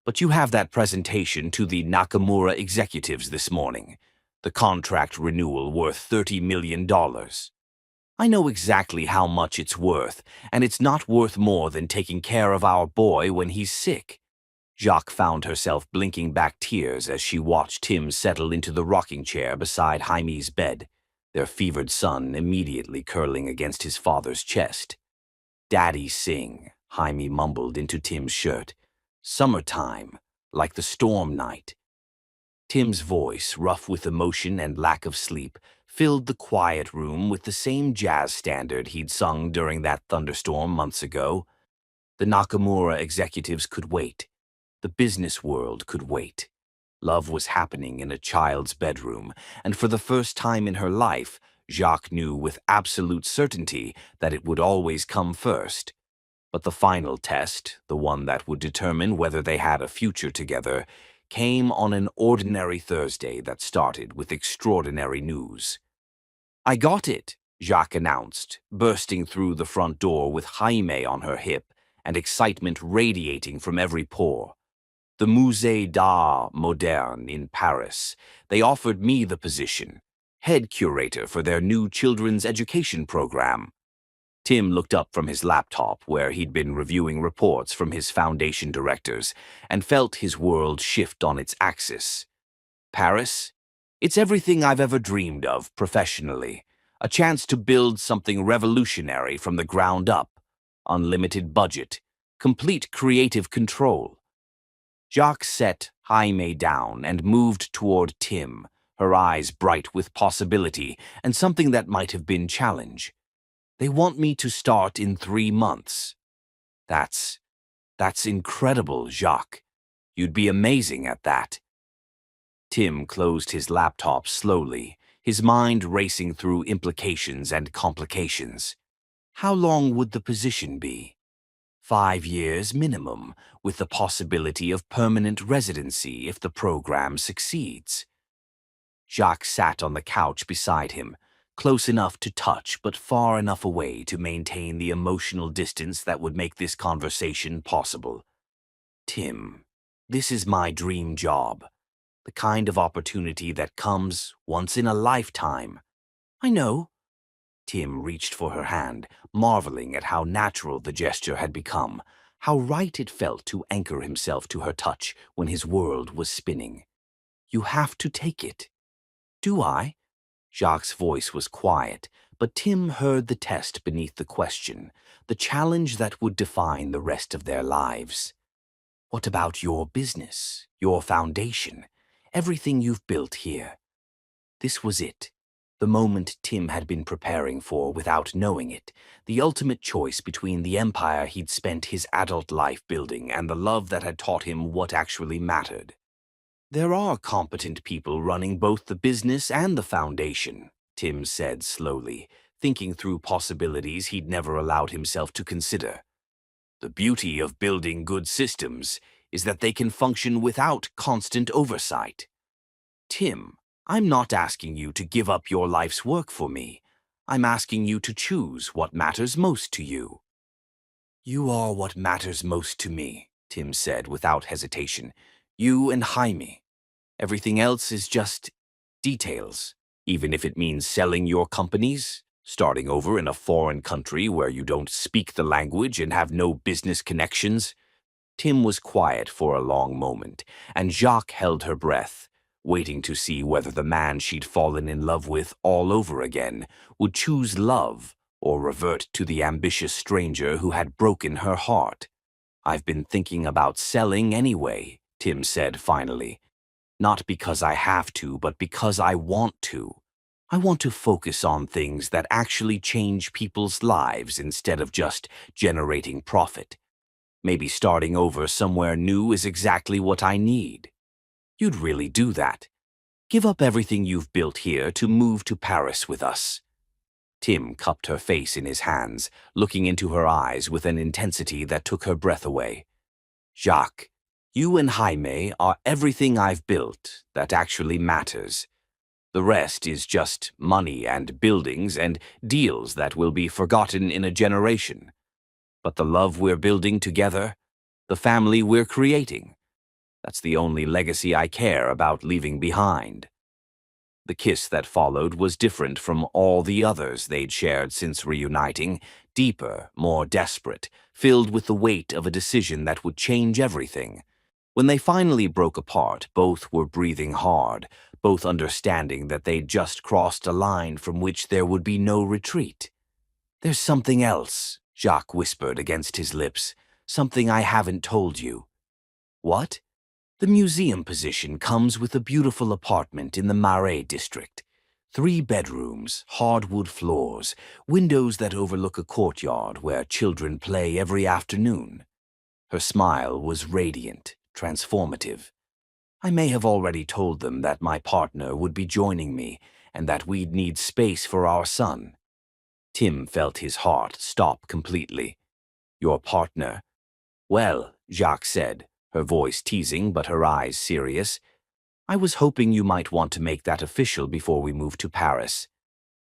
[SPEAKER 2] But you have that presentation to the Nakamura executives this morning, the contract renewal worth $30 million. I know exactly how much it's worth, and it's not worth more than taking care of our boy when he's sick." Jacques found herself blinking back tears as she watched Tim settle into the rocking chair beside Jaime's bed, their fevered son immediately curling against his father's chest. "Daddy sing," Jaime mumbled into Tim's shirt. "Summertime, like the storm night." Tim's voice, rough with emotion and lack of sleep, filled the quiet room with the same jazz standard he'd sung during that thunderstorm months ago. The Nakamura executives could wait. The business world could wait. Love was happening in a child's bedroom, and for the first time in her life, Jacques knew with absolute certainty that it would always come first. But the final test, the one that would determine whether they had a future together, came on an ordinary Thursday that started with extraordinary news. "I got it," Jacques announced, bursting through the front door with Jaime on her hip and excitement radiating from every pore. "The Musée d'Art Moderne in Paris. They offered me the position, head curator for their new children's education program." Tim looked up from his laptop, where he'd been reviewing reports from his foundation directors, and felt his world shift on its axis. "Paris? It's everything I've ever dreamed of professionally. A chance to build something revolutionary from the ground up. Unlimited budget. Complete creative control." Jacques set Jaime down and moved toward Tim, her eyes bright with possibility and something that might have been challenge. "They want me to start in 3 months. That's incredible, Jacques. You'd be amazing at that." Tim closed his laptop slowly, his mind racing through implications and complications. How long would the position be? 5 years minimum, with the possibility of permanent residency if the program succeeds. Jacques sat on the couch beside him, close enough to touch but far enough away to maintain the emotional distance that would make this conversation possible. "Tim, this is my dream job. The kind of opportunity that comes once in a lifetime." "I know." Tim reached for her hand, marveling at how natural the gesture had become, how right it felt to anchor himself to her touch when his world was spinning. "You have to take it." "Do I?" Jacques' voice was quiet, but Tim heard the test beneath the question, the challenge that would define the rest of their lives. What about your business, your foundation, everything you've built here? This was it, the moment Tim had been preparing for without knowing it, the ultimate choice between the empire he'd spent his adult life building and the love that had taught him what actually mattered. There are competent people running both the business and the foundation, Tim said slowly, thinking through possibilities he'd never allowed himself to consider. The beauty of building good systems is that they can function without constant oversight. Tim, I'm not asking you to give up your life's work for me. I'm asking you to choose what matters most to you. You are what matters most to me, Tim said without hesitation. You and Jaime. Everything else is just details, even if it means selling your companies, starting over in a foreign country where you don't speak the language and have no business connections. Tim was quiet for a long moment, and Jacques held her breath, waiting to see whether the man she'd fallen in love with all over again would choose love or revert to the ambitious stranger who had broken her heart. I've been thinking about selling anyway, Tim said finally. Not because I have to, but because I want to. I want to focus on things that actually change people's lives instead of just generating profit. Maybe starting over somewhere new is exactly what I need. You'd really do that. Give up everything you've built here to move to Paris with us. Tim cupped her face in his hands, looking into her eyes with an intensity that took her breath away. Jacques, you and Jaime are everything I've built that actually matters. The rest is just money and buildings and deals that will be forgotten in a generation. But the love we're building together, the family we're creating, that's the only legacy I care about leaving behind. The kiss that followed was different from all the others they'd shared since reuniting, deeper, more desperate, filled with the weight of a decision that would change everything. When they finally broke apart, both were breathing hard, both understanding that they'd just crossed a line from which there would be no retreat. There's something else, Jacques whispered against his lips, something I haven't told you. What? The museum position comes with a beautiful apartment in the Marais district. 3 bedrooms, hardwood floors, windows that overlook a courtyard where children play every afternoon. Her smile was radiant, transformative. I may have already told them that my partner would be joining me and that we'd need space for our son. Tim felt his heart stop completely. Your partner? Well, Jacques said, her voice teasing but her eyes serious. I was hoping you might want to make that official before we move to Paris.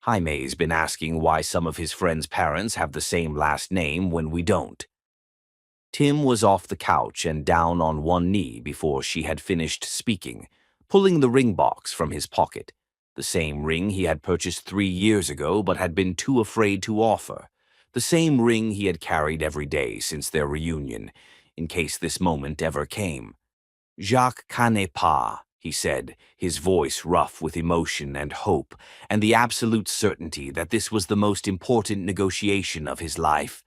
[SPEAKER 2] Jaime's been asking why some of his friends' parents have the same last name when we don't. Tim was off the couch and down on one knee before she had finished speaking, pulling the ring box from his pocket, the same ring he had purchased 3 years ago but had been too afraid to offer, the same ring he had carried every day since their reunion, in case this moment ever came. Jacques connaît pas, he said, his voice rough with emotion and hope, and the absolute certainty that this was the most important negotiation of his life.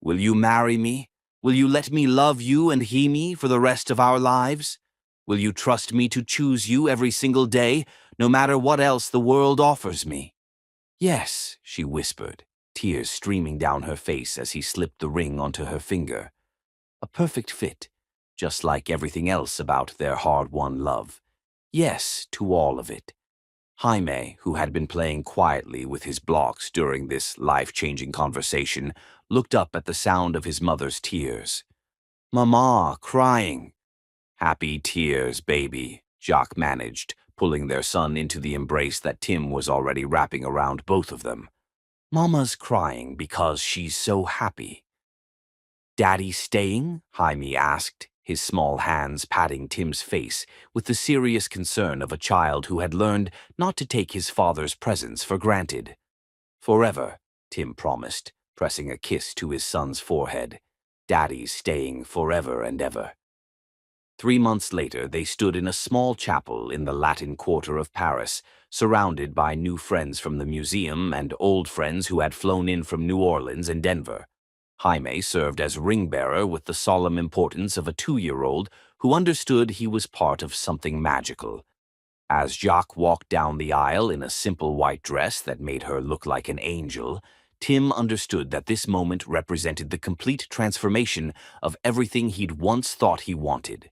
[SPEAKER 2] Will you marry me? Will you let me love you and he me for the rest of our lives? Will you trust me to choose you every single day, no matter what else the world offers me? Yes, she whispered, tears streaming down her face as he slipped the ring onto her finger. A perfect fit, just like everything else about their hard-won love. Yes to all of it. Jaime, who had been playing quietly with his blocks during this life-changing conversation, looked up at the sound of his mother's tears. Mama, crying. Happy tears, baby, Jacques managed, pulling their son into the embrace that Tim was already wrapping around both of them. Mama's crying because she's so happy. Daddy staying? Jaime asked, his small hands patting Tim's face with the serious concern of a child who had learned not to take his father's presence for granted. Forever, Tim promised, pressing a kiss to his son's forehead. Daddy's staying forever and ever. 3 months later, they stood in a small chapel in the Latin Quarter of Paris, surrounded by new friends from the museum and old friends who had flown in from New Orleans and Denver. Jaime served as ring-bearer with the solemn importance of a 2-year-old who understood he was part of something magical. As Jacques walked down the aisle in a simple white dress that made her look like an angel, Tim understood that this moment represented the complete transformation of everything he'd once thought he wanted.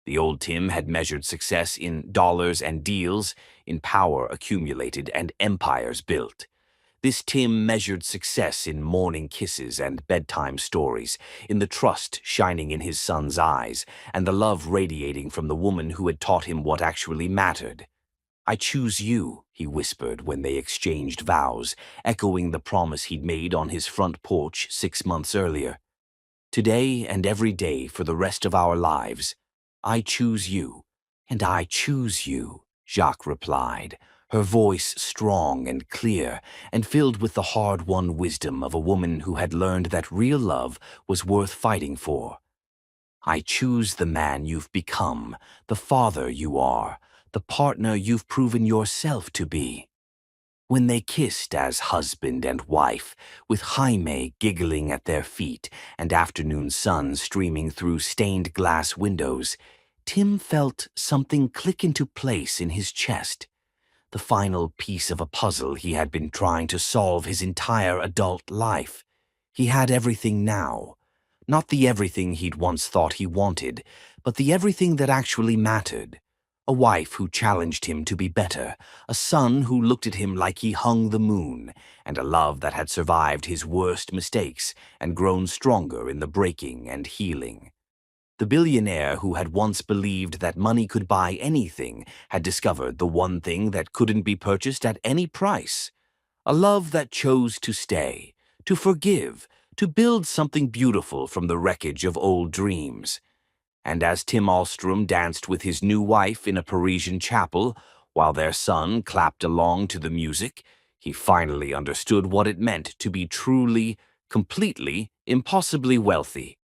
[SPEAKER 2] The old Tim had measured success in dollars and deals, in power accumulated and empires built. This Tim measured success in morning kisses and bedtime stories, in the trust shining in his son's eyes, and the love radiating from the woman who had taught him what actually mattered. "I choose you," he whispered when they exchanged vows, echoing the promise he'd made on his front porch 6 months earlier. "Today and every day for the rest of our lives, I choose you, and I choose you," Jacques replied, her voice strong and clear and filled with the hard-won wisdom of a woman who had learned that real love was worth fighting for. "I choose the man you've become, the father you are, the partner you've proven yourself to be." When they kissed as husband and wife, with Jaime giggling at their feet and afternoon sun streaming through stained glass windows, Tim felt something click into place in his chest. The final piece of a puzzle he had been trying to solve his entire adult life. He had everything now. Not the everything he'd once thought he wanted, but the everything that actually mattered. A wife who challenged him to be better, a son who looked at him like he hung the moon, and a love that had survived his worst mistakes and grown stronger in the breaking and healing. The billionaire who had once believed that money could buy anything had discovered the one thing that couldn't be purchased at any price. A love that chose to stay, to forgive, to build something beautiful from the wreckage of old dreams. And as Tim Alstrom danced with his new wife in a Parisian chapel, while their son clapped along to the music, he finally understood what it meant to be truly, completely, impossibly wealthy.